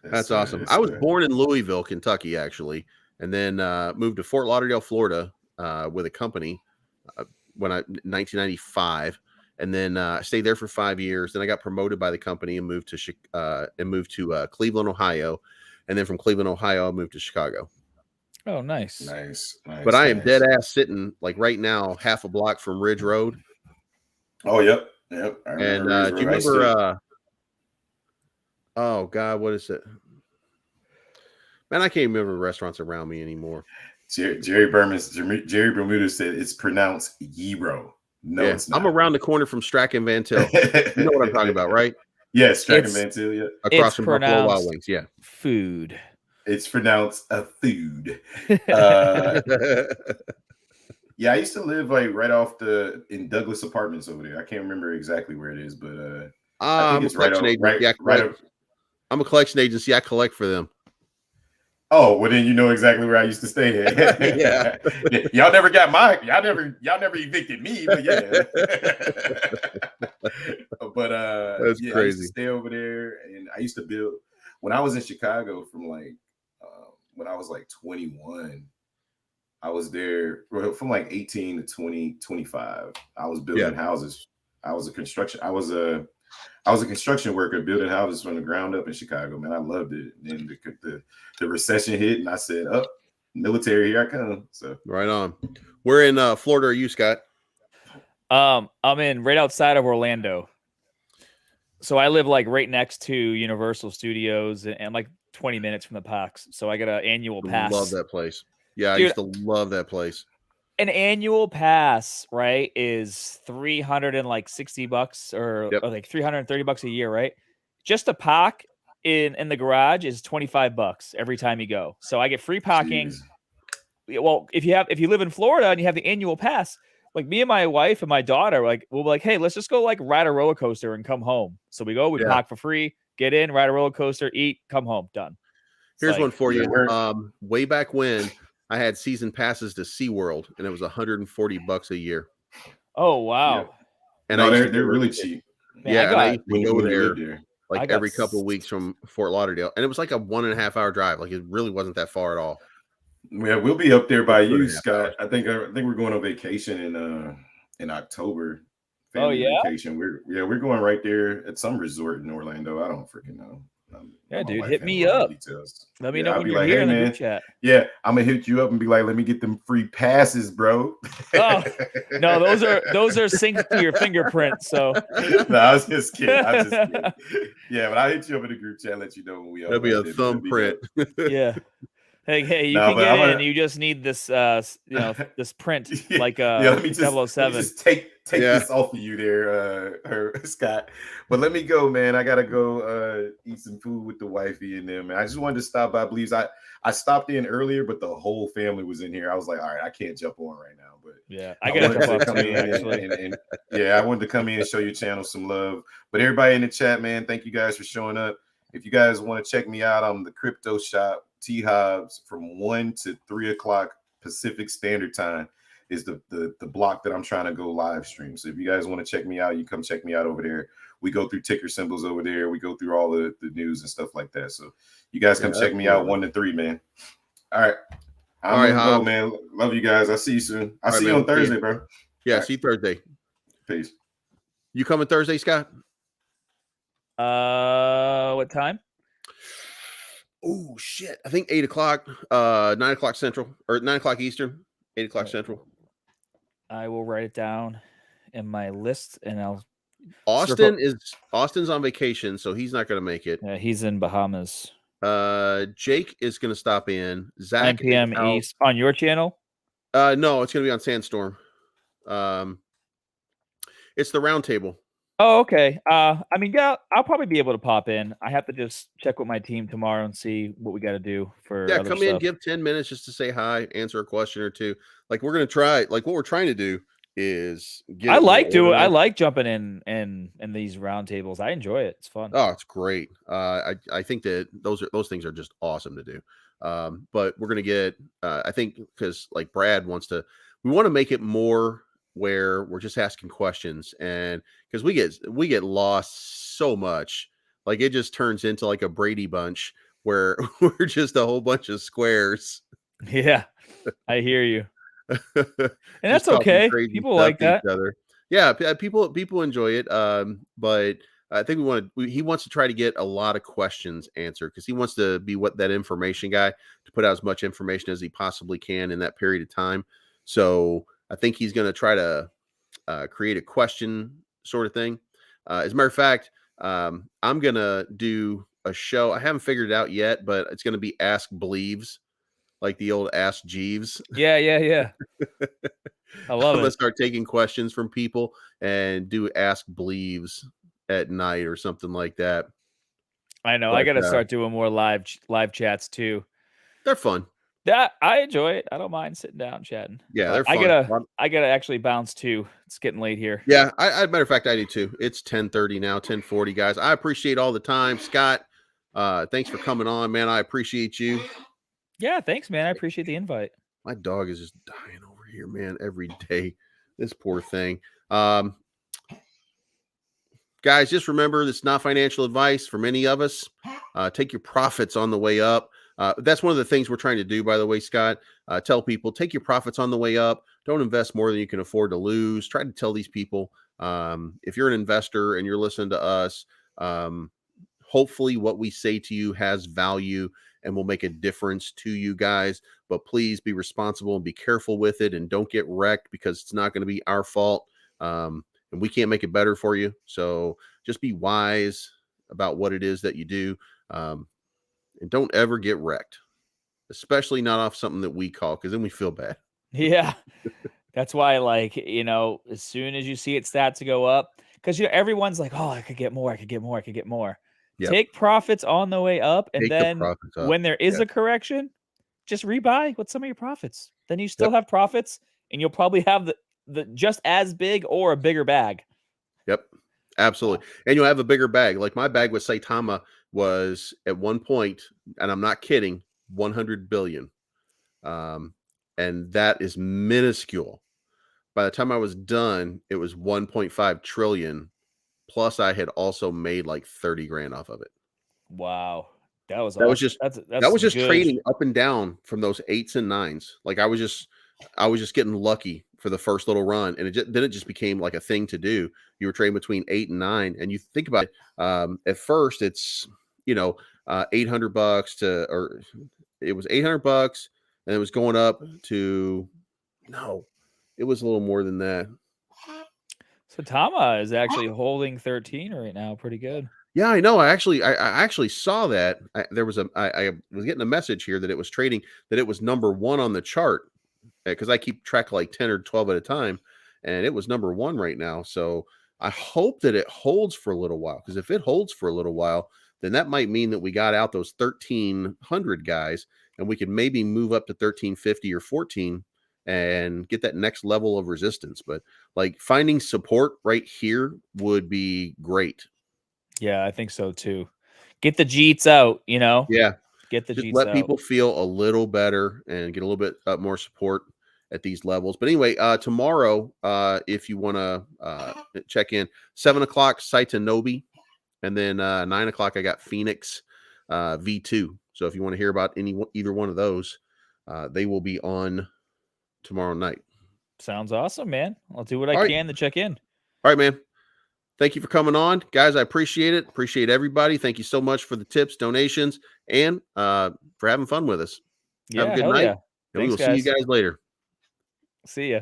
That's awesome. I was born in Louisville, Kentucky, actually, and then moved to Fort Lauderdale, Florida, with a company in 1995, and then stayed there for 5 years. Then I got promoted by the company and moved to Cleveland, Ohio, and then from Cleveland, Ohio, I moved to Chicago. Oh, nice. But I am dead ass sitting like right now, half a block from Ridge Road. Oh, yep. And do you remember? Oh God, what is it? Man, I can't remember the restaurants around me anymore. Jerry Bermuda said it's pronounced gyro. No, it's not. I'm around the corner from Strachan Van Til. You know what I'm talking about, right? Yes, Strachan Van Til. Yeah, across from Buffalo Wild Wings. Yeah, food. It's pronounced a food. Yeah, I used to live like right off in Douglas Apartments over there. I can't remember exactly where it is, but I think it's right off. I'm a collection agency. I collect for them. Oh, well then you know exactly where I used to stay at. Yeah. Y'all never got y'all never evicted me, but yeah. But that's crazy. I used to stay over there, and I used to build when I was in Chicago from like when I was like 21. I was there from like 18 to 25. I was building houses. I was a construction worker building houses from the ground up in Chicago, man. I loved it. And then the recession hit, and I said, military, here I come. So right on. Where in Florida are you, Scott? I'm in right outside of Orlando. So I live like right next to Universal Studios and like 20 minutes from the parks. So I got an annual pass. Love that place. Yeah, Dude, I used to love that place. An annual pass, right, is $360 or like $330 a year, right? Just a park in the garage is $25 every time you go. So I get free parking. Jeez. Well, if you live in Florida and you have the annual pass, like me and my wife and my daughter, like we'll be like, hey, let's just go like ride a roller coaster and come home. So we park for free, get in, ride a roller coaster, eat, come home, done. Here's one for you. Way back when I had season passes to SeaWorld, and it was $140 a year. Oh wow! Yeah. And they're really cheap. Man, I used to go there like every couple of weeks from Fort Lauderdale, and it was like a 1.5 hour drive. Like it really wasn't that far at all. Yeah, we'll be up there by you, Scott. I think we're going on vacation in October. Vacation. We're going right there at some resort in Orlando. I don't freaking know. Yeah, dude, hit me up. Let me know when you're here in the group chat. Yeah, I'm gonna hit you up and be like, let me get them free passes, bro. Oh no, those are synced to your fingerprint. So no, I was just kidding. Yeah, but I'll hit you up in the group chat, let you know when we That'll be a thumbprint. Yeah. Hey, you No, can but get I'm in. gonna. You just need this, this print, Yeah, like let me just 007. take Yeah. this off of you there, Scott. But let me go, man. I gotta go eat some food with the wifey and them. Man. I just wanted to stop by Bleeves. I stopped in earlier, but the whole family was in here. I was like, all right, I can't jump on right now. But Yeah, I I gotta wanted jump to off come too, in actually. and yeah, I wanted to come in and show your channel some love. But everybody in the chat, man, thank you guys for showing up. If you guys want to check me out on the crypto shop, T Hobbs, from 1 to 3 o'clock Pacific Standard Time is the block that I'm trying to go live stream. So if you guys want to check me out, you come check me out over there. We go through ticker symbols over there. We go through all the news and stuff like that. So you guys come check me out 1 to 3, man. All right. I'm gonna go, man. Love you guys. I'll see you soon. I'll see you on Thursday, bro. Yeah, see you Thursday. Peace. You coming Thursday, Scott? What time? Oh shit! I think 8 o'clock, 9 o'clock Central, or 9 o'clock Eastern, 8 o'clock Central. I will write it down in my list, and I'll. Austin's on vacation, so he's not going to make it. Yeah, he's in Bahamas. Jake is going to stop in. 9 Zach p.m. East on your channel. No, it's going to be on Sandstorm. It's the round table. Oh, okay. I mean, yeah, I'll probably be able to pop in. I have to just check with my team tomorrow and see what we got to do for. Yeah, other come stuff. in, give 10 minutes just to say hi, answer a question or two. Like we're going to try. Like what we're trying to do is get. I like jumping in these round tables. I enjoy it. It's fun. Oh, it's great. I think that those things are just awesome to do. But we're gonna get. I think because like Brad wants to, we want to make it more where we're just asking questions, and because we get lost so much, like it just turns into like a Brady Bunch where we're just a whole bunch of squares. Yeah, I hear you. And that's okay. People like that. Each other. Yeah, people enjoy it. But I think he wants to try to get a lot of questions answered because he wants to be that information guy to put out as much information as he possibly can in that period of time. So I think he's going to try to create a question sort of thing. As a matter of fact, I'm going to do a show. I haven't figured it out yet, but it's going to be Ask Bleeves. Like the old Ask Jeeves. Yeah. I love it. I'm gonna start taking questions from people and do Ask Bleeves at night or something like that. I know. I gotta start doing more live chats too. They're fun. That I enjoy it. I don't mind sitting down chatting. Yeah, they're fun. I gotta actually bounce too. It's getting late here. Yeah, matter of fact, I do too. It's 10:30 now, 10:40, guys. I appreciate all the time, Scott. Thanks for coming on, man. I appreciate you. Yeah, thanks, man. I appreciate the invite. My dog is just dying over here, man, every day. This poor thing. Guys, just remember, this is not financial advice from any of us. Take your profits on the way up. That's one of the things we're trying to do, by the way, Scott. Tell people, take your profits on the way up. Don't invest more than you can afford to lose. Try to tell these people, if you're an investor and you're listening to us, hopefully what we say to you has value and will make a difference to you guys. But please be responsible and be careful with it, and don't get wrecked because it's not going to be our fault. And we can't make it better for you. So just be wise about what it is that you do. And don't ever get wrecked, especially not off something that we call, because then we feel bad. Yeah. That's why, like, as soon as you see it start to go up, because everyone's like, oh, I could get more. Yep. Take profits on the way up, and then when there is a correction, just rebuy with some of your profits. Then you still have profits, and you'll probably have the just as big or a bigger bag. Yep, absolutely. And you'll have a bigger bag. Like my bag with Saitama was at one point, and I'm not kidding, 100 billion. And that is minuscule. By the time I was done, it was 1.5 trillion. Plus, I had also made like 30 grand off of it. Wow. That was just trading up and down from those 8s and 9s. Like I was just getting lucky for the first little run, and then it just became like a thing to do. You were trading between 8 and 9, and you think about it. At first, it's $800 or it was $800, and it was going up to it was a little more than that. So Tama is actually holding 13 right now, pretty good. Yeah, I know. I actually saw that. I was getting a message here that it was trading, that it was #1 on the chart, because I keep track of like 10 or 12 at a time, and it was #1 right now. So I hope that it holds for a little while, because if it holds for a little while, then that might mean that we got out those 1,300 guys, and we could maybe move up to 1,350 or 14 and get that next level of resistance. But like finding support right here would be great. Yeah, I think so too. Get the Jeets out, you know? Yeah. Get the Just Jeets let out. people feel a little better and get a little bit more support at these levels. But anyway, tomorrow, if you want to check in, 7 o'clock, Saitama, and then 9 o'clock, I got Phoenix V2. So if you want to hear about either one of those, they will be on tomorrow night. Sounds awesome, man. I'll do what I can to check in. All right, man. Thank you for coming on, guys. I appreciate it. Appreciate everybody. Thank you so much for the tips, donations, and for having fun with us. Yeah, Have a good hell night. yeah. And we Thanks, will see you guys. guys later. See ya.